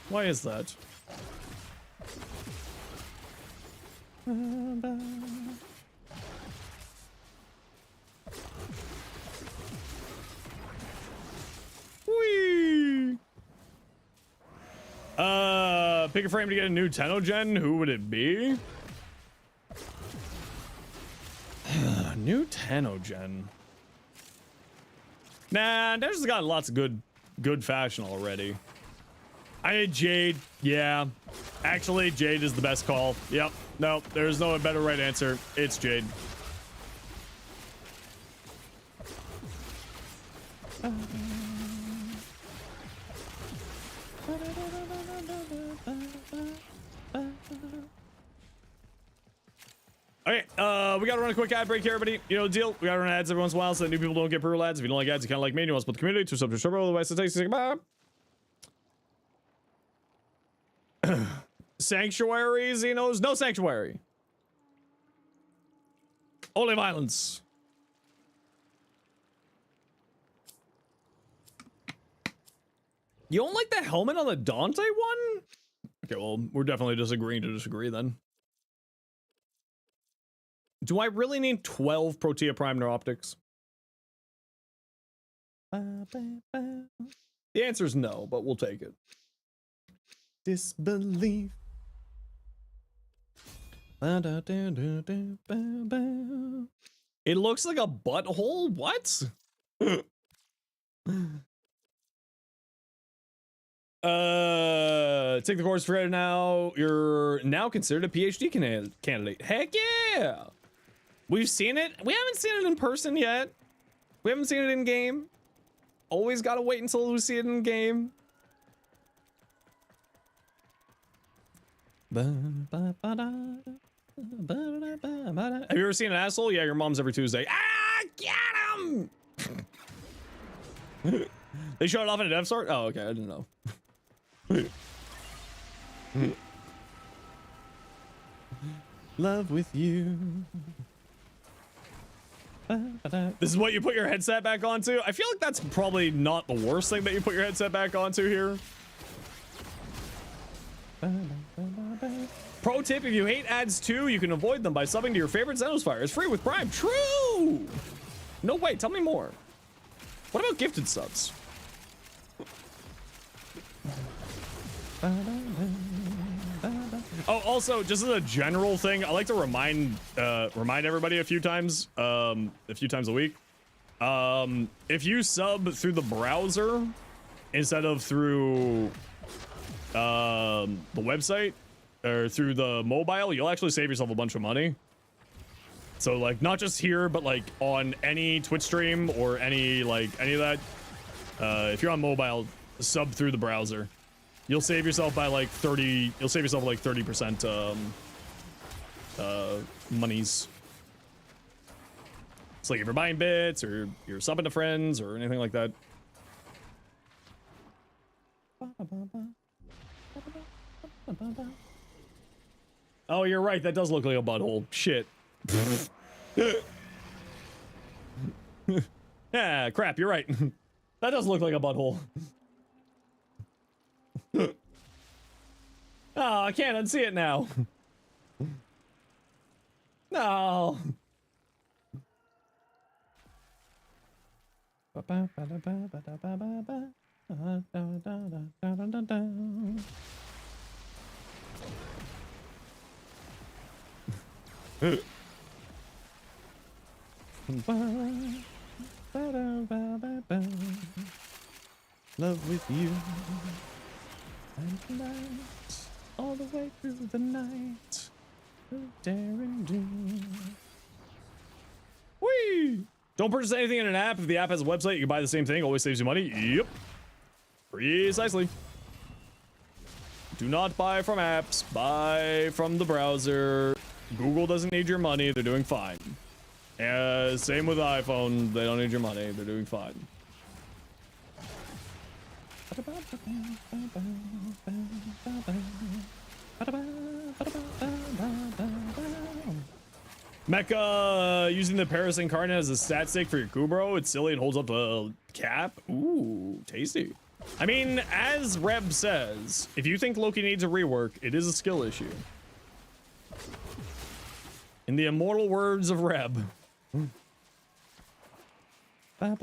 Why is that? Whee! Pick a frame to get a new Tenogen. Who would it be? New Tenogen. Nah, there's got lots of good fashion already. Jade. Yeah. Actually, Jade is the best call. Yep. No, there's no better right answer. It's Jade. Okay, we gotta run a quick ad break here, everybody. You know the deal. We gotta run ads every once in a while so that new people don't get brutal ads. If you don't like ads, you kind of like me, you want to support the community, to sub to server, otherwise it takes you. Bye. Sanctuary, Zenos? No sanctuary. Only violence. You don't like the helmet on the Dante one? Okay, well, we're definitely disagreeing to disagree then. Do I really need 12 Protea Prime Neuroptics? The answer is no, but we'll take it. Disbelief. It looks like a butthole? What? Take the course for it now. You're now considered a PhD candidate. Heck yeah! We've seen it. We haven't seen it in person yet. We haven't seen it in game. Always gotta wait until we see it in game. Have you ever seen an asshole? Yeah, your mom's every Tuesday. Ah, get him! They showed it off in a dev start? Oh, okay, I didn't know. Love with you. This is what you put your headset back onto? I feel like that's probably not the worst thing that you put your headset back onto here. Pro tip, if you hate ads too, you can avoid them by subbing to your favorite Zenosfire. It's free with Prime. True! No, wait, tell me more. What about gifted subs? Oh, also, just as a general thing, I like to remind everybody a few times a week. If you sub through the browser instead of through the website or through the mobile, you'll actually save yourself a bunch of money. So like not just here, but like on any Twitch stream or any of that. If you're on mobile, sub through the browser. You'll save yourself by like 30. You'll save yourself like 30% monies. It's like if you're buying bits or you're subbing to friends or anything like that. Oh, you're right. That does look like a butthole. Shit. Yeah, crap. You're right. That does look like a butthole. Oh, I can't unsee it now. No. Love with you. And tonight, all the way through the night, dare and do. Whee! Don't purchase anything in an app. If the app has a website, you can buy the same thing. Always saves you money. Yep. Precisely. Do not buy from apps. Buy from the browser. Google doesn't need your money. They're doing fine. Same with iPhone. They don't need your money. They're doing fine. Mecha using the Paris Incarnate as a stat stake for your Kubro. It's silly and holds up the cap. Ooh, tasty. I mean, as Reb says, if you think Loki needs a rework, it is a skill issue. In the immortal words of Reb. Why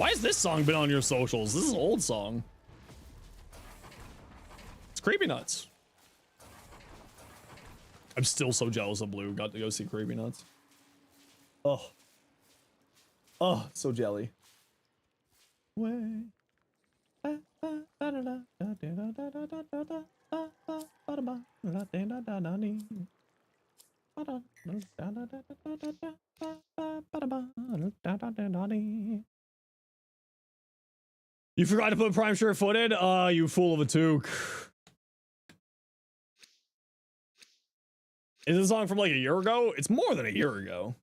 has this song been on your socials? This is an old song. It's Creepy Nuts. I'm still so jealous of Blue. Got to go see Creepy Nuts. Oh. Oh, so jelly. Way. You forgot to put Prime Sure Footed? You fool of a toque. Is this song from like a year ago? It's more than a year ago.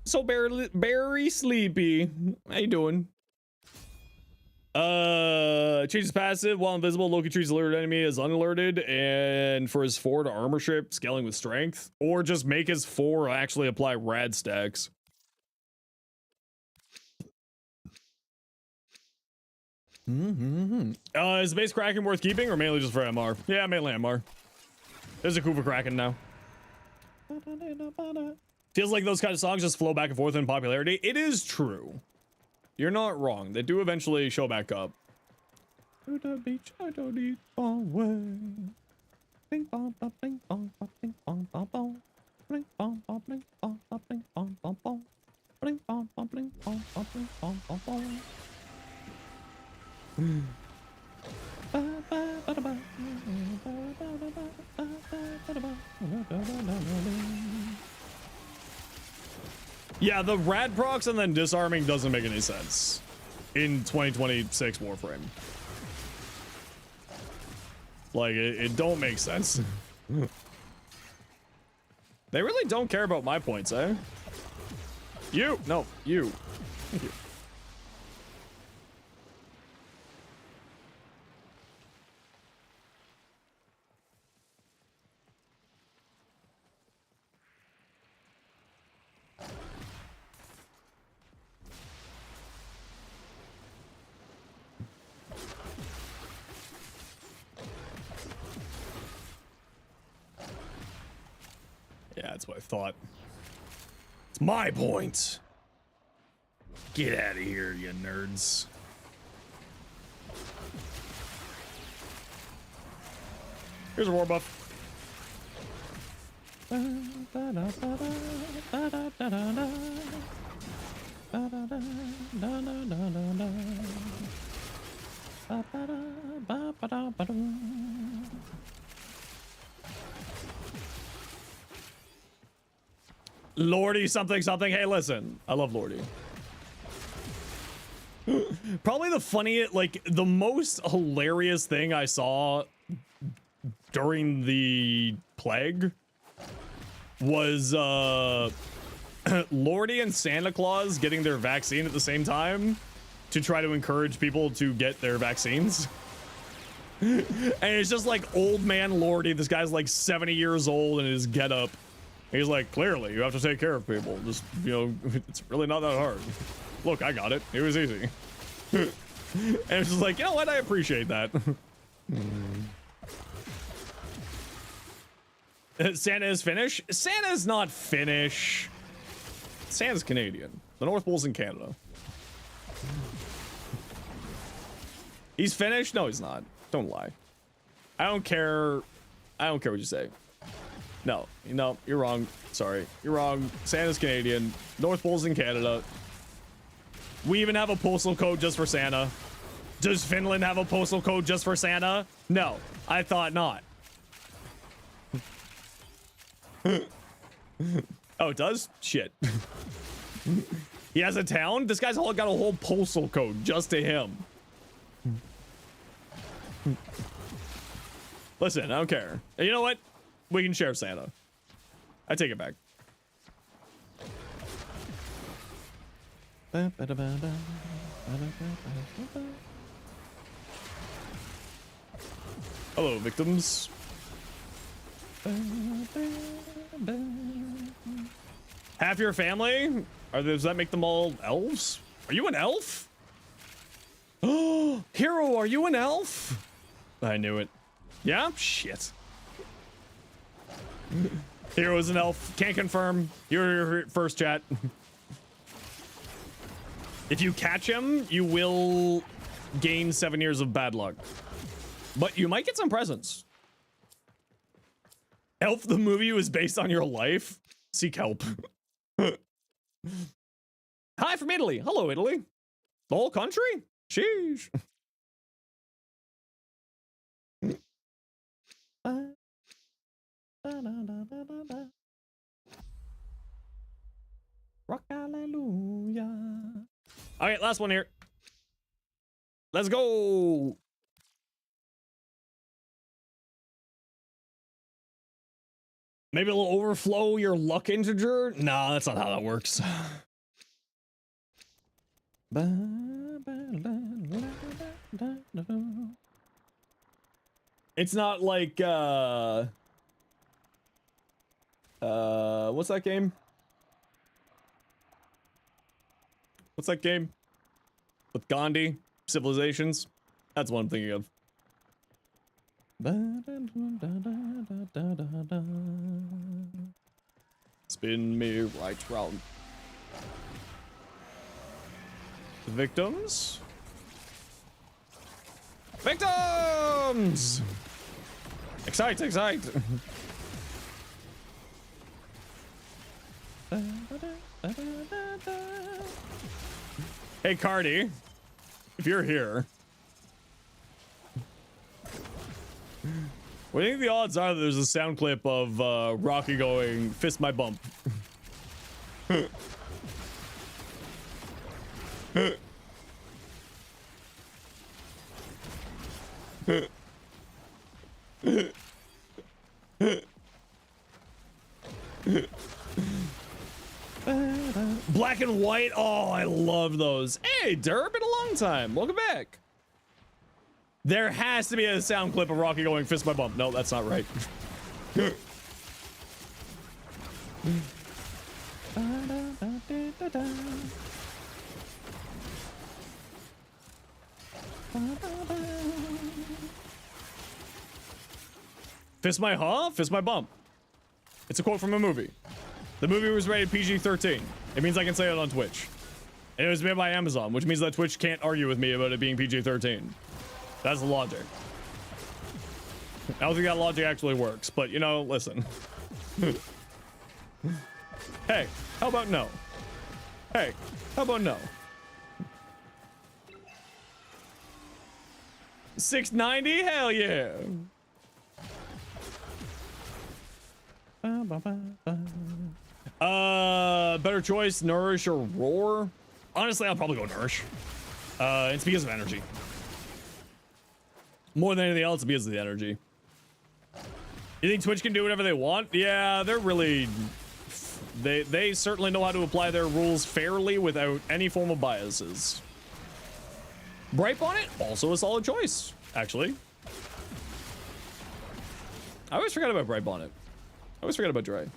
So very sleepy. How you doing? Changes passive while invisible. Loki treats alerted enemy as unalerted, and for his 4 to armor ship, scaling with strength, or just make his 4 actually apply rad stacks. Is the base Kraken worth keeping or mainly just for MR? Yeah, mainly MR. There's a Kuva Kraken now. Feels like those kind of songs just flow back and forth in popularity. It is true. You're not wrong. They do eventually show back up. To the beach, I don't need away. Bing bong bong bing bong bong bing bong bong bong. Bling bong bong bling bong bong bing bong bong bong. Bling bong bong bling bong bong bing bong bong bong. Yeah, the rad procs and then disarming doesn't make any sense in 2026 Warframe. Like, it don't make sense. They really don't care about my points, eh? You! No, you. Thank you. Yeah, that's what I thought. It's my point. Get out of here, you nerds. Here's a war buff. Lordy something something. Hey, listen, I love Lordy. Probably the funniest, like the most hilarious thing I saw during the plague was Lordy and Santa Claus getting their vaccine at the same time to try to encourage people to get their vaccines. And it's just like old man Lordy. This guy's like 70 years old in his getup. He's like, clearly, you have to take care of people. Just, you know, it's really not that hard. Look, I got it. It was easy. And it's just like, you know what? I appreciate that. Santa is Finnish? Santa's not Finnish. Santa's Canadian. The North Pole's in Canada. He's Finnish? No, he's not. Don't lie. I don't care. I don't care what you say. No, you're wrong. Sorry, you're wrong. Santa's Canadian. North Pole's in Canada. We even have a postal code just for Santa. Does Finland have a postal code just for Santa? No, I thought not. Oh, it does? Shit. He has a town? This guy's got a whole postal code just to him. Listen, I don't care. You know what? We can share Santa. I take it back. Hello, victims. Half your family? Does that make them all elves? Are you an elf? Oh, Hero, are you an elf? I knew it. Yeah? Shit. Hero's an elf. Can't confirm. You're your first chat. If you catch him, you will gain 7 years of bad luck. But you might get some presents. Elf the movie was based on your life? Seek help. Hi from Italy. Hello, Italy. The whole country? Sheesh. Rock hallelujah. All right, last one here. Let's go. Maybe it'll overflow your luck integer? Nah, that's not how that works. It's not like what's that game? What's that game? With Gandhi? Civilizations? That's what I'm thinking of. Spin me right round. Victims? Victims! Excite, excite! Hey, Cardi, if you're here, what do you think the odds are that there's a sound clip of Rocky going, fist my bump? Black and white. Oh, I love those. Hey, Durr, been a long time. Welcome back. There has to be a sound clip of Rocky going fist my bump. No, that's not right. Fist my huh? Fist my bump. It's a quote from a movie. The movie was rated PG-13. It means I can say it on Twitch. And it was made by Amazon, which means that Twitch can't argue with me about it being PG-13. That's the logic. I don't think that logic actually works, but you know, listen. Hey, how about no? Hey, how about no? 690? Hell yeah. Better choice, Nourish or Roar? Honestly, I'll probably go Nourish. It's because of energy. More than anything else, it's because of the energy. You think Twitch can do whatever they want? Yeah, they're really... They certainly know how to apply their rules fairly without any form of biases. Bright Bonnet, also a solid choice, actually. I always forget about Bright Bonnet. I always forget about Dre.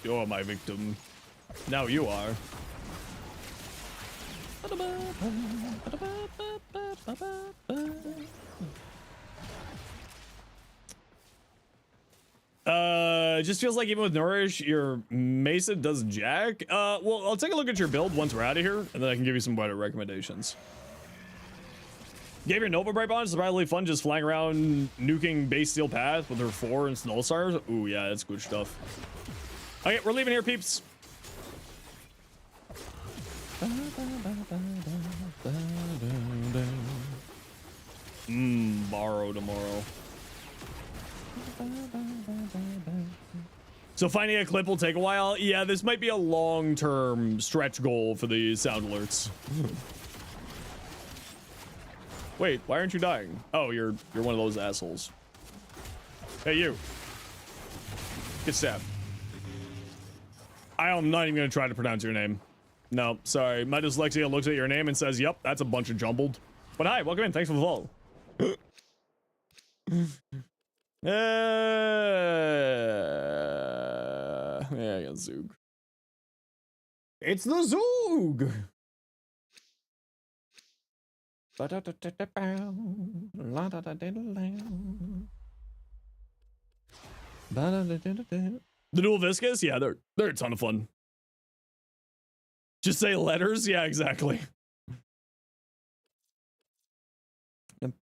You're my victim. Now you are. It just feels like even with Nourish, your Mesa does jack. Well, I'll take a look at your build once we're out of here, and then I can give you some better recommendations. Gave your Nova Bright Bonds surprisingly fun just flying around nuking base steel path with her 4 and Zenosfires. Ooh, yeah, that's good stuff. Okay, we're leaving here, peeps. Borrow tomorrow. So finding a clip will take a while. Yeah, this might be a long-term stretch goal for the sound alerts. Wait, why aren't you dying? Oh, you're one of those assholes. Hey, you. Get stabbed. I am not even gonna try to pronounce your name. No, sorry. My dyslexia looks at your name and says, "Yep, that's a bunch of jumbled." But hi, welcome in. Thanks for the follow. Yeah, I got Zoog. It's the Zoog. The dual viscous, yeah, they're a ton of fun. Just say letters, yeah, exactly. America.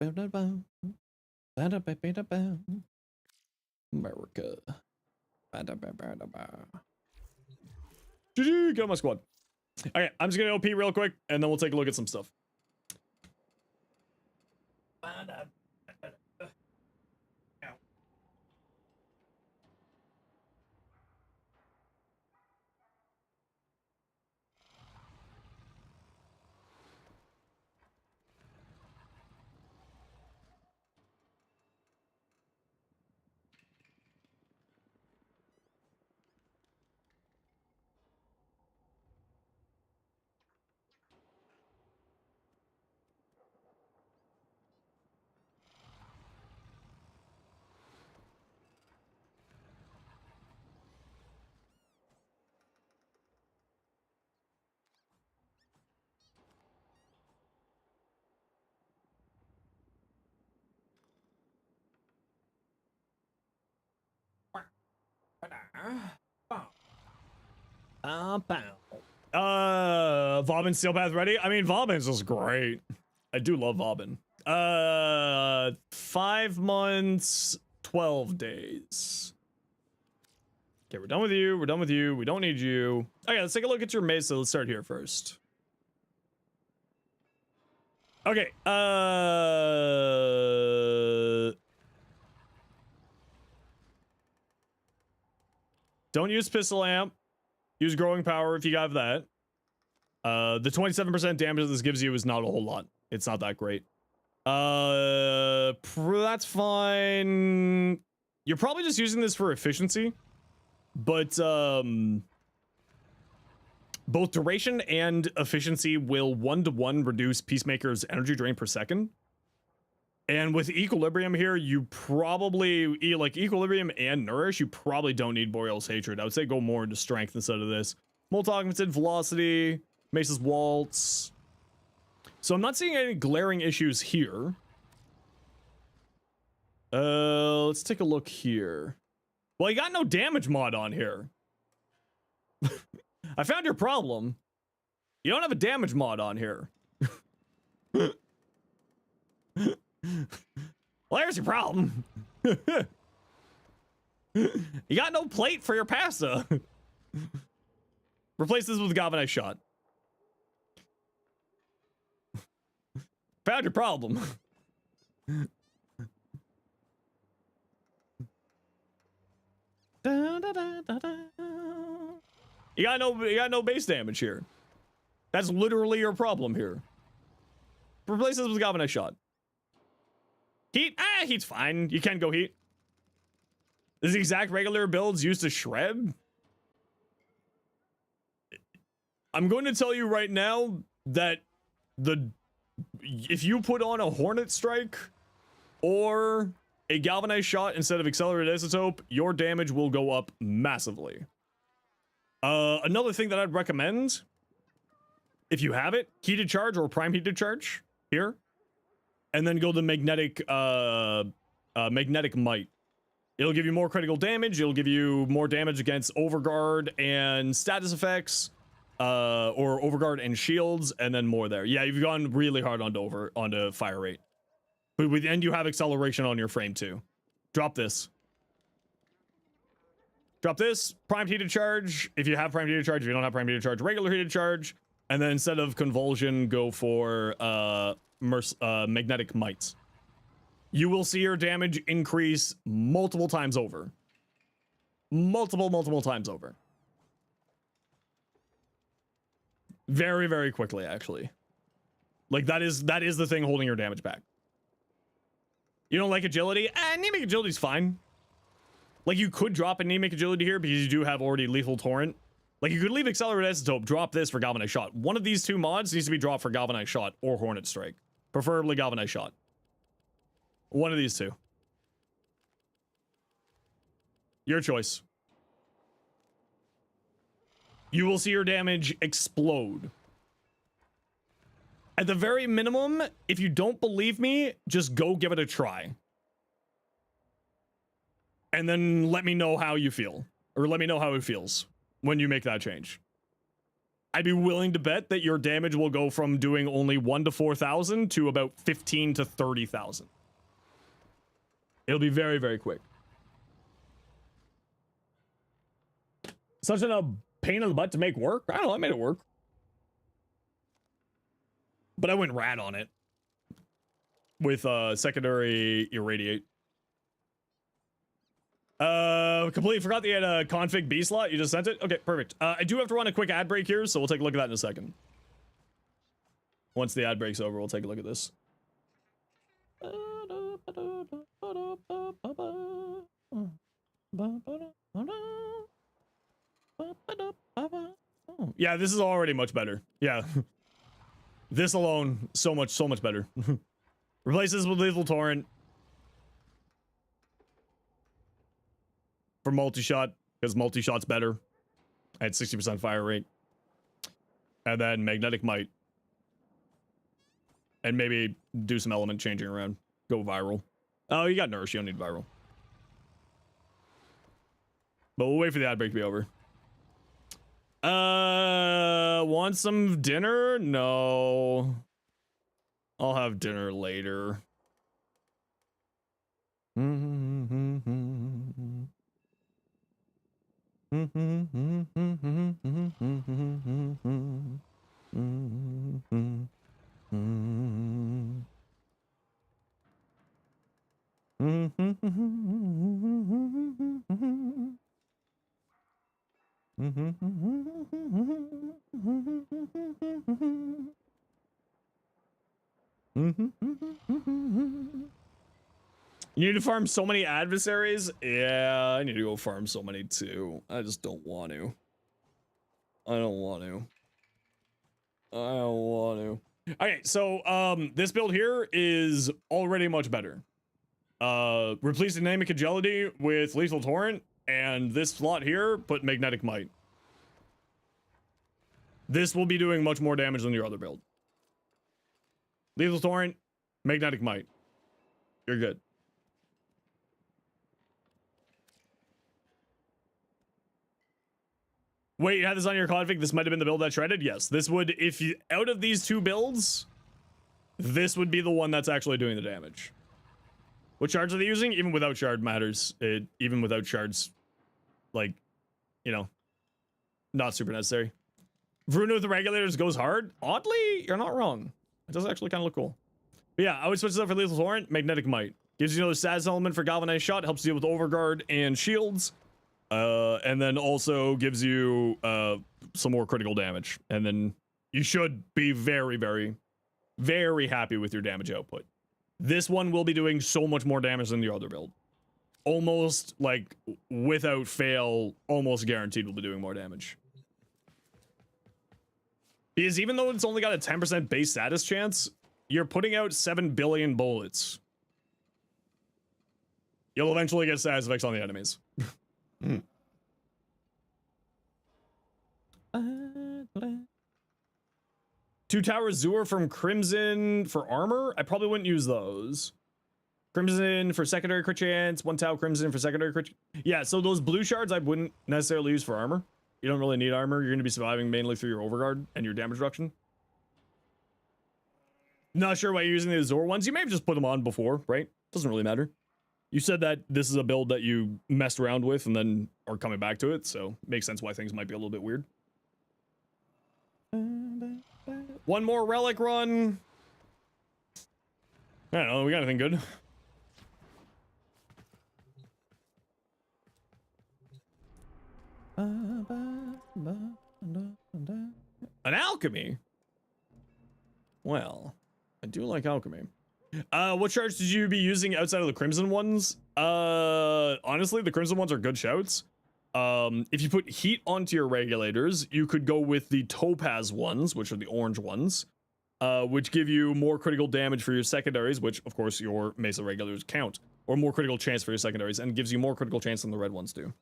GG, get on my squad. Okay, I'm just gonna OP real quick, and then we'll take a look at some stuff. Vauban Steel Path ready? I mean, Vauban's just great. I do love Vauban. 5 months, 12 days. Okay, we're done with you. We're done with you. We don't need you. Okay, let's take a look at your mesa. Let's start here first. Okay, don't use pistol amp. Use growing power if you have that. The 27% damage this gives you is not a whole lot. It's not that great. That's fine. You're probably just using this for efficiency, but both duration and efficiency will 1-to-1 reduce Peacemaker's energy drain per second. And with Equilibrium here, you probably, like Equilibrium and Nourish, you probably don't need Boreal's Hatred. I would say go more into Strength instead of this. Multi-augmented Velocity, Mace's Waltz. So I'm not seeing any glaring issues here. Let's take a look here. Well, you got no damage mod on here. I found your problem. You don't have a damage mod on here. Well, there's your problem. You got no plate for your pasta. Replace this with Galvanized Shot. Found your problem. You got no base damage here. That's literally your problem here. Replace this with Galvanized Shot. Heat? Heat's fine. You can go heat. This is the exact regular builds used to shred. I'm going to tell you right now that if you put on a Hornet Strike or a Galvanized Shot instead of Accelerated Isotope, your damage will go up massively. Another thing that I'd recommend, if you have it, Heated Charge or Prime Heated Charge here. And then go to Magnetic Might. It'll give you more critical damage. It'll give you more damage against Overguard and status effects, or Overguard and shields, and then more there. Yeah, you've gone really hard onto fire rate. But and you have acceleration on your frame too. Drop this. Drop this. Primed heated charge. If you have primed heated charge, if you don't have primed heated charge, regular heated charge. And then instead of convulsion, go for magnetic might. You will see your damage increase multiple times over. Multiple times over. Very, very quickly, actually. Like, that is the thing holding your damage back. You don't like agility? Anemic agility's fine. Like, you could drop anemic agility here because you do have already lethal torrent. Like, you could leave accelerated isotope, drop this for galvanized shot. One of these two mods needs to be dropped for galvanized shot or hornet strike. Preferably galvanized shot. One of these two. Your choice. You will see your damage explode. At the very minimum, if you don't believe me, just go give it a try. And then let me know how you feel. Or let me know how it feels when you make that change. I'd be willing to bet that your damage will go from doing only 1 to 4,000 to about 15 to 30,000. It'll be very, very quick. Such a pain in the butt to make work? I don't know, I made it work. But I went rad on it. With secondary irradiate. Completely forgot that you had a config B slot. You just sent it? Okay, perfect. I do have to run a quick ad break here, so we'll take a look at that in a second. Once the ad break's over, we'll take a look at this. Yeah, this is already much better. Yeah. This alone, so much better. Replace this with lethal torrent. For multi-shot, because multi-shot's better. At 60% fire rate. And then magnetic might. And maybe do some element changing around. Go viral. Oh, you got nourish, you don't need viral. But we'll wait for the ad break to be over. Want some dinner? No. I'll have dinner later. You need to farm so many adversaries? Yeah, I need to go farm so many too. I just don't want to. I don't want to. Okay, so this build here is already much better. Replace dynamic agility with lethal torrent, and this slot here, put magnetic might. This will be doing much more damage than your other build. Lethal torrent, magnetic might. You're good. Wait, you had this on your config? This might have been the build that shredded? Yes, this would, if you, out of these two builds, this would be the one that's actually doing the damage. What shards are they using? Even without shard matters. Even without shards, like, you know, not super necessary. Vruna with the regulators goes hard. Oddly, you're not wrong. It does actually kind of look cool. But yeah, I would switch this up for lethal torrent, magnetic might. Gives you another status element for galvanized shot, helps deal with overguard and shields. And then also gives you some more critical damage. And then you should be very, very, very happy with your damage output. This one will be doing so much more damage than the other build. Almost, like, without fail, almost guaranteed will be doing more damage. Because even though it's only got a 10% base status chance, you're putting out 7 billion bullets. You'll eventually get status effects on the enemies. Two Tower Zur from Crimson for armor? I probably wouldn't use those. Crimson for secondary crit chance, 1 Tau Crimson for secondary crit. Yeah, so those blue shards I wouldn't necessarily use for armor. You don't really need armor. You're going to be surviving mainly through your overguard and your damage reduction. Not sure why you're using the Azor ones. You may have just put them on before, right? Doesn't really matter. You said that this is a build that you messed around with and then are coming back to it, so makes sense why things might be a little bit weird. One more relic run. I don't know, we got anything good? An alchemy? Well, I do like alchemy. What charge did you be using outside of the crimson ones? Honestly, the crimson ones are good shouts. If you put heat onto your regulators, you could go with the topaz ones, which are the orange ones, which give you more critical damage for your secondaries, which of course your Mesa regulators count, or more critical chance for your secondaries, and gives you more critical chance than the red ones do.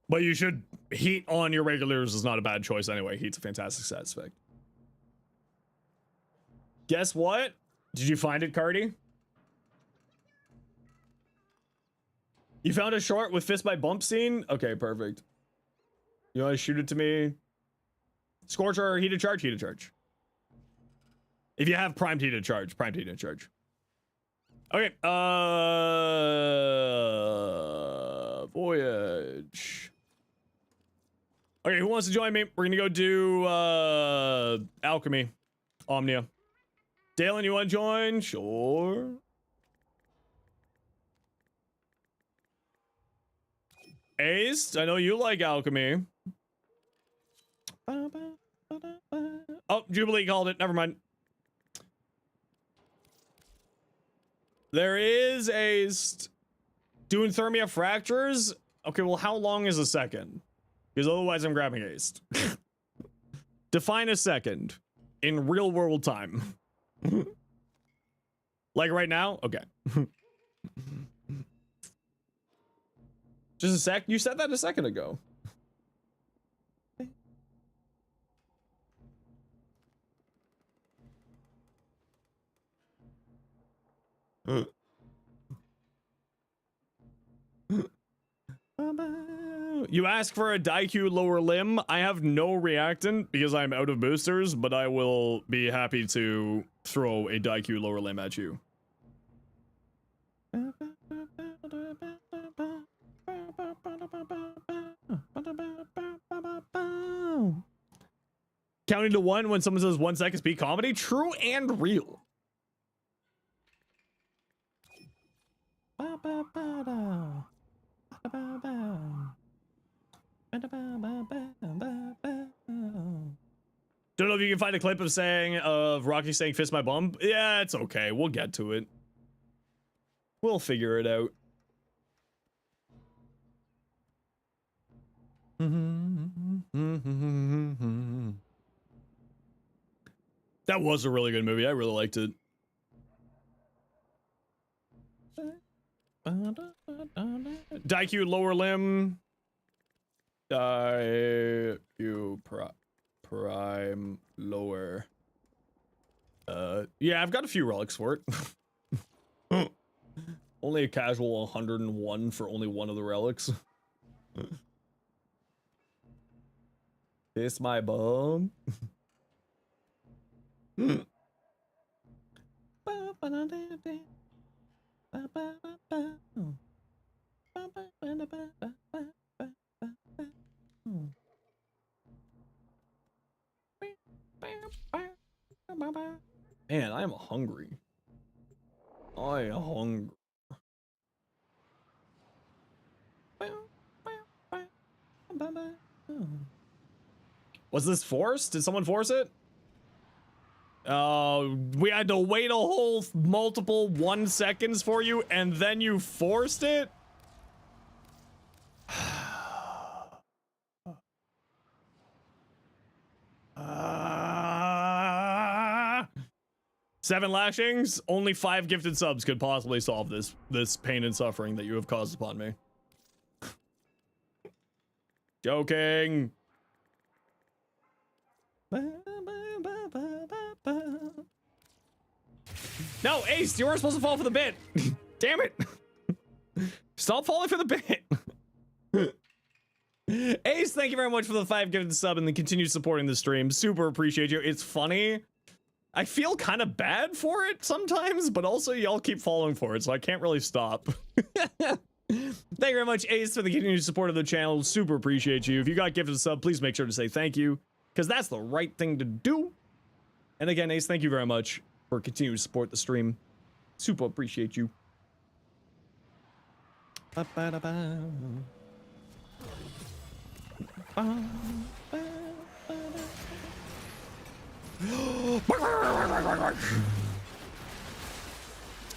But you should, heat on your regulators is not a bad choice anyway. Heat's a fantastic stat effect. Guess what? Did you find it, Cardi? You found a short with fist by bump scene? Okay, perfect. You want to shoot it to me? Scorcher or heated charge? Heated charge. If you have primed heated charge, primed heated charge. Okay, voyage. Okay, who wants to join me? We're gonna go do alchemy. Omnia. Dalen, you want to join? Sure. Ace, I know you like alchemy. Oh, Jubilee called it. Never mind. There is Ace. Doing Thermia fractures? Okay, well, how long is a second? Because otherwise I'm grabbing Ace. Define a second in real world time. Like right now? Okay. Just a sec. You said that a second ago. You ask for a Daiku lower limb. I have no reactant because I'm out of boosters, but I will be happy to throw a Daiku lower limb at you. Counting to 1 when someone says 1 second speed comedy? True and real. Don't know if you can find a clip of Rocky saying fist my bum. Yeah, it's okay. We'll get to it. We'll figure it out. That was a really good movie. I really liked it. Daiku lower limb. Daiku prime lower. Yeah, I've got a few relics for it. Only a casual 101 for only one of the relics. Kiss my bum. Man, I am hungry. I am hungry. Was this forced? Did someone force it? We had to wait a whole multiple 1 seconds for you, and then you forced it? Seven lashings, only 5 gifted subs could possibly solve this pain and suffering that you have caused upon me. Joking. No, Ace, you weren't supposed to fall for the bit. Damn it. Stop falling for the bit. Ace, thank you very much for the 5 gifted sub and the continued supporting the stream. Super appreciate you. It's funny. I feel kind of bad for it sometimes, but also y'all keep falling for it, so I can't really stop. Thank you very much, Ace, for the continued support of the channel. Super appreciate you. If you got gifted a sub, please make sure to say thank you, because that's the right thing to do. And again, Ace, thank you very much for continuing to support the stream. Super appreciate you.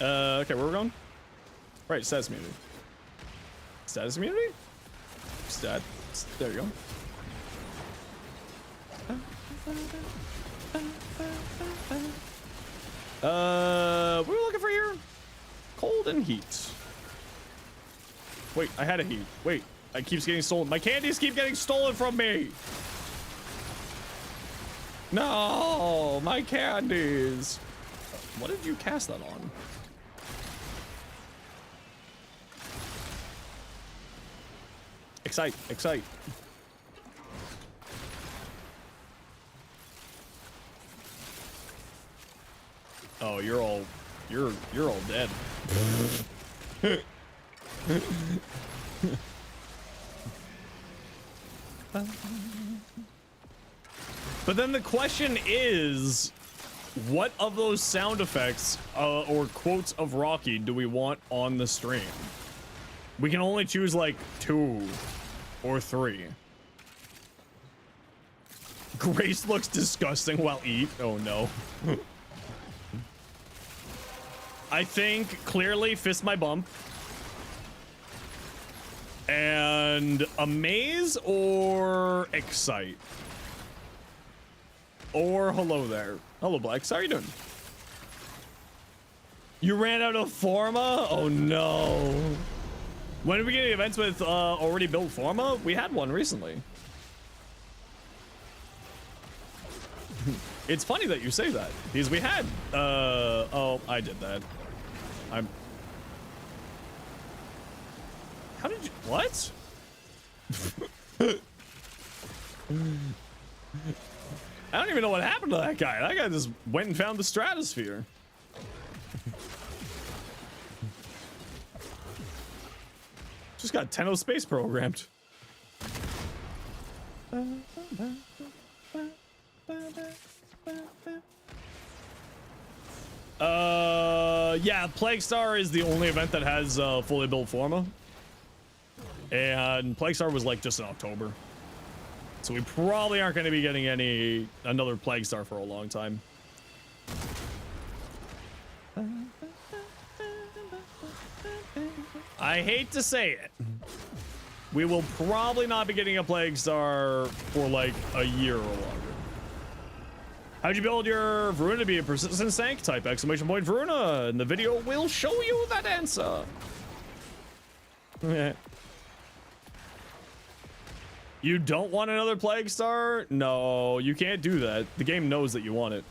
Okay, where we're going? Right, status immunity. Status immunity? There you go. What are we looking for here? Cold and heat. Wait, I had a heat. Wait, it keeps getting stolen. My candies keep getting stolen from me. No, my candies. What did you cast that on? Excite, excite. Oh, you're all dead. But then the question is, what of those sound effects or quotes of Rocky do we want on the stream? We can only choose like 2 or 3. Grace looks disgusting while eat. Oh no. I think clearly fist my bump. And amaze or excite. Or hello there. Hello, Blacks. How are you doing? You ran out of Forma? Oh no. When did we get events with already built Forma? We had one recently. It's funny that you say that because we had oh, I did that. How did you, what? I don't even know what happened to that guy. That guy just went and found the stratosphere. Just got Tenno space programmed. Yeah, Plague Star is the only event that has fully built Forma. And Plague Star was like just in October. So we probably aren't going to be getting another Plague Star for a long time. I hate to say it. We will probably not be getting a Plague Star for like a year or longer. How'd you build your Varuna to be a persistent tank type? Exclamation point Varuna. And the video will show you that answer. You don't want another Plague Star? No, you can't do that. The game knows that you want it.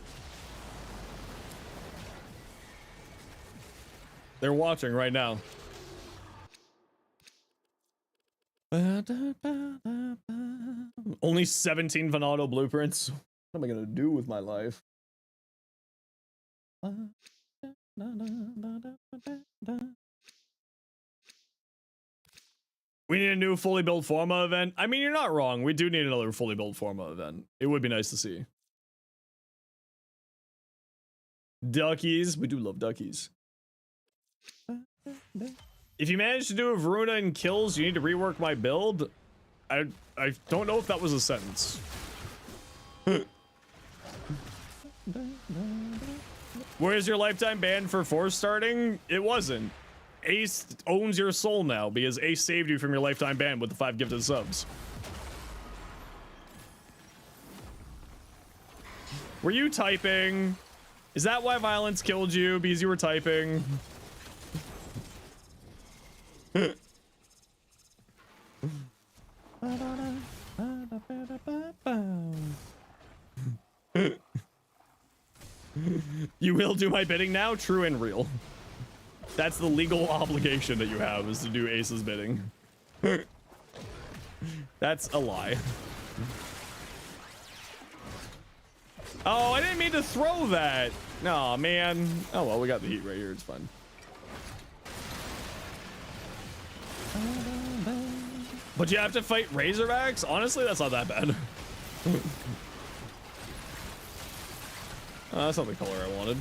They're watching right now. Only 17 Venado blueprints. What am I gonna do with my life? We need a new fully built Forma event. I mean, you're not wrong. We do need another fully built Forma event. It would be nice to see. Duckies. We do love duckies. If you manage to do a Varuna and kills, you need to rework my build. I don't know if that was a sentence. Where's your lifetime ban for force starting? It wasn't. Ace owns your soul now because Ace saved you from your lifetime ban with the 5 gifted subs. Were you typing? Is that why violence killed you? Because you were typing? You will do my bidding now? True and real. That's the legal obligation that you have, is to do Ace's bidding. That's a lie. Oh, I didn't mean to throw that. No, man. Oh, well, we got the heat right here. It's fine. But you have to fight Razorbacks? Honestly, that's not that bad. That's not the color I wanted.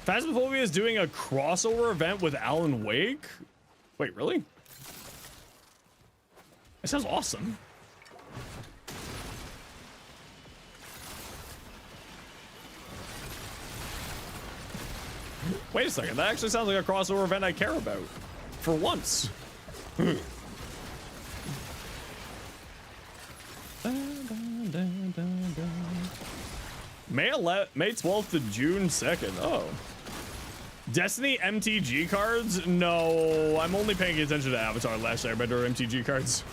Phasmophobia is doing a crossover event with Alan Wake? Wait, really? That sounds awesome. Wait a second, that actually sounds like a crossover event I care about. For once. May 12th to June 2nd. Oh. Destiny MTG cards? No, I'm only paying attention to Avatar Last Airbender MTG cards.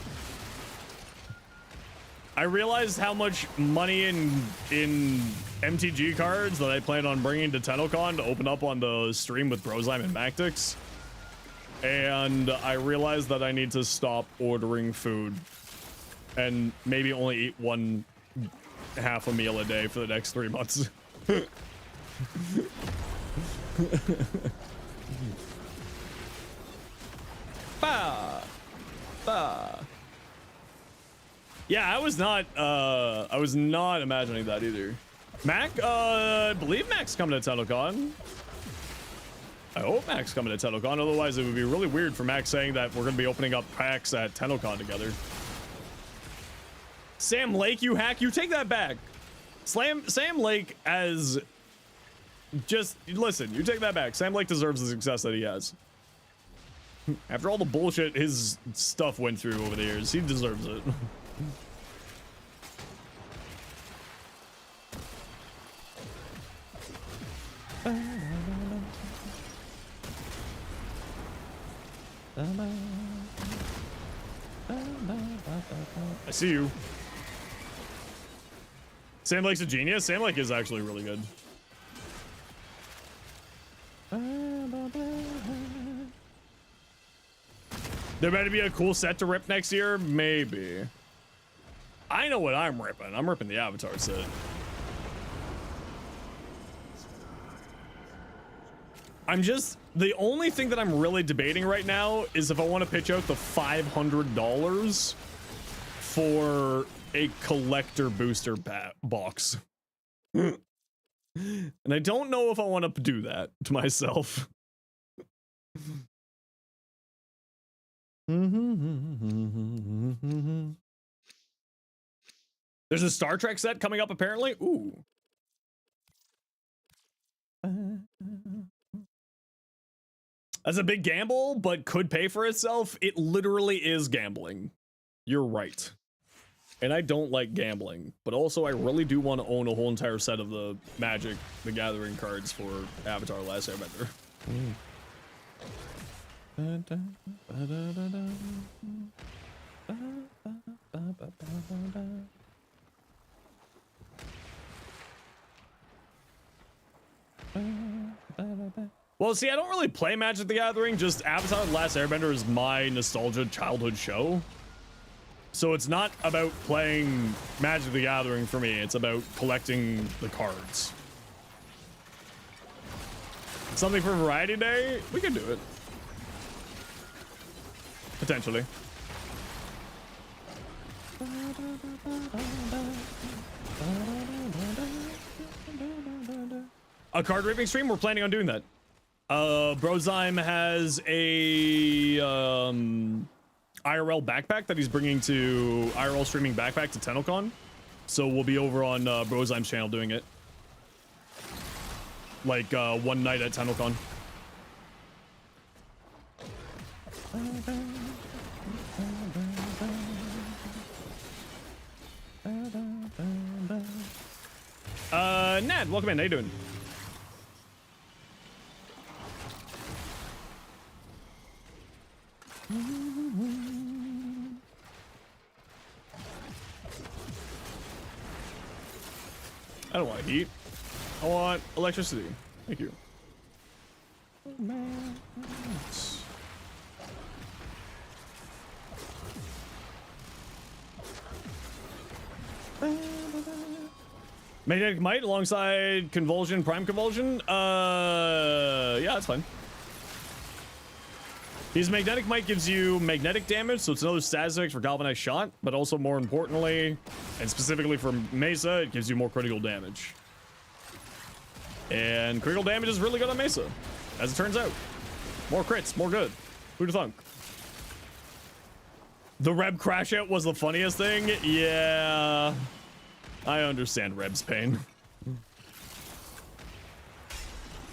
I realized how much money in MTG cards that I plan on bringing to TennoCon to open up on the stream with Brozyme and Mactix. And I realized that I need to stop ordering food and maybe only eat half a meal a day for the next 3 months. Bah! Bah! Yeah, I was not imagining that either. Mac, I believe Mac's coming to TennoCon. I hope Mac's coming to TennoCon, otherwise it would be really weird for Mac saying that we're gonna be opening up packs at TennoCon together. Sam Lake, you hack, you take that back. Sam Lake as just listen, you take that back. Sam Lake deserves the success that he has. After all the bullshit his stuff went through over the years, he deserves it. I see you. Sam Lake's a genius. Sam Lake is actually really good. There better be a cool set to rip next year? Maybe. I know what I'm ripping. I'm ripping the Avatar set. The only thing that I'm really debating right now is if I want to pitch out the $500 for a collector booster box. And I don't know if I want to do that to myself. There's a Star Trek set coming up apparently. Ooh. That's a big gamble, but could pay for itself. It literally is gambling. You're right. And I don't like gambling, but also I really do want to own a whole entire set of the Magic the Gathering cards for Avatar Last Airbender. Well, see, I don't really play Magic the Gathering, just Avatar The Last Airbender is my nostalgia childhood show. So it's not about playing Magic the Gathering for me, it's about collecting the cards. Something for Variety Day? We can do it. Potentially. A card ripping stream? We're planning on doing that. Brozyme has a IRL backpack that he's bringing to IRL streaming backpack to TennoCon. So we'll be over on Brozyme's channel doing it. Like one night at TennoCon. Nad, welcome in. How you doing? I don't want heat. I want electricity. Thank you. Magnetic Might alongside Convulsion, Prime Convulsion? Yeah, that's fine. His Magnetic Might gives you magnetic damage, so it's another status effect for Galvanized Shot, but also more importantly, and specifically for Mesa, it gives you more critical damage. And critical damage is really good on Mesa, as it turns out. More crits, more good. Who'd have thunk? The Reb crash out was the funniest thing? Yeah. I understand Reb's pain.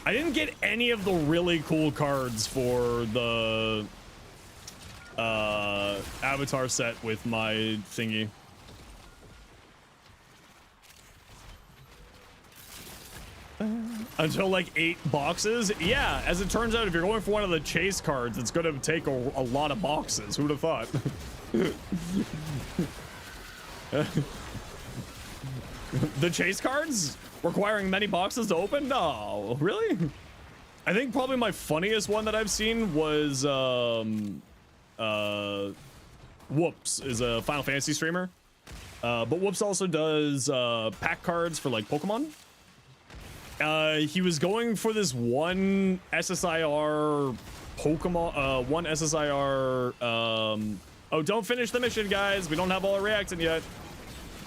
I didn't get any of the really cool cards for the avatar set with my thingy. Until like 8 boxes. Yeah, as it turns out, if you're going for one of the chase cards, it's gonna take a lot of boxes. Who'd have thought? The chase cards requiring many boxes to open? No, really? I think probably my funniest one that I've seen was Whoops is a Final Fantasy streamer. But Whoops also does pack cards for like Pokemon. He was going for this one SSIR Pokemon, one SSIR, oh, don't finish the mission, guys. We don't have all our reactant yet.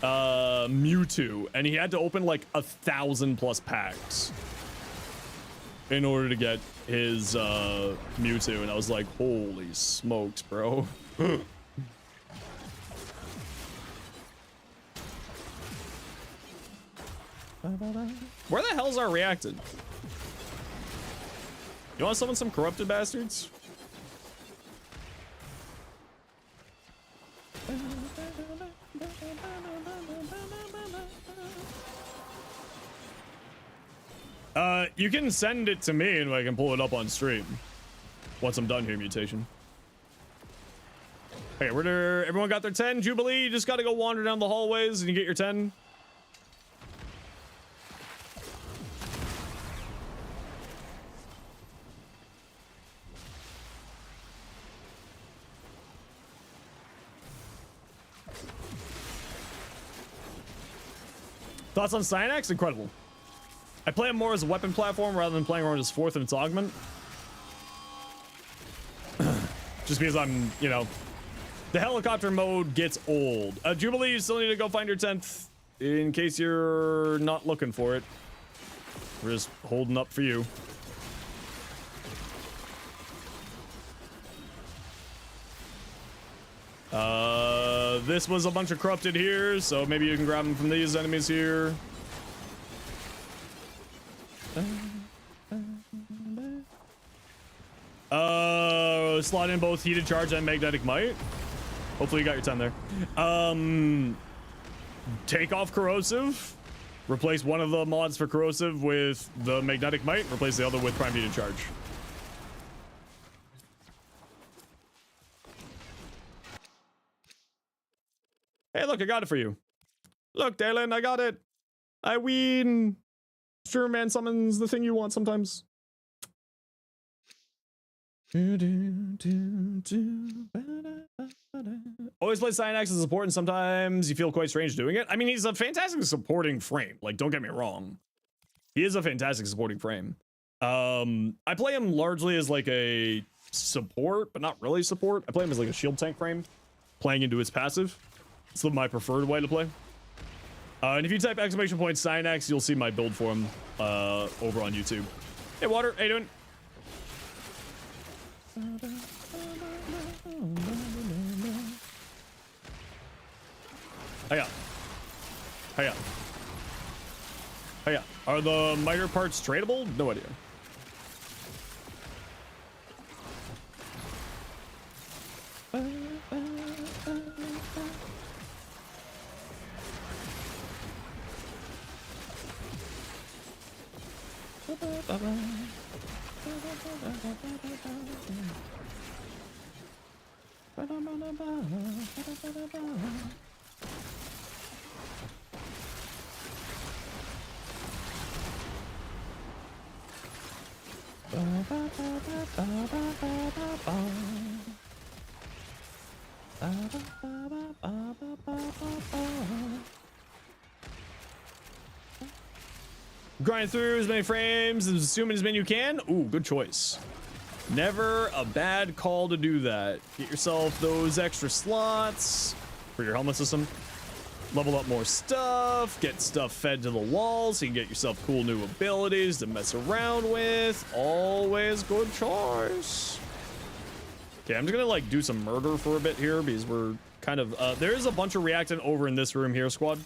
Mewtwo, and he had to open like 1,000+ packs in order to get his Mewtwo, and I was like, holy smokes, bro. Where the hell's our reactant? You want to summon some corrupted bastards? You can send it to me and I can pull it up on stream once I'm done here, Mutation. Okay, everyone got their 10? Jubilee, you just gotta go wander down the hallways and you get your 10. Thoughts on Cyanax? Incredible. I play him more as a weapon platform rather than playing around his 4th and its augment. Just because I'm, you know, the helicopter mode gets old. Jubilee, you still need to go find your 10th in case you're not looking for it. We're just holding up for you. This was a bunch of corrupted here, so maybe you can grab them from these enemies here. Slot in both heated charge and magnetic might. Hopefully you got your 10 there. Take off corrosive. Replace one of the mods for corrosive with the magnetic might. Replace the other with prime heated charge. Hey, look, I got it for you. Look, Dalen, I got it. I win. Sure, man summons the thing you want sometimes. Always play Cyanax as a support, and sometimes you feel quite strange doing it. I mean, he's a fantastic supporting frame. Like, don't get me wrong. He is a fantastic supporting frame. I play him largely as like a support, but not really support. I play him as like a shield tank frame, playing into his passive. It's my preferred way to play. And if you type !Cyanax, you'll see my build for him over on YouTube. Hey, Water, how you doing? Hiya. Hiya. Hiya. Are the miter parts tradable? No idea. Grind through as many frames as soon as you can. Ooh, good choice. Never a bad call to do that. Get yourself those extra slots for your helmet system. Level up more stuff. Get stuff fed to the walls so you can get yourself cool new abilities to mess around with. Always good choice. Okay, I'm just gonna like do some murder for a bit here because we're kind of there's a bunch of reactant over in this room here, squad.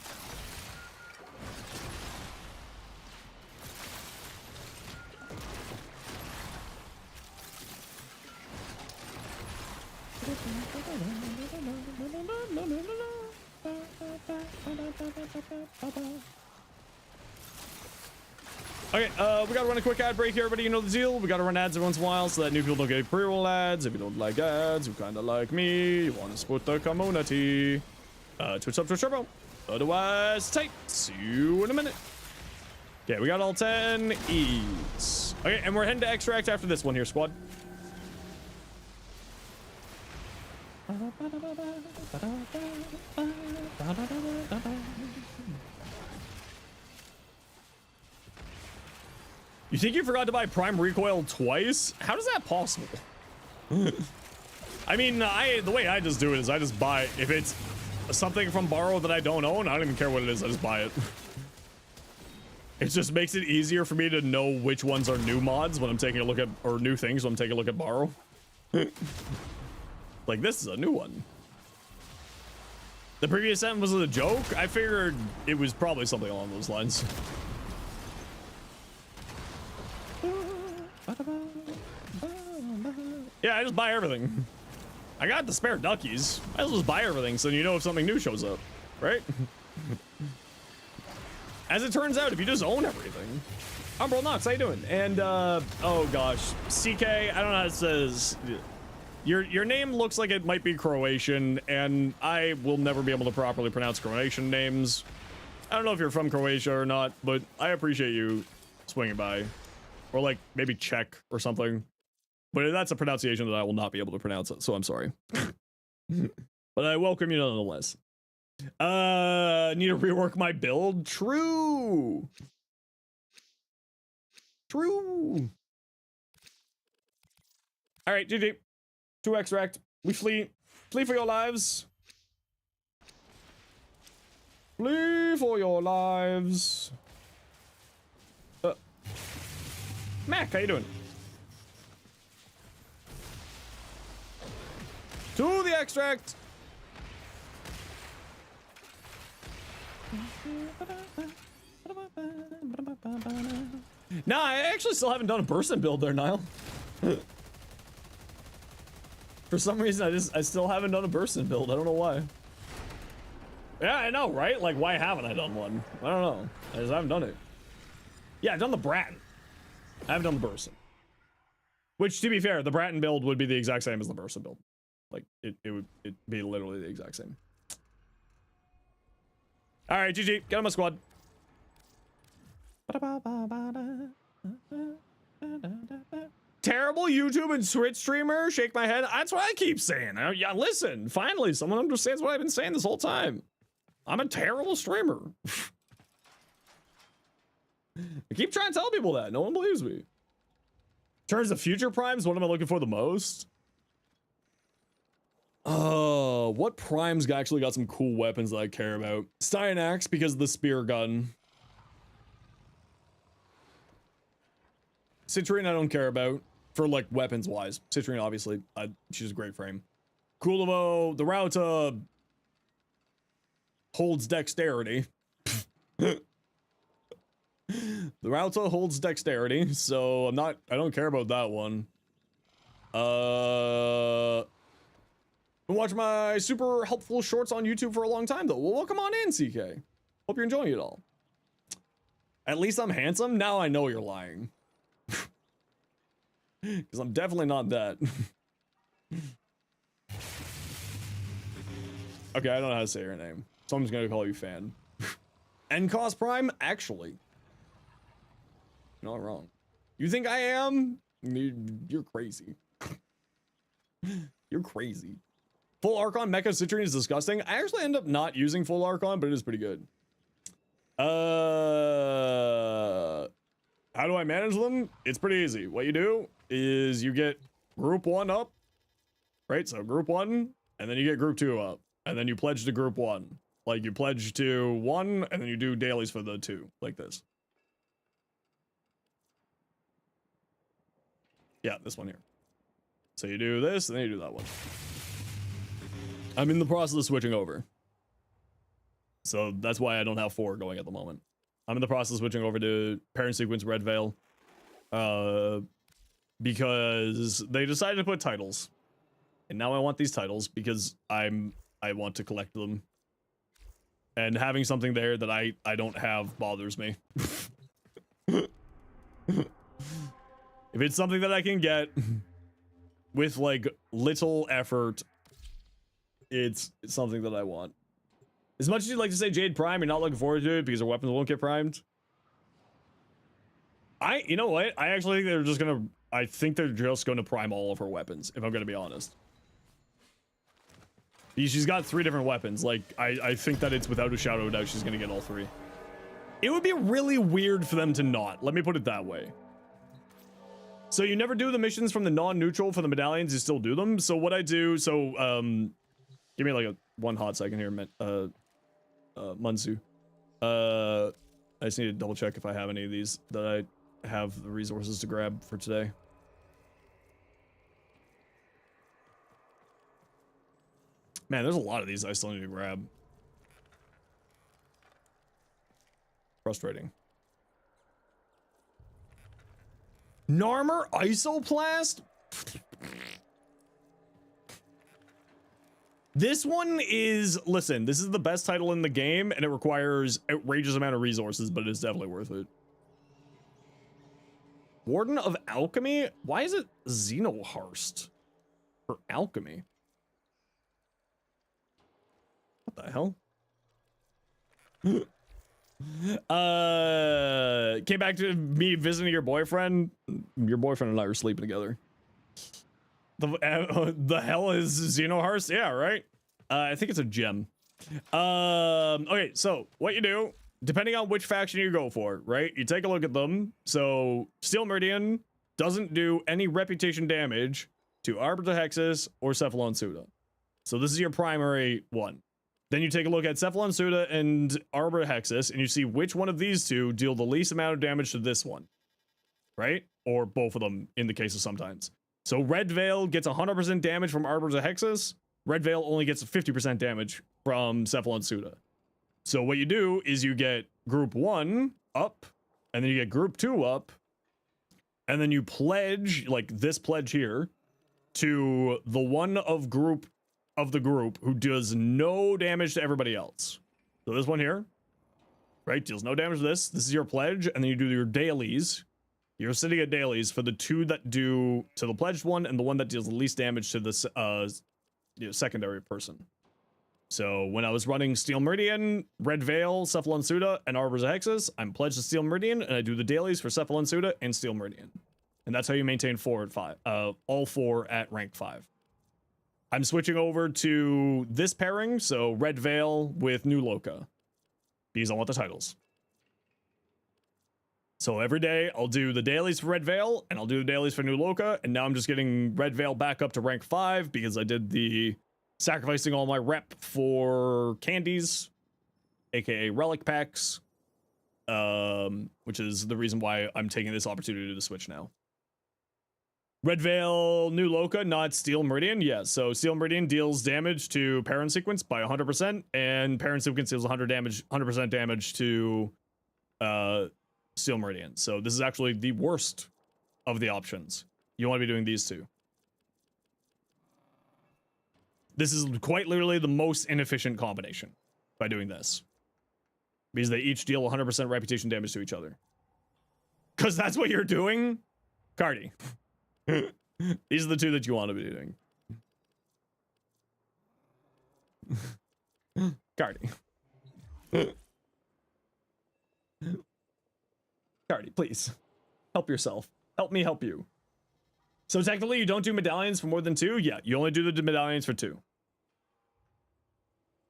Okay, we gotta run a quick ad break here, everybody. You know the deal. We gotta run ads every once in a while so that new people don't get pre-roll ads. If you don't like ads, you kinda like me, you wanna support the community. Twitch up to Turbo. Otherwise, tight. See you in a minute. Okay, we got all 10 E's. Okay, and we're heading to extract after this one here, squad. You think you forgot to buy Prime Recoil twice? How is that possible? I mean, the way I just do it is I just buy, if it's something from Borrow that I don't own, I don't even care what it is, I just buy it. It just makes it easier for me to know which ones are new mods when I'm taking a look at, or new things when I'm taking a look at Borrow. Like, this is a new one. The previous sentence was a joke? I figured it was probably something along those lines. Yeah, I just buy everything. I got the spare duckies. I just buy everything so you know if something new shows up, right? As it turns out, if you just own everything. Umbral Knox, how you doing? And, oh gosh, CK, I don't know how it says. Your name looks like it might be Croatian, and I will never be able to properly pronounce Croatian names. I don't know if you're from Croatia or not, but I appreciate you swinging by. Or like maybe Czech or something. But that's a pronunciation that I will not be able to pronounce it, so I'm sorry. But I welcome you nonetheless. Need to rework my build? True. True. All right, GG. 2 extract. We flee. Flee for your lives. Flee for your lives. Mac, how you doing? To the extract. Nah, I actually still haven't done a person build there, Niall. For some reason, I still haven't done a person build. I don't know why. Yeah, I know, right? Like, why haven't I done one? I don't know. I just haven't done it. Yeah, I've done the Bratton. I haven't done the Burson. Which, to be fair, the Bratton build would be the exact same as the Burson build. Like, it would be literally the exact same. Alright, GG. Get on my squad. Terrible YouTube and Twitch streamer? Shake my head. That's what I keep saying. Yeah, listen. Finally, someone understands what I've been saying this whole time. I'm a terrible streamer. I keep trying to tell people that. No one believes me. In terms of future primes, what am I looking for the most? What primes actually got some cool weapons that I care about? Stein Axe because of the spear gun. Citrine I don't care about for like weapons wise. Citrine obviously, she's a great frame. Kulovo, the Rauta holds dexterity. The Rauta holds dexterity, so I don't care about that one. Been watching my super helpful shorts on YouTube for a long time though. Well, welcome on in, CK. Hope you're enjoying it all. At least I'm handsome? Now I know you're lying. Because I'm definitely not that. Okay, I don't know how to say your name. So I'm just gonna call you Fan. NCOS Prime? Actually. You're not wrong. You think I am? You're crazy. You're crazy. Full Archon Mecha Citrine is disgusting. I actually end up not using full Archon, but it is pretty good. How do I manage them? It's pretty easy. What you do is you get group 1 up, right? So group 1, and then you get group 2 up, and then you pledge to group 1. Like you pledge to 1, and then you do dailies for the 2, like this. Yeah, this one here. So you do this, and then you do that one. I'm in the process of switching over. So that's why I don't have 4 going at the moment. I'm in the process of switching over to Parent Sequence Red Veil. Because they decided to put titles. And now I want these titles because I want to collect them. And having something there that I don't have bothers me. If it's something that I can get with like little effort, it's something that I want. As much as you'd like to say Jade Prime, you're not looking forward to it because her weapons won't get primed. You know what? I actually think I think they're just gonna prime all of her weapons, if I'm gonna be honest. She's got 3 different weapons. Like, I think that it's without a shadow of a doubt she's gonna get all 3. It would be really weird for them to not. Let me put it that way. So you never do the missions from the non-neutral for the medallions, you still do them. So what I do, give me like one hot second here, Munsu. I just need to double check if I have any of these that I have the resources to grab for today. Man, there's a lot of these I still need to grab. Frustrating. Narmer Isoplast? This one is, listen, this is the best title in the game, and it requires outrageous amount of resources, but it's definitely worth it. Warden of Alchemy? Why is it Xenoharst for alchemy? What the hell? Came back to me visiting your boyfriend. Your boyfriend and I were sleeping together. The hell is Xenoharst? Yeah, right. I think it's a gem. Okay, so what you do, depending on which faction you go for, right? You take a look at them. So Steel Meridian doesn't do any reputation damage to Arbiter Hexus or Cephalon Suda. So this is your primary one. Then you take a look at Cephalon Suda and Arbiter Hexus, and you see which one of these two deal the least amount of damage to this one, right? Or both of them in the case of sometimes. So Red Veil gets 100% damage from Arbiter Hexus. Red Veil only gets 50% damage from Cephalon Suda. So what you do is you get group 1 up, and then you get group 2 up, and then you pledge, like this pledge here, to the one of the group who does no damage to everybody else. So this one here, right, deals no damage to this. This is your pledge, and then you do your dailies. You're sitting at dailies for the 2 that do to the pledged one, and the one that deals the least damage to this secondary person. So when I was running Steel Meridian, Red Veil, Cephalon Suda, and Arbiter Hexus, I'm pledged to Steel Meridian, and I do the dailies for Cephalon Suda and Steel Meridian. And that's how you maintain 4 at 5. All 4 at rank 5. I'm switching over to this pairing, so Red Veil with New Loka, because I want the titles. So every day I'll do the dailies for Red Veil, and I'll do the dailies for New Loka, and now I'm just getting Red Veil back up to rank 5 because I did the sacrificing all my rep for candies, aka relic packs, which is the reason why I'm taking this opportunity to switch now. Red Veil, New Loka, not Steel Meridian. Yeah, so Steel Meridian deals damage to Parent Sequence by 100%, and Parent Sequence deals 100% damage to Steel Meridian. So this is actually the worst of the options. You want to be doing these two. This is quite literally the most inefficient combination by doing this, because they each deal 100% reputation damage to each other. Because that's what you're doing, Cardi. These are the 2 that you want to be doing. Cardi. Cardi, please. Help yourself. Help me help you. So technically you don't do medallions for more than 2? Yeah, you only do the medallions for 2.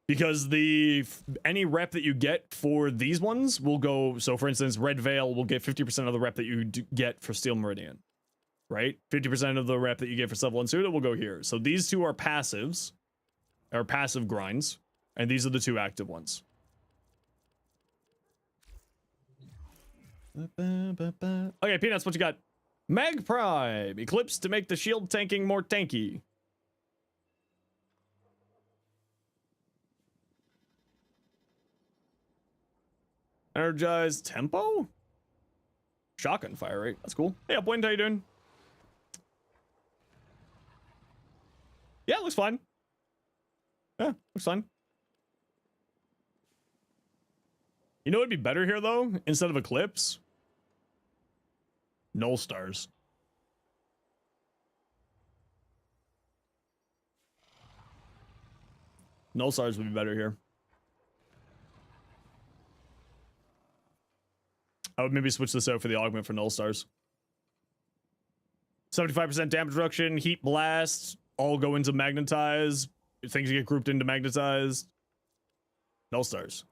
Because any rep that you get for these ones will go, so for instance, Red Veil will get 50% of the rep that you get for Steel Meridian, right? 50% of the rep that you get for Civil and Suda will go here. So these 2 are passives, or passive grinds, and these are the 2 active ones. Okay, Peanuts, what you got? Mag Prime, Eclipse to make the shield tanking more tanky. Energized tempo? Shotgun fire rate. That's cool. Hey, Upwind, how you doing? Yeah, looks fine. Yeah, looks fine. You know what'd be better here, though? Instead of Eclipse? Null Stars. Null Stars would be better here. I would maybe switch this out for the augment for Null Stars. 75% damage reduction, Heat Blast, all go into Magnetize. Things get grouped into Magnetized. Null Stars.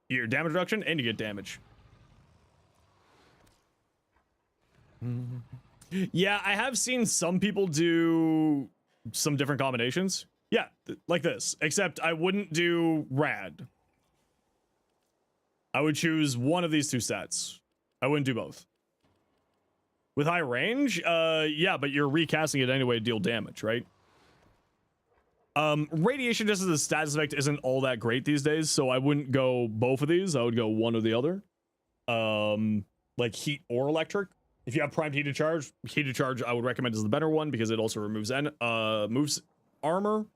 You get your damage reduction and you get damage. Yeah, I have seen some people do some different combinations. Yeah, like this. Except I wouldn't do Rad. I would choose one of these 2 sets. I wouldn't do both. With high range, yeah, but you're recasting it anyway to deal damage, right? Radiation just as a status effect isn't all that great these days, so I wouldn't go both of these. I would go one or the other. Like heat or electric. If you have primed heated charge I would recommend is the better one because it also removes moves armor.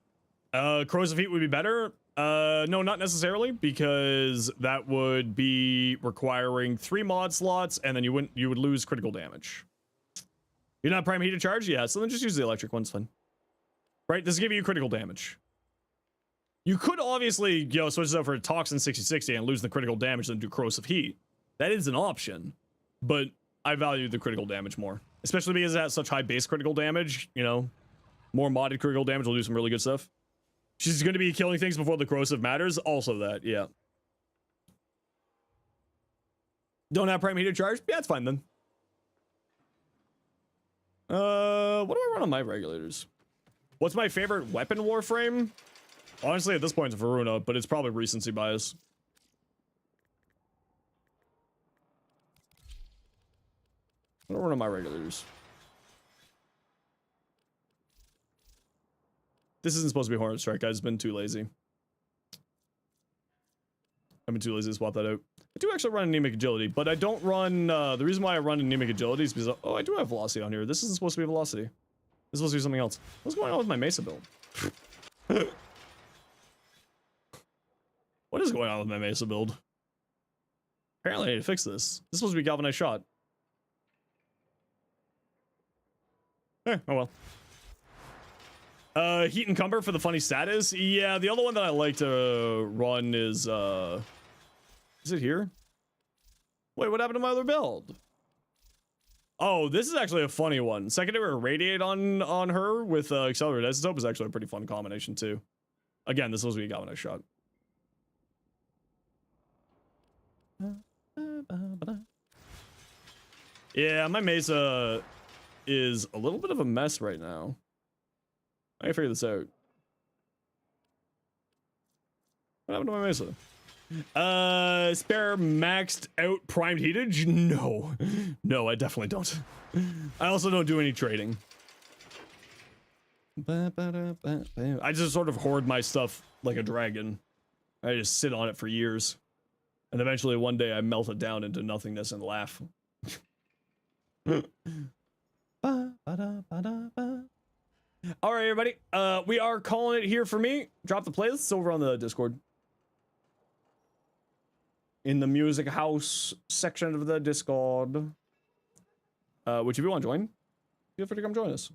Corrosive heat would be better. No, not necessarily, because that would be requiring 3 mod slots, and then you would lose critical damage. You're not prime heated charge? Yeah, so then just use the electric one, it's fine. Right, this is giving you critical damage. You could obviously, switch this out for Toxin 6060 and lose the critical damage and do corrosive heat. That is an option, but I value the critical damage more. Especially because it has such high base critical damage, more modded critical damage will do some really good stuff. She's going to be killing things before the corrosive matters. Also that, yeah. Don't have prime heated charge? Yeah, it's fine then. What do I run on my regulators? What's my favorite weapon Warframe? Honestly, at this point, it's Varuna, but it's probably recency bias. I don't run on my regulators. This isn't supposed to be Hornet Strike. I've just been too lazy. I've been too lazy to swap that out. I do actually run Anemic Agility, but I don't run... the reason why I run Anemic Agility is because... Oh, I do have Velocity on here. This isn't supposed to be Velocity. This is supposed to be something else. What's going on with my Mesa build? What is going on with my Mesa build? Apparently I need to fix this. This is supposed to be Galvanized Shot. Oh well. Heat Encumber for the funny status. Yeah, the other one that I like to run is it here? Wait, what happened to my other build? Oh, this is actually a funny one. Secondary Radiate on her with Accelerated Isotope is actually a pretty fun combination too. Again, this is supposed to be a Galvanized Shot. Yeah, my Mesa is a little bit of a mess right now. I gotta figure this out. What happened to my Mesa? Spare maxed out primed heatage? No. No, I definitely don't. I also don't do any trading. I just sort of hoard my stuff like a dragon. I just sit on it for years. And eventually one day I melt it down into nothingness and laugh. All right, everybody. We are calling it here for me. Drop the playlist over on the Discord. In the music house section of the Discord. Which if you want to join, feel free to come join us.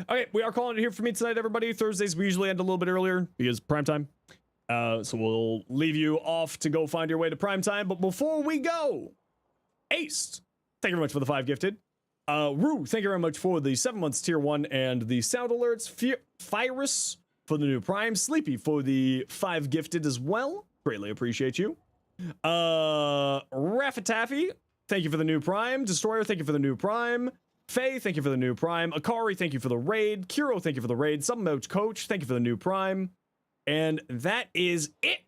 Okay, we are calling it here for me tonight, everybody. Thursdays we usually end a little bit earlier because prime time. So we'll leave you off to go find your way to prime time. But before we go, Ace, thank you very much for the 5 gifted. Rue, thank you very much for the 7 months tier 1 and the sound alerts. Fyrus for the new Prime. Sleepy for the 5 gifted as well. Greatly appreciate you. Raffataffy, thank you for the new Prime. Destroyer, thank you for the new Prime. Faye, thank you for the new Prime. Akari, thank you for the raid. Kiro, thank you for the raid. Submoach Coach, thank you for the new Prime. And that is it.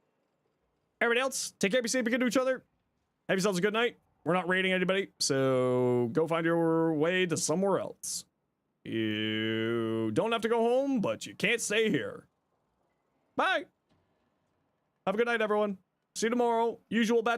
Everybody else, take care, be safe, be good to each other. Have yourselves a good night. We're not raiding anybody, so go find your way to somewhere else. You don't have to go home, but you can't stay here. Bye. Have a good night, everyone. See you tomorrow. Usual bat.